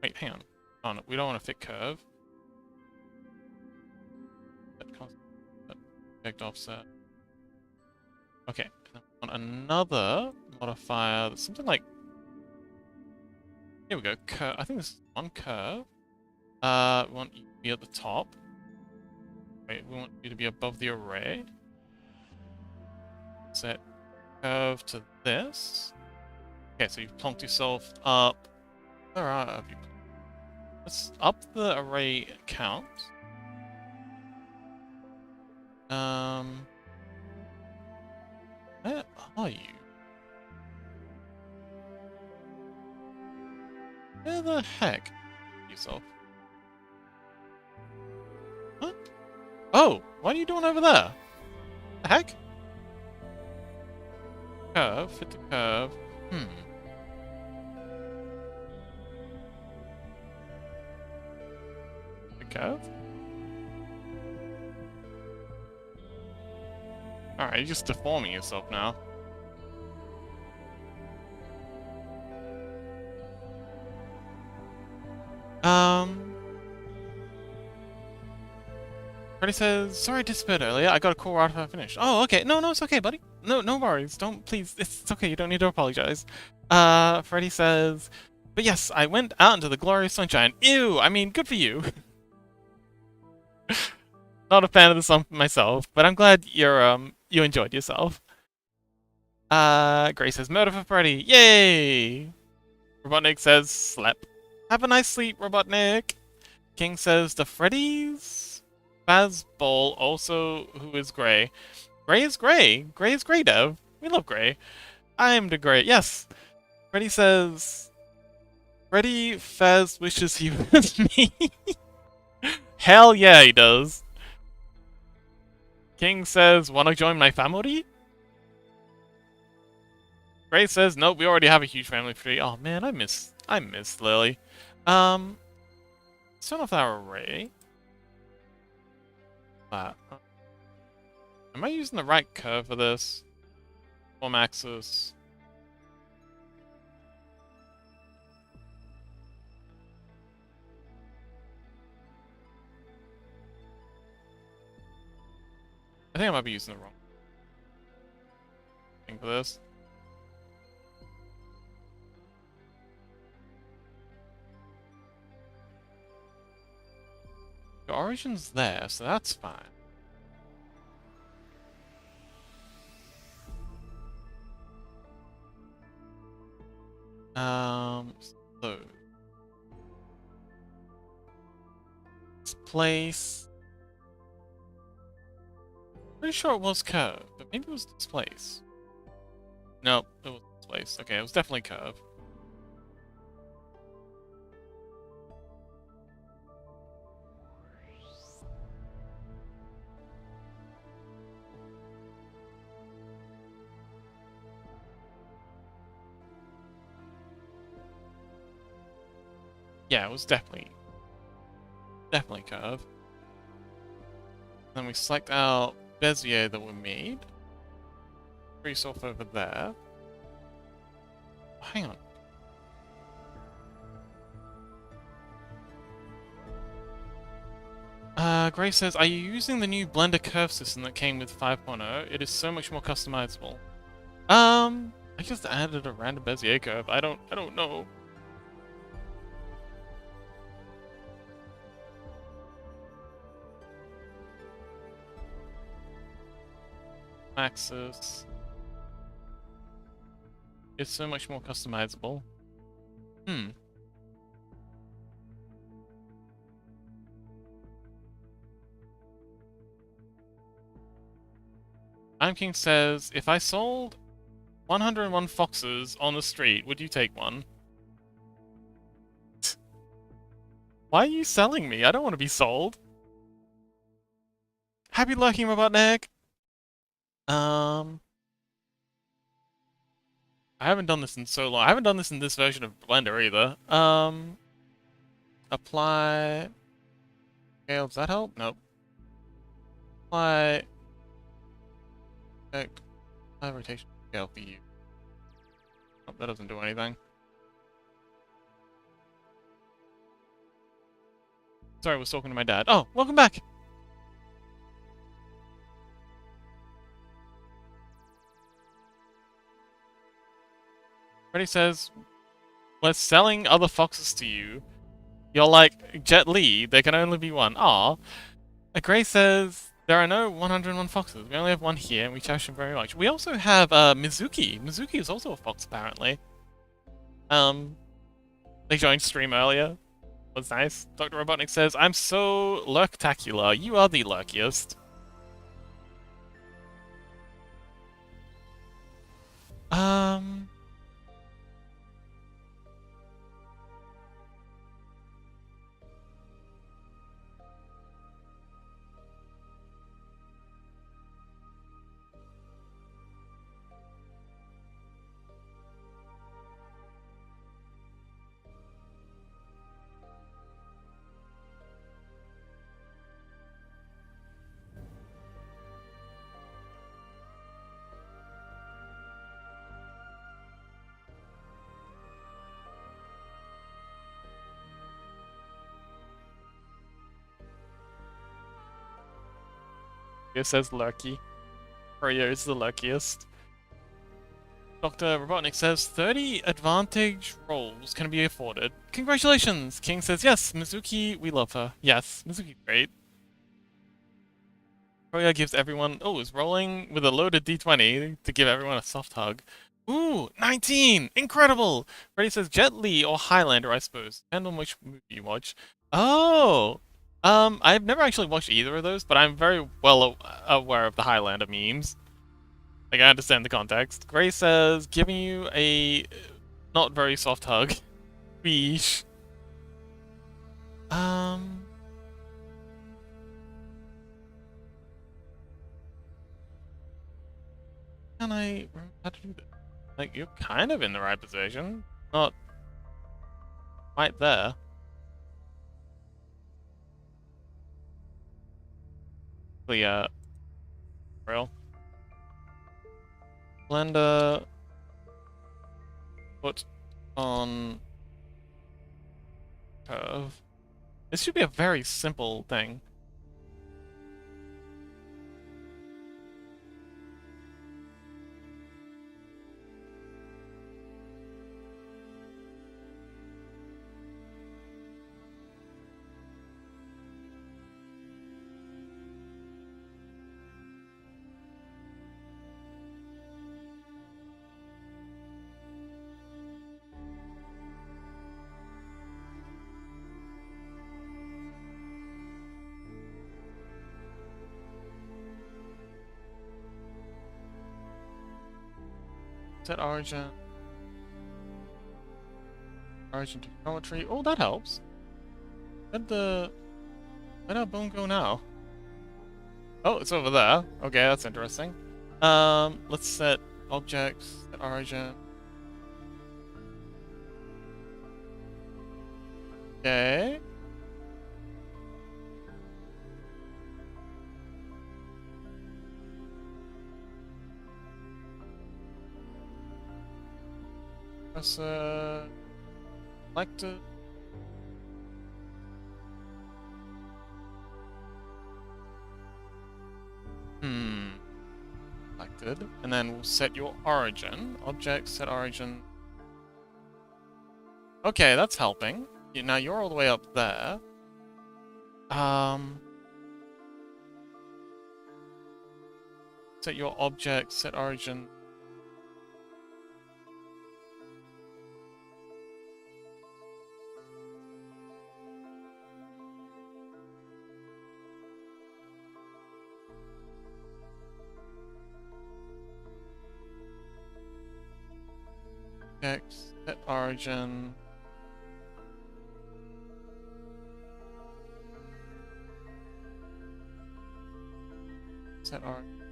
Wait, hang on. Oh, no, we don't want to fit curve. Object offset. Okay, and then we want another modifier that's something like... Here we go, curve. I think this is on curve. We want you to be at the top. Wait, we want you to be above the array. Set curve to this. Okay, so you've plonked yourself up. Where are you? Let's up the array count. Where are you? Where the heck? Yourself. What? Oh, what are you doing over there? The heck? Curve, fit the curve. The curve? Alright, you're just deforming yourself now. Freddy says, sorry I disappeared earlier. I got a call right after I finished. Oh, okay. No, it's okay, buddy. No worries. Don't, please. It's okay. You don't need to apologize. Freddy says, but yes, I went out into the glorious sunshine. Ew! I mean, good for you. Not a fan of the song myself, but I'm glad you enjoyed yourself. Grace says, murder for Freddy. Yay! Robotnik says, slap. Have a nice sleep, Robotnik. King says, the Freddy's? Fazball also, who is Grey. Grey is Grey. Grey is Grey, Dev. We love Grey. I am the Grey. Yes. Freddy says, Freddy Faz wishes he was me. Hell yeah, he does. King says, wanna join my family? Grey says, nope, we already have a huge family tree. Oh man, I miss Lily. Let's turn off our array. Am I using the right curve for this? Form axis. I think I might be using the wrong thing for this. The origin's there, so that's fine. So this place. Pretty sure it was curved, but maybe it was this place. Nope, it was this place. Okay, it was definitely curved. Yeah, it was definitely curved. Then we select our Bezier that we made. Crease off over there. Hang on. Grace says, are you using the new Blender curve system that came with 5.0? It is so much more customizable. I just added a random Bezier curve. I don't know. Axis. It's so much more customizable. I'm King says, if I sold 101 foxes on the street, would you take one? Why are you selling me? I don't want to be sold. Happy lurking, Robotnik! I haven't done this in so long. I haven't done this in this version of Blender either. Apply... Scale, does that help? Nope. Apply... rotation scale for you. Oh, that doesn't do anything. Sorry, I was talking to my dad. Oh, welcome back! Freddy says, we're selling other foxes to you. You're like, Jet Li, there can only be one. Aw. Gray says, there are no 101 foxes. We only have one here, and we cherish him very much. We also have Mizuki. Mizuki is also a fox, apparently. They joined stream earlier. Was nice. Dr. Robotnik says, I'm so lurktacular. You are the lurkiest. Um... It says lurky. Courier is the luckiest. Dr. Robotnik says 30 advantage rolls can be afforded. Congratulations! King says yes, Mizuki, we love her. Yes, Mizuki's great. Koya gives everyone... Oh, is rolling with a loaded d20 to give everyone a soft hug. Ooh, 19! Incredible! Freddy says Jet Li or Highlander, I suppose. Depends on which movie you watch. Oh! I've never actually watched either of those, but I'm very well aware of the Highlander memes. Like, I understand the context. Gray says, giving you a not very soft hug. Beesh. Can I remember how to do this? Like, you're kind of in the right position. Not quite there. But yeah. Real. Blender. Put on curve. This should be a very simple thing. Set origin. Origin to geometry. Oh, that helps. Where'd our bone go now? Oh, it's over there. Okay, that's interesting. Let's set objects, set origin. Okay. Press selected. Selected. And then we'll set your origin. Object, set origin. Okay, that's helping. Now you're all the way up there. Set your object, set origin. Object, set origin. Set origin.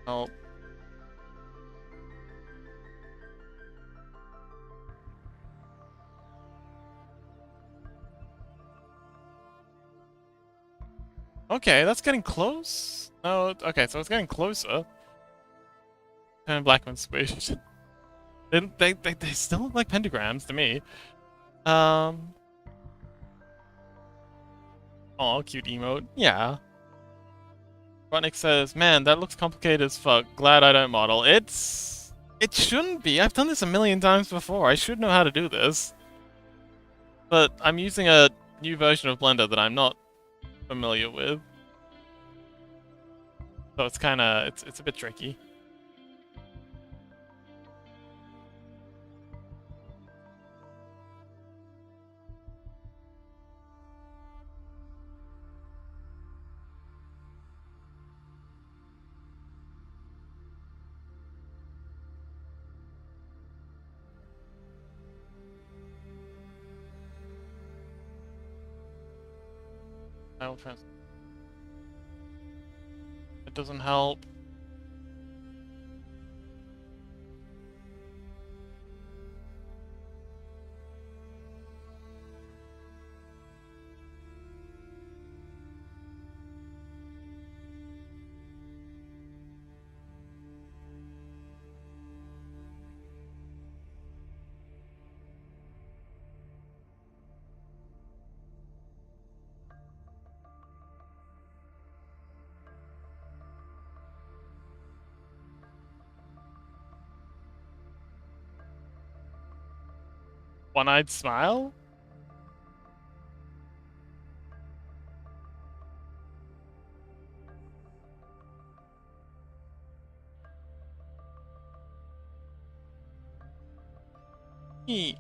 Oh. Okay, that's getting close. No, okay, so it's getting closer. And Blackman squished. They still look like pentagrams to me. Oh, cute emote. Yeah. Ronick says, man, that looks complicated as fuck. Glad I don't model. It shouldn't be. I've done this a million times before. I should know how to do this. But I'm using a new version of Blender that I'm not familiar with. So it's kinda, it's a bit tricky. File transfer. It doesn't help. One-eyed smile? He.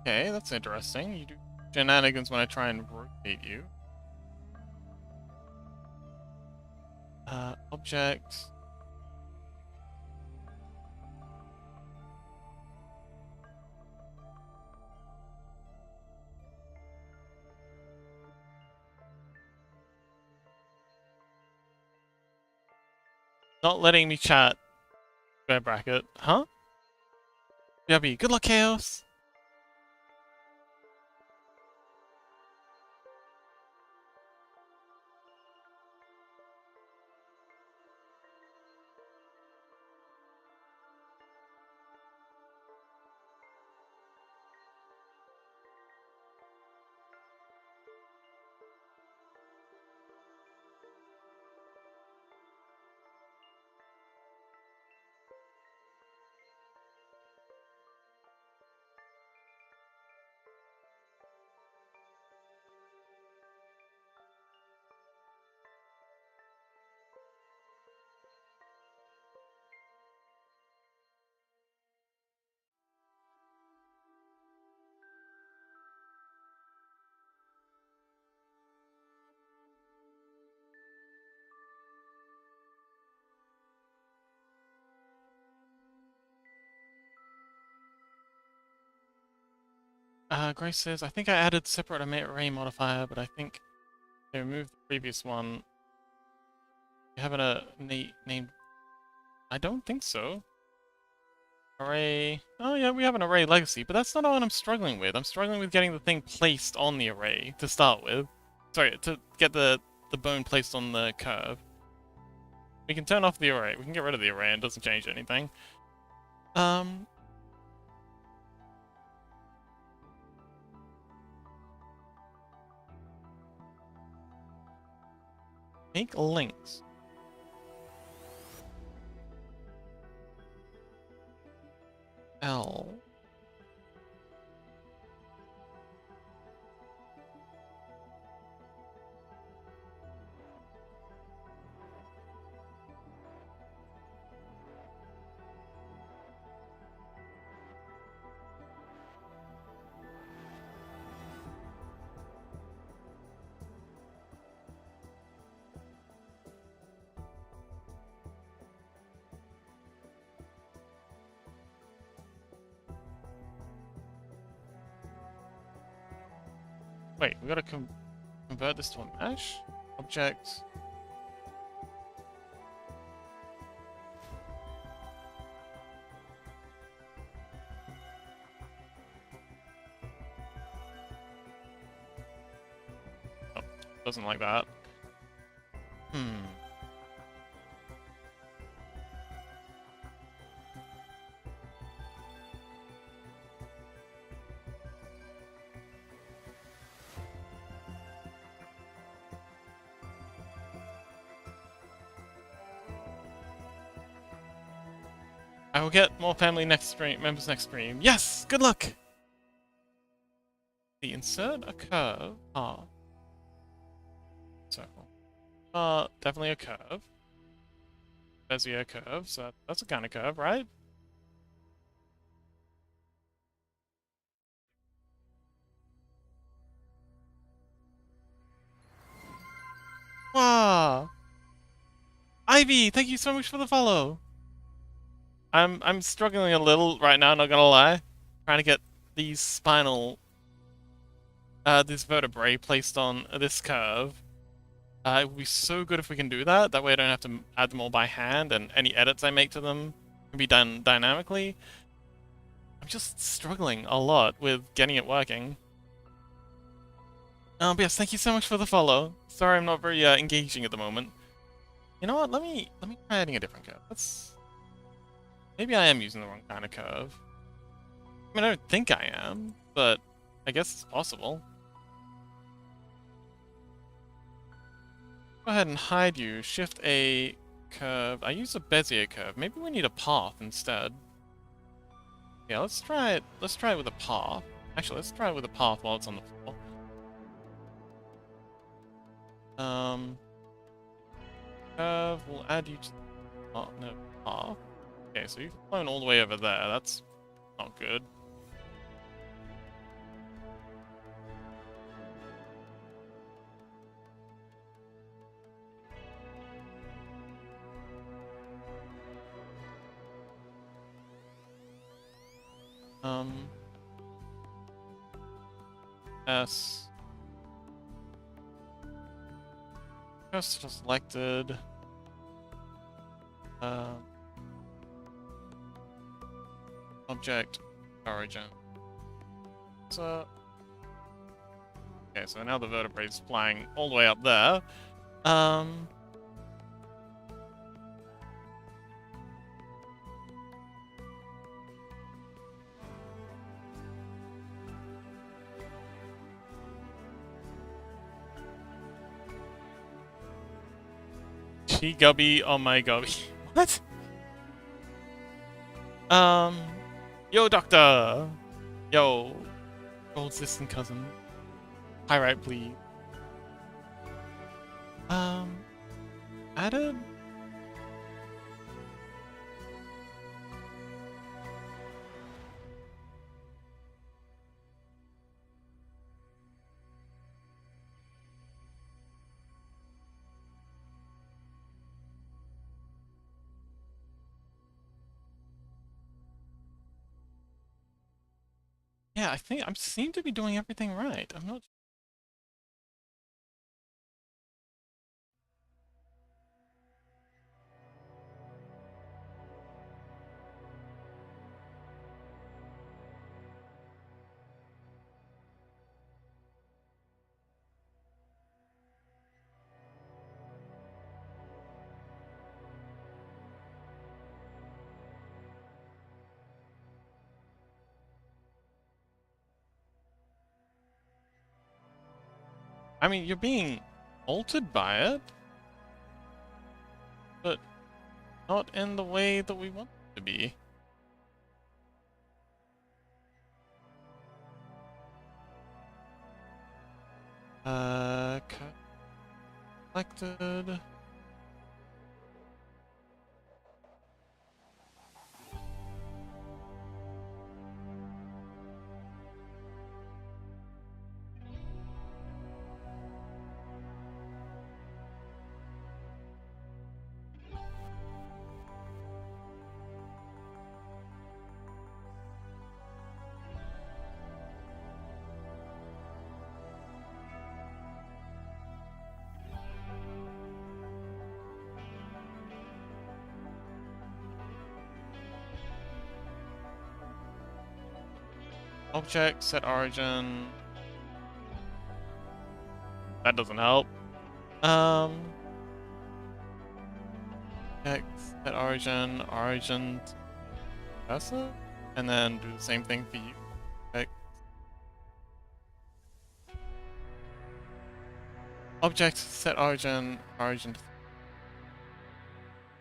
Okay, that's interesting. You do shenanigans when I try and rotate you. Object. Not letting me chat. Square bracket. Huh? Yubby, good luck, Chaos! Grace says, I think I added separate array modifier, but I think they removed the previous one. You have a name? I don't think so. Array. Oh yeah, we have an array legacy, but that's not what I'm struggling with. I'm struggling with getting the thing placed on the array to start with. Sorry, to get the bone placed on the curve. We can turn off the array. We can get rid of the array and it doesn't change anything. Make links. L. Wait, we gotta convert this to a mesh? Object. Oh, doesn't like that. I will get more family next stream, members next stream. Yes! Good luck! The insert a curve. Circle. Definitely a curve. Bezier curve, so that's a kind of curve, right? Wow! Ivy, thank you so much for the follow! I'm struggling a little right now, not gonna lie. Trying to get these spinal, this vertebrae placed on this curve. It would be so good if we can do that. That way I don't have to add them all by hand, and any edits I make to them can be done dynamically. I'm just struggling a lot with getting it working. But yes, thank you so much for the follow. Sorry I'm not very engaging at the moment. You know what? Let me try adding a different curve. Maybe I am using the wrong kind of curve. I mean, I don't think I am, but I guess it's possible. Go ahead and hide you. Shift a curve. I use a Bezier curve. Maybe we need a path instead. Yeah, let's try it. Let's try it with a path. Actually, let's try it with a path while it's on the floor. Curve. We'll add you to. Oh no, path. Okay, so you've flown all the way over there. That's not good. S. Just selected. Object origin. So. Okay, so now the vertebrae is flying all the way up there. She gubby on my gubby. What? Yo, doctor. Yo, old distant cousin. Hi, right, please. Added. Yeah, I think I seem to be doing everything right. I'm not. I mean, you're being altered by it, but not in the way that we want it to be. Selected. Object, set origin. That doesn't help. Object, set origin, origin, cursor, and then do the same thing for you. Object, set origin, origin.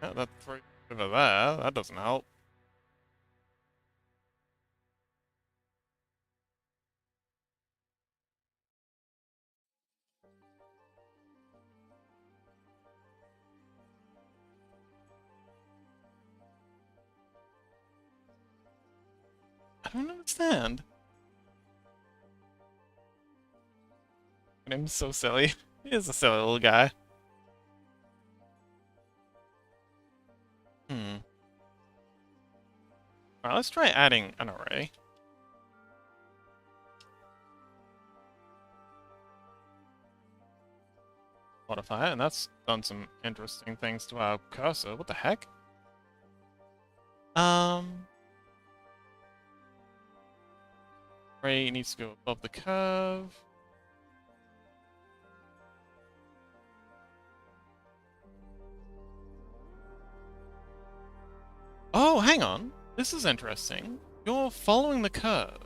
Yeah, that's right over there. That doesn't help. I don't understand. My name's so silly. He is a silly little guy. Alright, let's try adding an array. modifier, and that's done some interesting things to our cursor. What the heck? Ray needs to go above the curve. Oh, hang on. This is interesting. You're following the curve.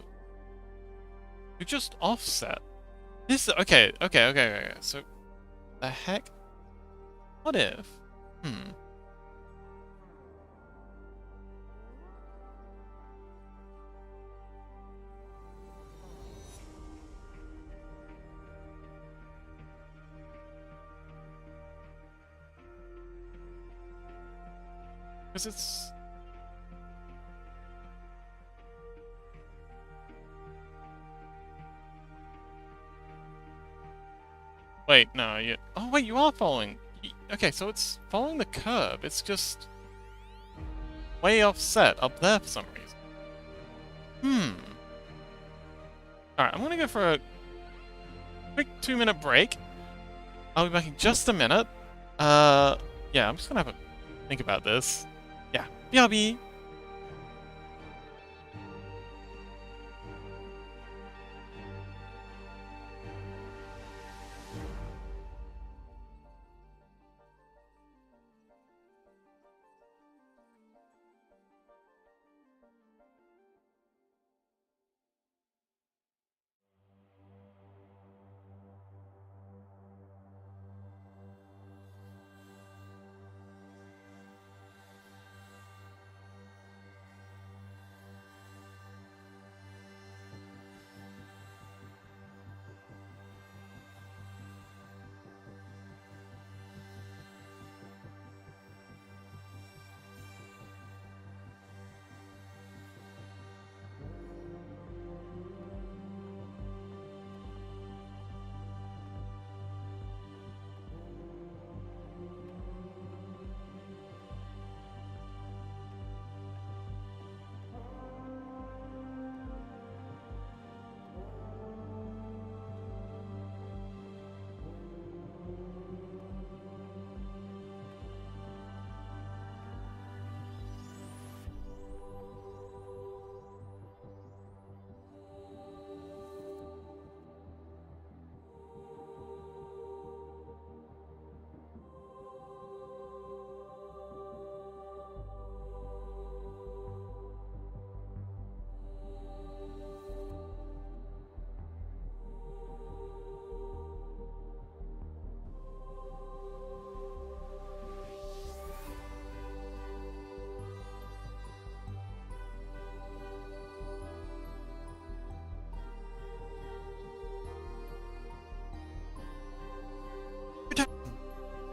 You're just offset. This okay. So, the heck? What if? Because it's... Wait, no, you... Oh, wait, you are following... Okay, so it's following the curve. It's just... way offset up there for some reason. Alright, I'm gonna go for a quick 2-minute break. I'll be back in just a minute. Yeah, I'm just gonna have a think about this. Yeah, BRB.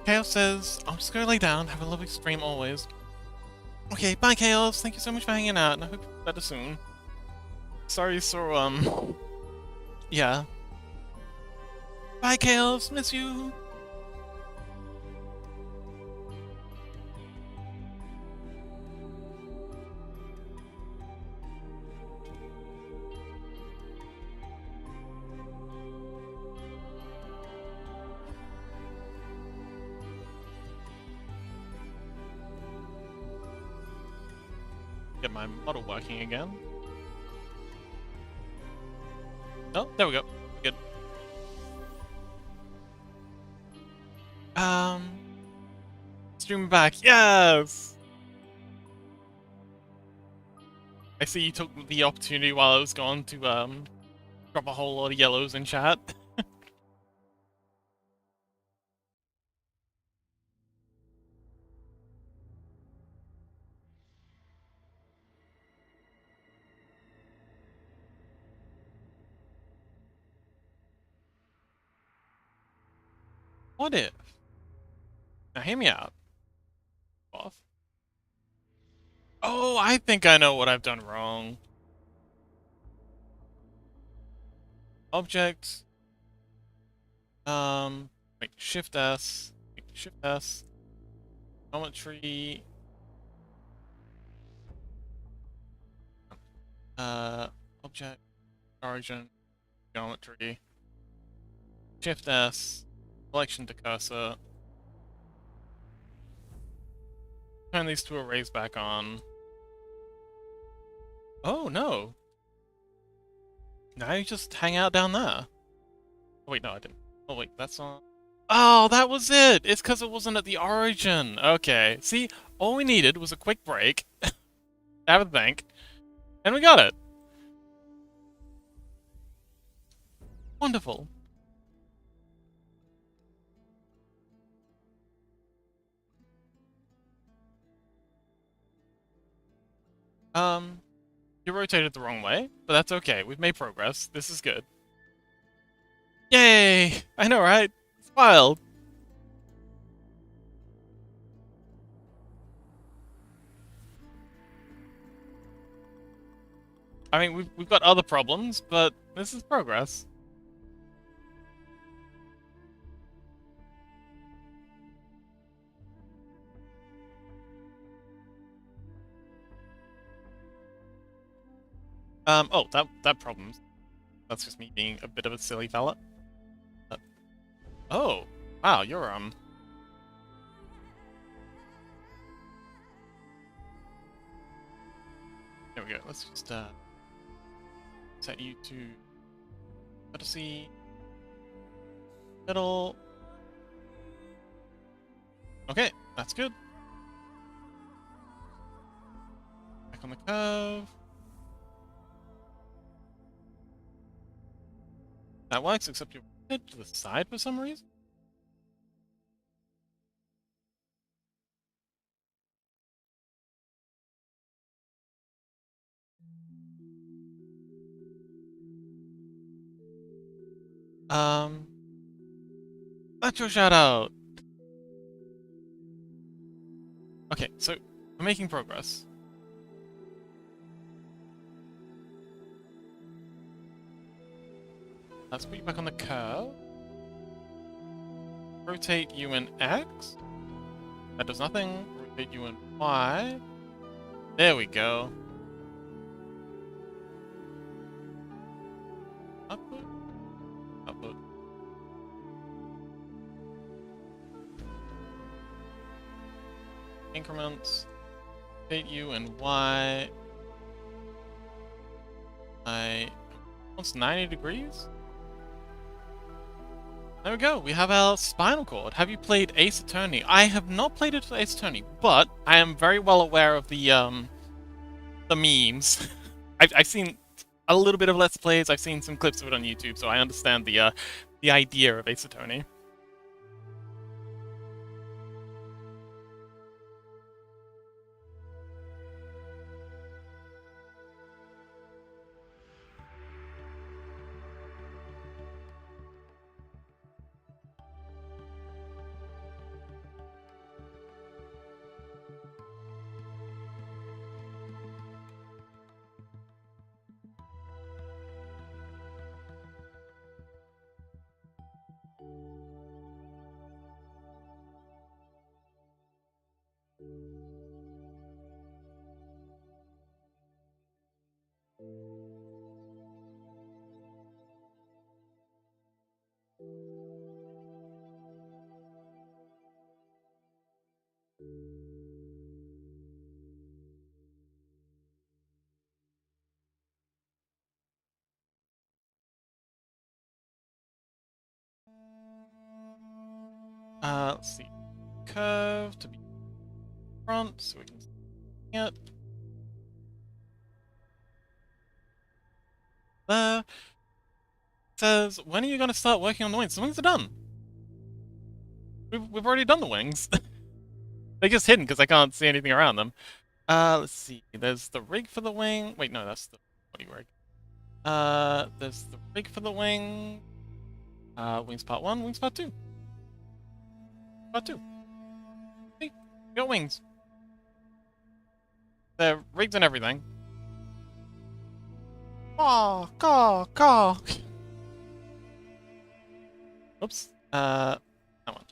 Chaos says, I'm just gonna lay down, have a lovely stream always. Okay, bye Chaos, thank you so much for hanging out, and I hope you're better soon. Sorry, so, yeah. Bye Chaos, miss you! Get my model working again. Oh, there we go. Good. Stream back. Yes! I see you took the opportunity while I was gone to, drop a whole lot of yellows in chat. What if? Now hear me out. Off. Oh, I think I know what I've done wrong. Object. Wait, Shift S. Shift S. Geometry. Object. Origin. Geometry. Shift S. Selection to cursor. Turn these two arrays back on. Oh, no. Now you just hang out down there. Oh, wait, no, I didn't. Oh, wait, that's on... Oh, that was it! It's because it wasn't at the origin. Okay. See, all we needed was a quick break. Have a think. And we got it. Wonderful. You rotated the wrong way, but that's okay. We've made progress. This is good. Yay! I know, right? It's wild. I mean, we've got other problems, but this is progress. Oh, that problem's... That's just me being a bit of a silly fella. Oh, wow, you're, There we go, let's just, set you to... Odyssey... Middle... Okay, that's good. Back on the curve. That works, except you're head to the side for some reason. That's your shout out. Okay, so we're making progress. Let's put you back on the curve. Rotate you in X. That does nothing. Rotate you in Y. There we go. Upward. Upward. Increments. Rotate you in Y. What's 90 degrees? There we go, we have our spinal cord. Have you played Ace Attorney? I have not played it for Ace Attorney, but I am very well aware of the memes. I've seen a little bit of Let's Plays, I've seen some clips of it on YouTube, so I understand the idea of Ace Attorney. Let's see. Curve to be front, so we can see it. There. Says, when are you going to start working on the wings? The wings are done. We've already done the wings. They're just hidden because I can't see anything around them. Let's see. There's the rig for the wing. Wait, no, that's the body rig. There's the rig for the wing. Wings part 1, wings part 2. Part 2. See? We got wings. They're rigged and everything. Caw. Oops. That one.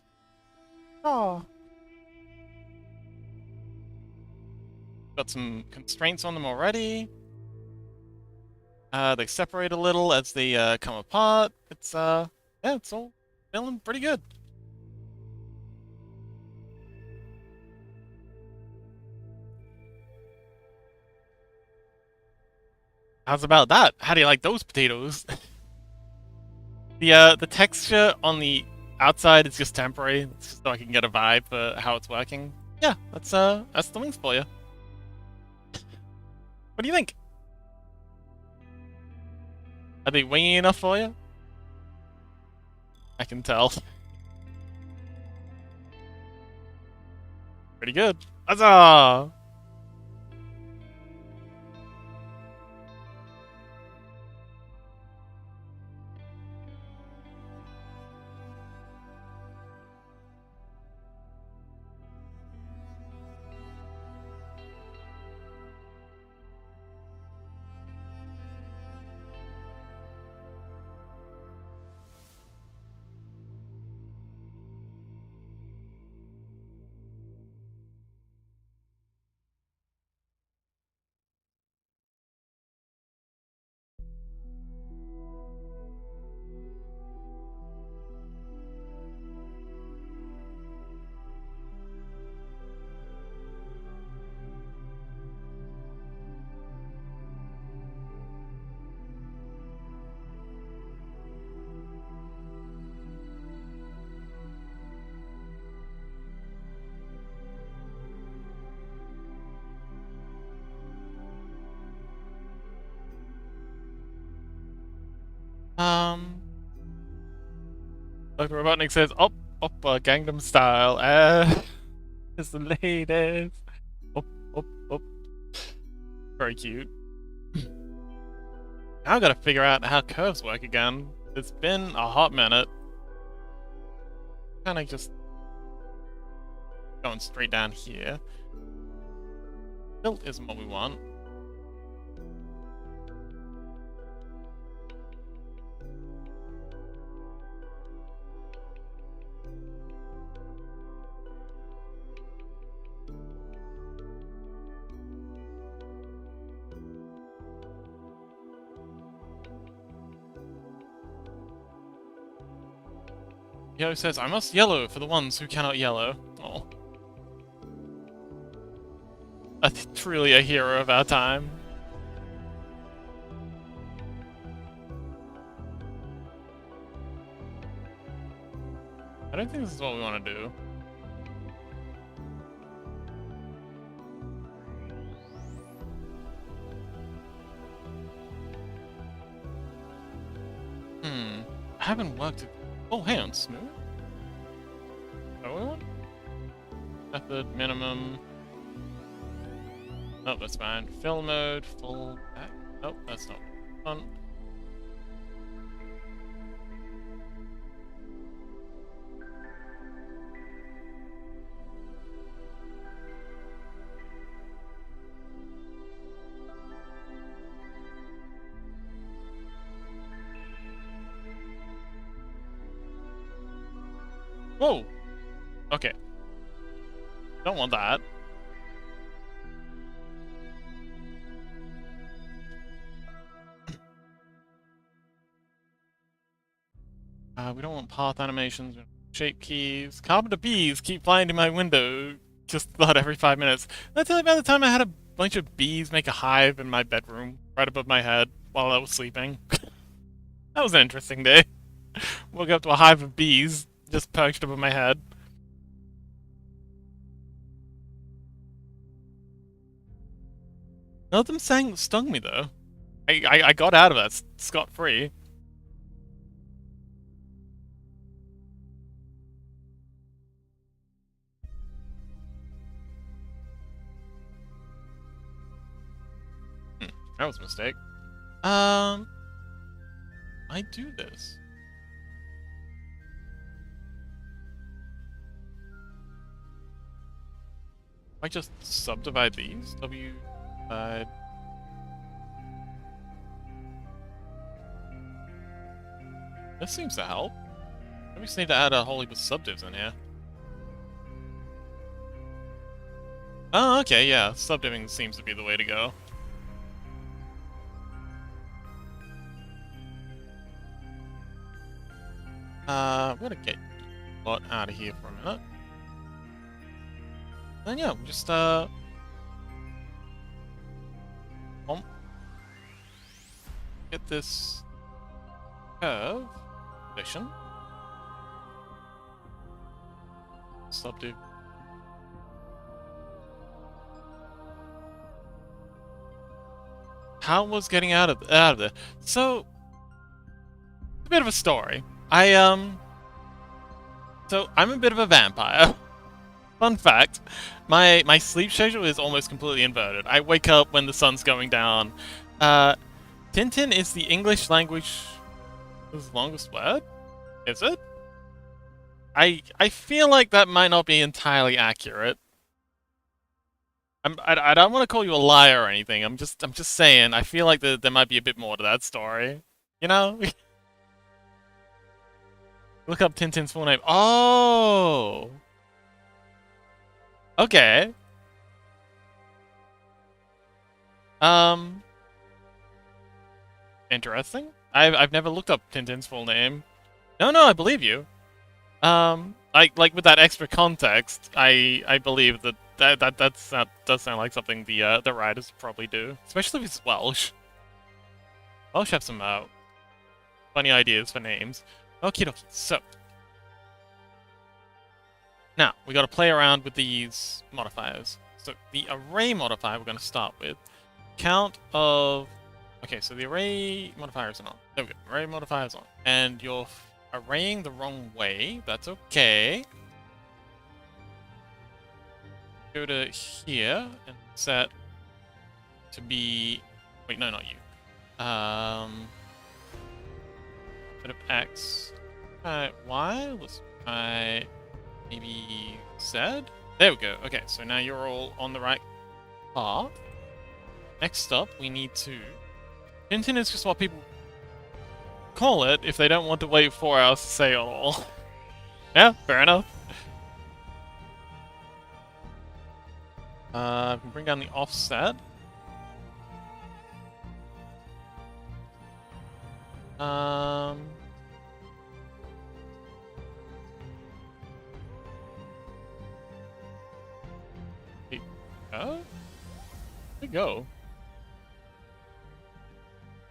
Caw. Got some constraints on them already. They separate a little as they come apart. It's yeah, it's all feeling pretty good. How's about that? How do you like those potatoes? The texture on the outside is just temporary. It's just so I can get a vibe for how it's working. Yeah, that's the wings for you. What do you think? Are they wingy enough for you? I can tell. Pretty good. Huzzah! Dr. Robotnik says, Gangnam Style. It's the ladies. Up, up, up. Very cute. Now I gotta figure out how curves work again. It's been a hot minute. Kinda just going straight down here. Tilt isn't what we want. Yo says, I must yellow for the ones who cannot yellow. Oh. Truly a hero of our time. I don't think this is what we want to do. I haven't worked it. Oh, hang on, smooth? Oh, method, minimum. Oh, that's fine. Fill mode, full back. Oh, that's not fun. Whoa! Okay. Don't want that. We don't want path animations, shape keys. Carpenter bees keep flying to my window just about every 5 minutes. Did I tell you about the time I had a bunch of bees make a hive in my bedroom right above my head while I was sleeping? That was an interesting day. Woke up to a hive of bees just perched above my head. None of them stung me though. I got out of that scot-free. That was a mistake. I do this. I just subdivide these. Divide. This seems to help. We just need to add a whole heap of subdivs in here. Oh, okay, yeah. Subdiving seems to be the way to go. I'm gonna get bot out of here for a minute. Then yeah, we'll just get this curve position. Subdiv. How was getting out of there? So, a bit of a story. So I'm a bit of a vampire. Fun fact, my sleep schedule is almost completely inverted. I wake up when the sun's going down. Tintin is the English language's longest word? Is it? I feel like that might not be entirely accurate. I don't want to call you a liar or anything. I'm just saying. I feel like there might be a bit more to that story. You know? Look up Tintin's full name. Oh. Okay. Interesting. I've never looked up Tintin's full name. No, I believe you. Like with that extra context, I believe that does sound like something the writers probably do, especially if it's Welsh. Welsh have some funny ideas for names. Okie dokie. So now we got to play around with these modifiers. So the array modifier we're going to start with. Count of... Okay, so the array modifier is on. There we go. Array modifier is on. And you're arraying the wrong way. That's okay. Go to here and set to be... Wait, no, not you. Bit of X. Y. Let's try maybe Z. There we go. Okay, so now you're all on the right path. Next up, we need to... Tintin is just what people call it if they don't want to wait 4 hours to say it all. Yeah, fair enough. We can bring down the offset. There we go.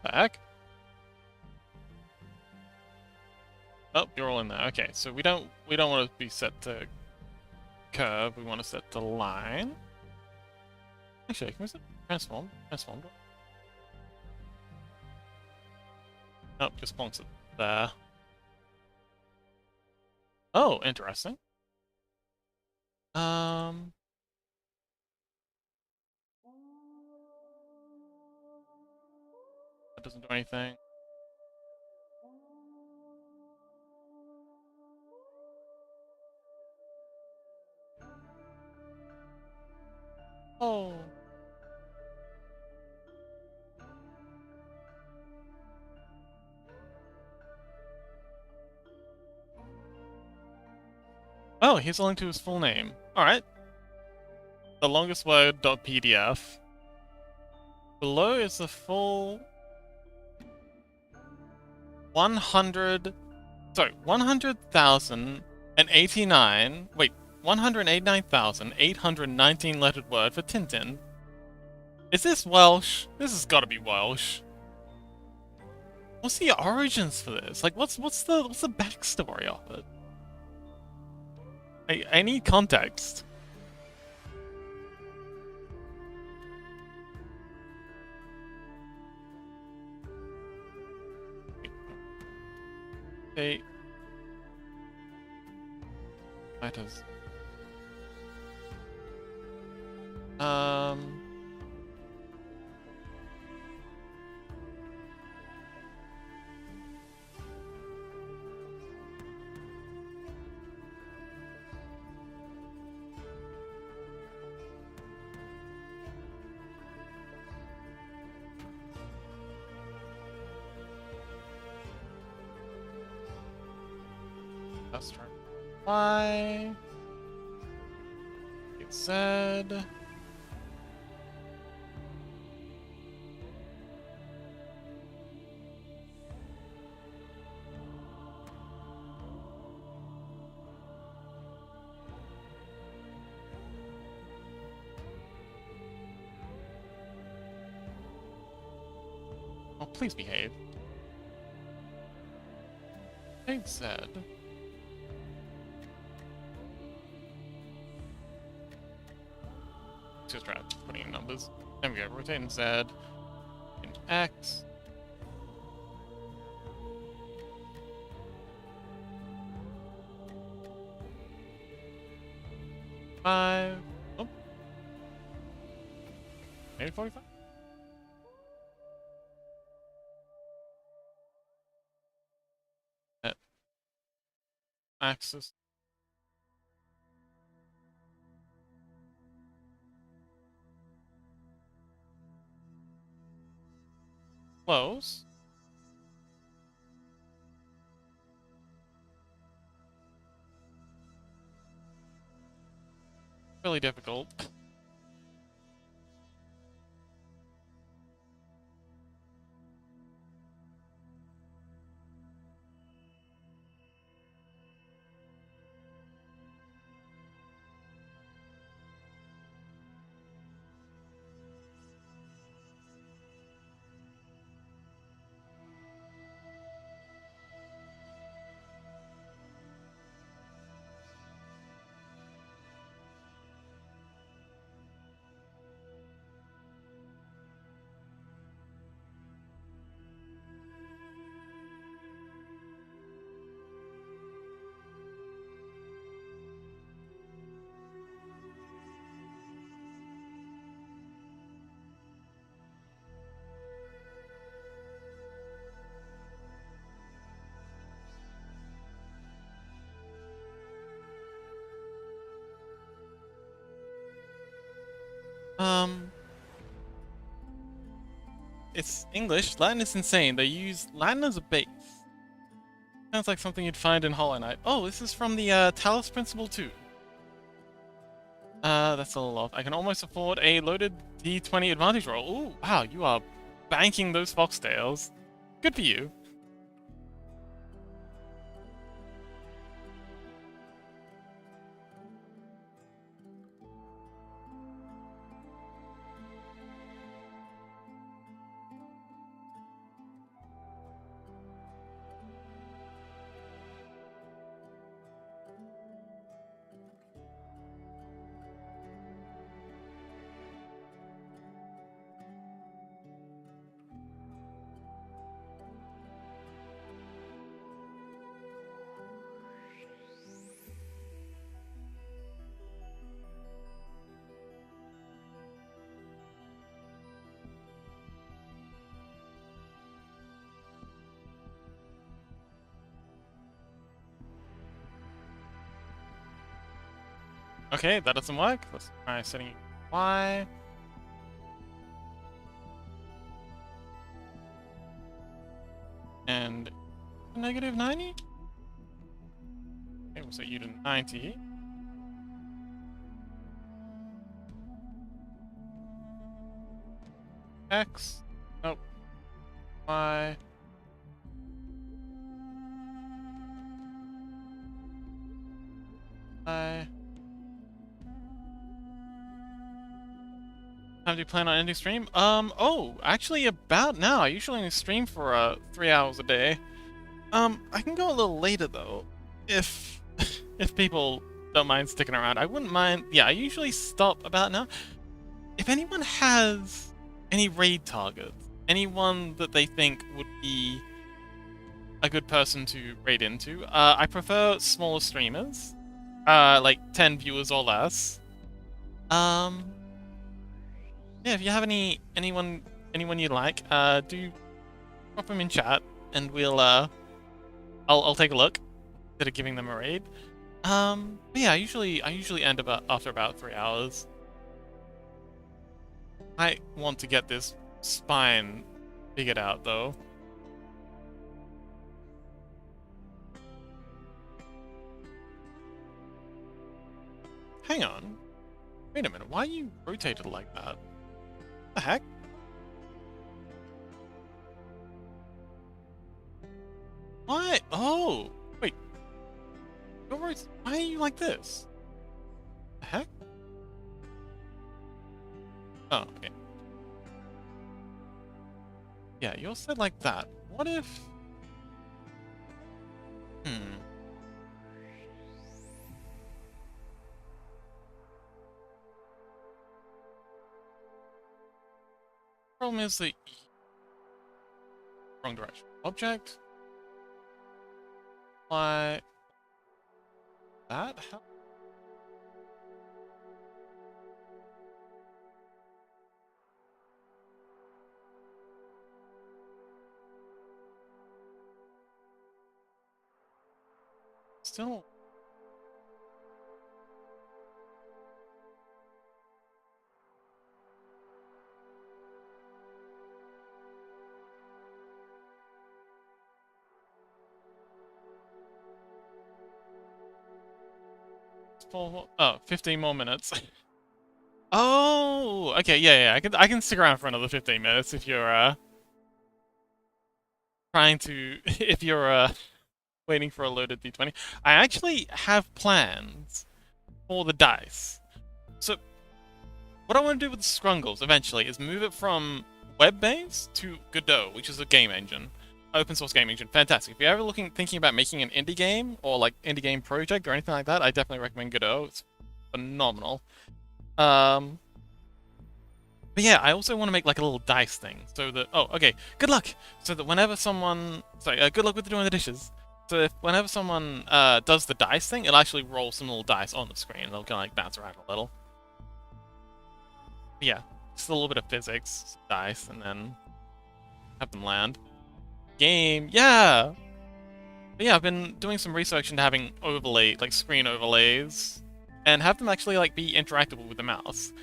Back. Oh, you're all in there. Okay, so we don't want to be set to curve. We want to set to line. Actually, can we set transform? Transformed. Nope, just plonks it there. Oh, interesting. That doesn't do anything. Oh. Oh, here's a link to his full name. Alright. The longest word.pdf. Below is the full 100,089. Wait, 189,819 lettered word for Tintin. Is this Welsh? This has got to be Welsh. What's the origins for this? Like, what's the backstory of it? I need context. Okay. Letters. Let's try Y. Get Z. please behave. Rotate Z. Just try putting in numbers. There we go. Rotating Z. And X. Five. Oh. Maybe 45? Axis. Close. Really difficult. It's English. Latin is insane. They use Latin as a base. Sounds like something you'd find in Hollow Knight. Oh, this is from the Talos Principle 2. That's a little off. I can almost afford a loaded D20 advantage roll. Ooh, wow, you are banking those foxtails. Good for you. Okay, that doesn't work. Let's try setting Y. And negative 90? Okay, we'll set you to 90. X. Nope. Y. Y. Time do you plan on ending stream? Oh, actually about now. I usually only stream for 3 hours a day. I can go a little later though, if if people don't mind sticking around. I wouldn't mind. Yeah, I usually stop about now. If anyone has any raid targets, anyone that they think would be a good person to raid into, I prefer smaller streamers, like 10 viewers or less. Yeah, if you have anyone you like, do drop them in chat, and we'll I'll take a look instead of giving them a raid. But yeah, I usually end after about 3 hours. I want to get this spine figured out though. Hang on. Wait a minute, why are you rotated like that? The heck? Why? Oh! Wait. Why are you like this? The heck? Oh, okay. Yeah, you all said like that. What if... Hmm. Problem is that... Wrong direction. Object? Like... That? How... Still... Oh, 15 more minutes. Oh, okay, yeah, I can stick around for another 15 minutes if you're trying to if you're waiting for a loaded D20. I actually have plans for the dice. So what I want to do with the Scrungles eventually is move it from web-based to Godot, which is a game engine. Open source game engine. Fantastic. If you're ever thinking about making an indie game or like indie game project or anything like that, I definitely recommend Godot. It's phenomenal. But yeah, I also want to make like a little dice thing, so that... Oh, okay, good luck! So that whenever someone... Sorry, good luck with doing the dishes. So if whenever someone does the dice thing, it'll actually roll some little dice on the screen. They'll kind of like bounce around a little. But yeah, just a little bit of physics, dice, and then have them land. Game, yeah! But yeah, I've been doing some research into having like screen overlays, and have them actually like be interactable with the mouse.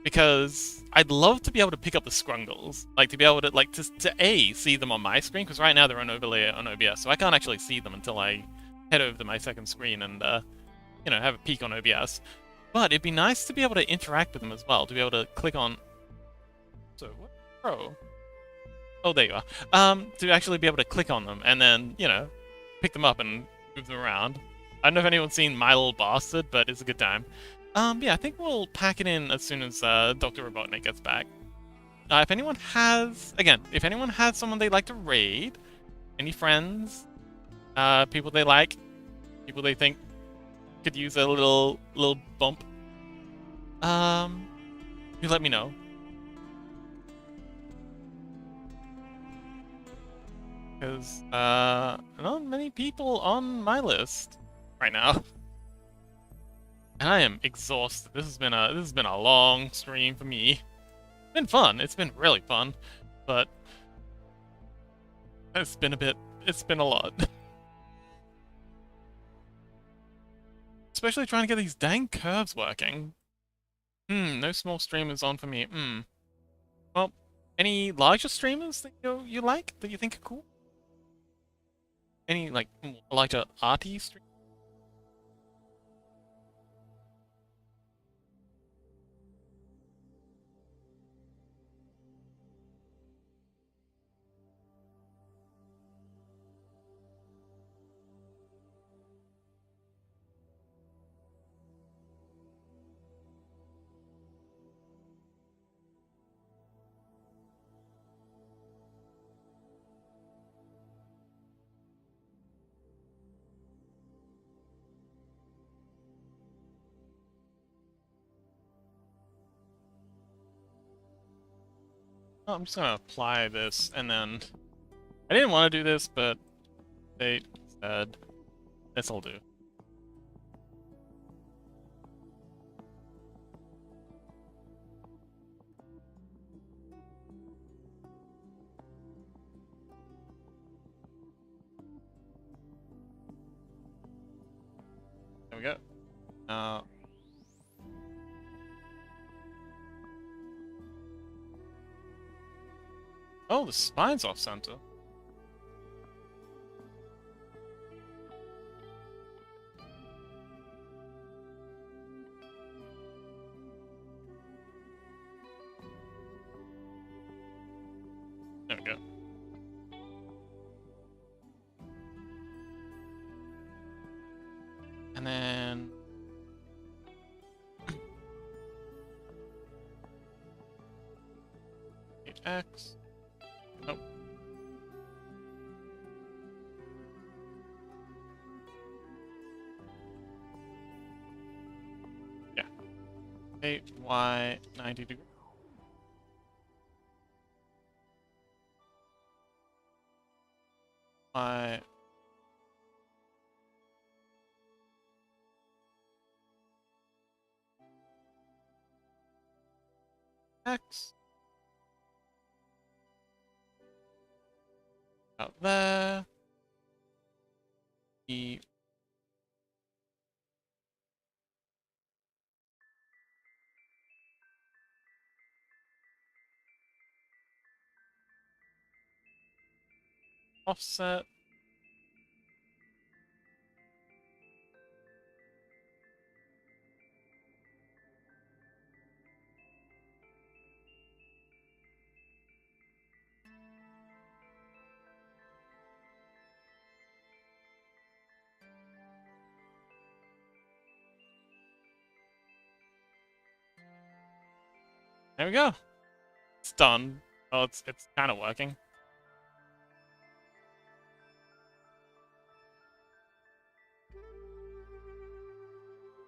Because I'd love to be able to pick up the Scrungles, like to be able to to see them on my screen, because right now they're on overlay on OBS, so I can't actually see them until I head over to my second screen and have a peek on OBS. But it'd be nice to be able to interact with them as well, to be able to click on. So what? Pro. Oh, there you are. To actually be able to click on them and then pick them up and move them around. I don't know if anyone's seen My Little Bastard, but it's a good time. Yeah, I think we'll pack it in as soon as Dr. Robotnik gets back. If anyone has someone they'd like to raid, any friends, people they like, people they think could use a little bump, you let me know. Because not many people on my list right now. And I am exhausted. This has been a long stream for me. It's been fun. It's been really fun, but it's been a lot. Especially trying to get these dang curves working. No small streamers on for me. Well, any larger streamers that you like, that you think are cool? Any like larger arty streamers? Oh, I'm just gonna apply this, and then... I didn't want to do this, but they said this'll do. There we go. Oh, the spine's off center. There we go. And then... X. Oh, 8, Y, 90 degrees. Y, X. Out there. E. Offset. There we go. It's done. Oh, it's kind of working.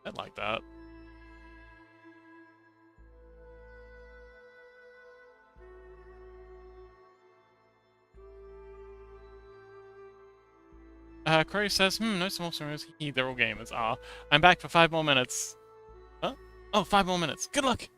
I like that. Corey says, no small streamers. They're all gamers. Ah, I'm back for 5 more minutes. Huh? Oh, 5 more minutes. Good luck.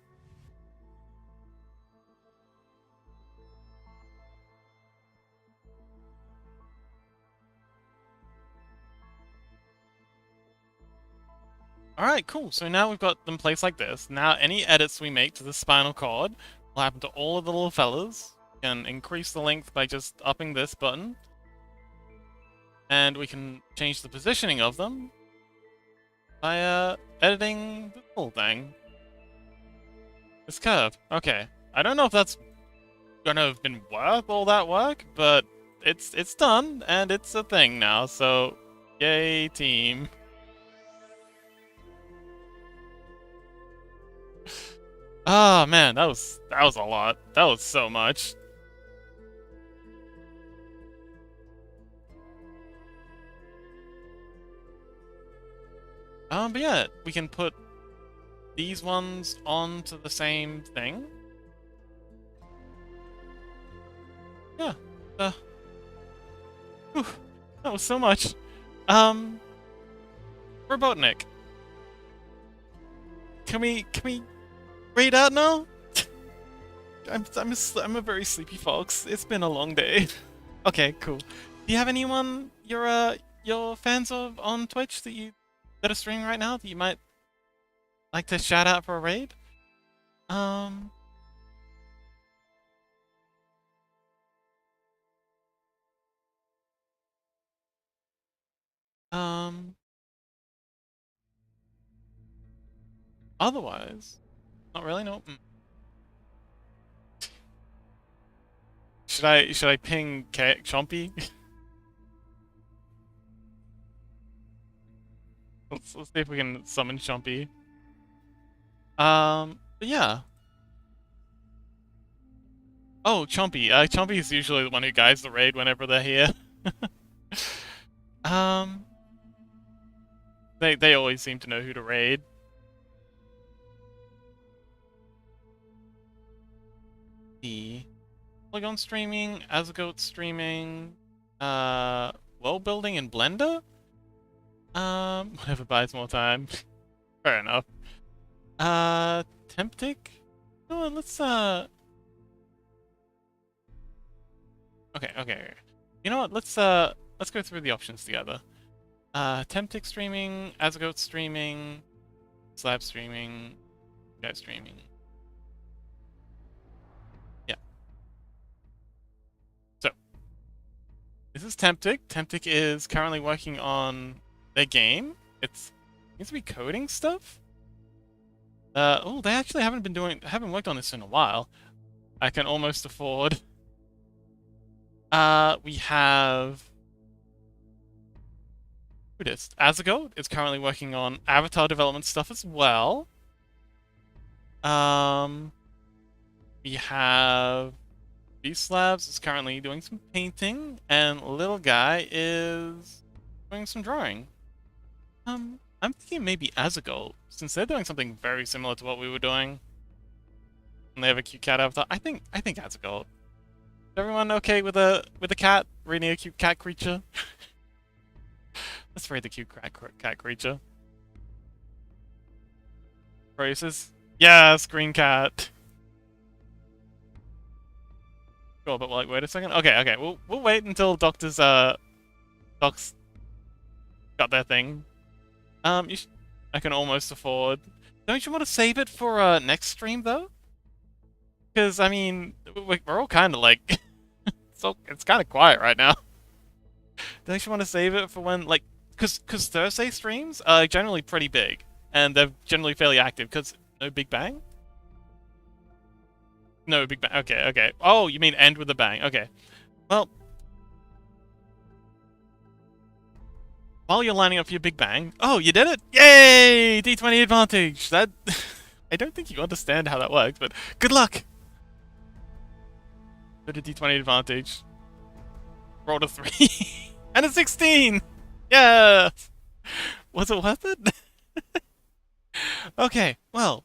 Alright, cool. So now we've got them placed like this. Now any edits we make to the spinal cord will happen to all of the little fellas. We can increase the length by just upping this button. And we can change the positioning of them by editing the whole thing. This curve. Okay. I don't know if that's gonna have been worth all that work, but it's done, and it's a thing now, so yay, team. Ah, man, that was a lot. That was so much. But yeah, we can put these ones onto the same thing. Yeah. Whew, that was so much. Robotnik. Can we raid out now? I'm a very sleepy fox. It's been a long day. Okay, cool. Do you have anyone you're fans of on Twitch that are streaming right now that you might like to shout out for a raid? Otherwise, not really. No. Should I ping Chompy? let's see if we can summon Chompy. But yeah. Oh, Chompy. Chompy is usually the one who guides the raid whenever they're here. They always seem to know who to raid. Polygon streaming, Asgoat streaming, world building in Blender? Whatever buys more time. Fair enough. Temptic? Oh, let's, Okay. You know what, let's go through the options together. Temptic streaming, Asgoat streaming, Slab streaming, Guy streaming. Yeah. So, this is Temptic. Temptic is currently working on their game. It seems to be coding stuff. Oh, they actually haven't worked on this in a while. I can almost afford. We have Buddhist. Azagoat is currently working on avatar development stuff as well. We have Beast Labs is currently doing some painting, and Little Guy is doing some drawing. I'm I'm thinking maybe Azagol, since they're doing something very similar to what we were doing. And they have a cute cat avatar. I think Azagol. Is everyone okay with a cat? Reading a cute cat creature? Let's read the cute cat creature. Braces. Yes, green cat. Sure, but like, wait a second. Okay. We'll wait until Doc's got their thing. I can almost afford. Don't you want to save it for next stream though? Because I mean, we're all kind of like, so it's kind of quiet right now. Don't you want to save it for when like, because Thursday streams are generally pretty big and they're generally fairly active. Because no Big Bang. No Big Bang. Okay. Oh, you mean end with a bang? Okay. Well, while you're lining up for your Big Bang, oh, you did it! Yay! D20 advantage. That I don't think you understand how that works, but good luck. Go to D20 advantage. Rolled a 3 and a 16. Yeah. Was it worth it? Okay. Well.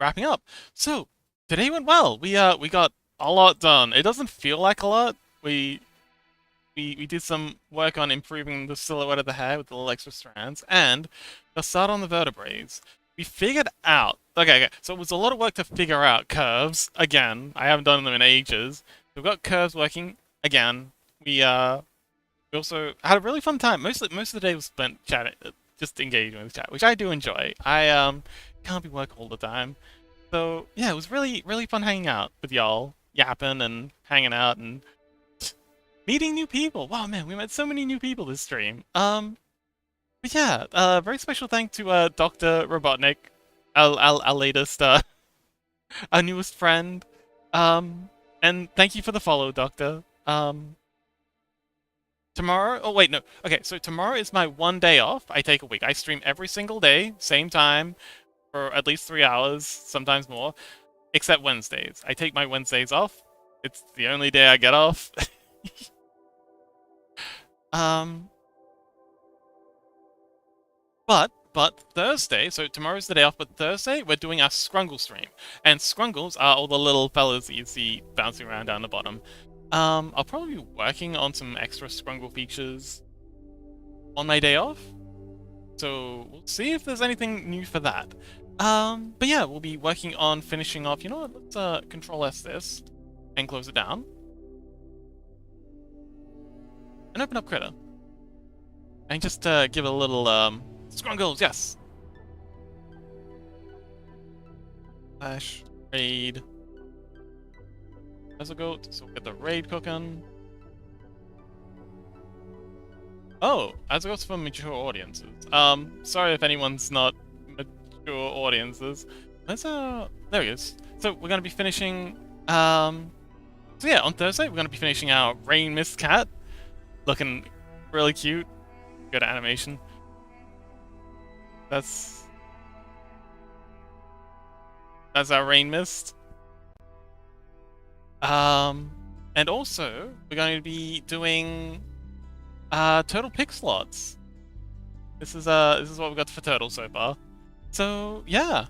Wrapping up. So today went well. We got a lot done. It doesn't feel like a lot. We did some work on improving the silhouette of the hair with the little extra strands, and the start on the vertebrae. We figured out. Okay. So it was a lot of work to figure out curves. Again, I haven't done them in ages. We've got curves working again. We also had a really fun time. Most of the day was spent chatting, just engaging with chat, which I do enjoy. I can't be work all the time. So yeah, it was really fun hanging out with y'all, yapping and hanging out and meeting new people. Wow, man, we met so many new people this stream. But yeah, very special thank to Dr. Robotnik, our latest, our newest friend. And thank you for the follow, Doctor. Tomorrow, oh wait, no. Okay, so tomorrow is my one day off. I take a week. I stream every single day, same time, for at least 3 hours, sometimes more, except Wednesdays. I take my Wednesdays off. It's the only day I get off. But Thursday, so tomorrow's the day off, but Thursday we're doing our Scrungle stream. And Scrungles are all the little fellas that you see bouncing around down the bottom. I'll probably be working on some extra Scrungle features on my day off. So we'll see if there's anything new for that. But yeah, we'll be working on finishing off. You know what? Let's Control S this and close it down. And open up Critter. And just give it a little Scrungles, yes. Slash raid. As a goat, so we'll get the raid cooking. Oh, as a goat's for mature audiences. Sorry if anyone's not mature audiences. Let's there he is. So we're gonna be finishing so yeah, on Thursday we're gonna be finishing our Rain Mist cat. Looking really cute. Good animation. That's our Rain Mist. And also we're going to be doing turtle pick slots. This is what we've got for turtle so far. So yeah.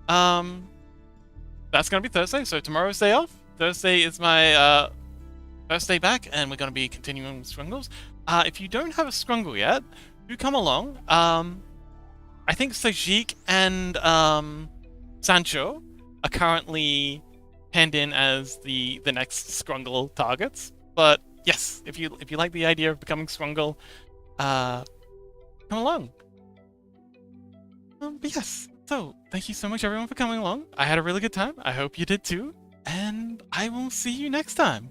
That's gonna be Thursday, so tomorrow's day off. Thursday is my first day back, and we're gonna be continuing with Scrungles. If you don't have a Scrungle yet, do come along. I think Sajik and Sancho are currently penned in as the next Scrungle targets. But yes, if you like the idea of becoming Scrungle, come along. But yes, so thank you so much everyone for coming along. I had a really good time. I hope you did too. And I will see you next time.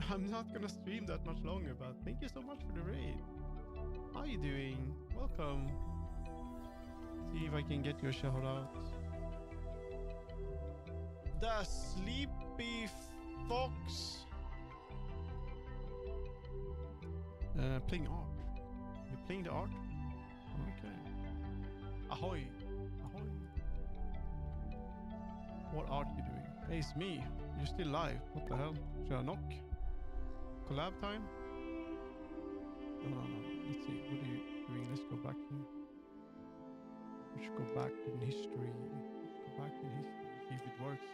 I'm not gonna stream that much longer, but thank you so much for the raid. How are you doing? Welcome. See if I can get you a shout out. The Sleepy Fox. Playing art. You're playing the art? Okay. Ahoy. Ahoy. What art are you doing? Hey, it's me. You're still live. What the hell? Should I knock? Collab time? No. Let's see. What are you doing? Let's go back here. We should go back in history. Let's go back in history. See if it works.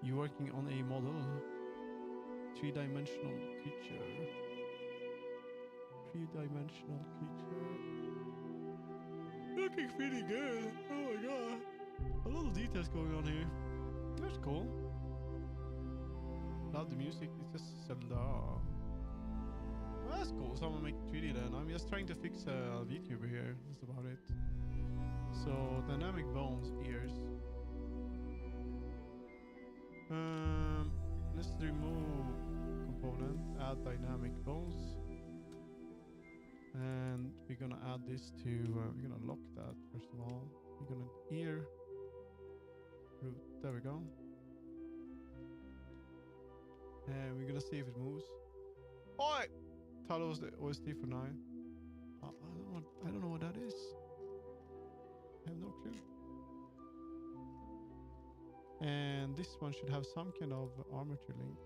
You're working on a model. 3-dimensional creature. 3-dimensional creature. Looking pretty good. Oh my god. A lot of details going on here. That's cool. Love the music. It's just Zelda. Well, that's cool. Someone make 3D then. I'm just trying to fix a VTuber here. That's about it. So dynamic bones, ears. Let's remove component. Add dynamic bones. And we're gonna add this to, we're gonna lock that first of all. We're gonna ear root. There we go. And we're gonna see if it moves. Oi! Thought it was the OST for 9. I don't know what that is. I have no clue. And this one should have some kind of armature link.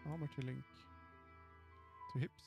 Armature link to hips.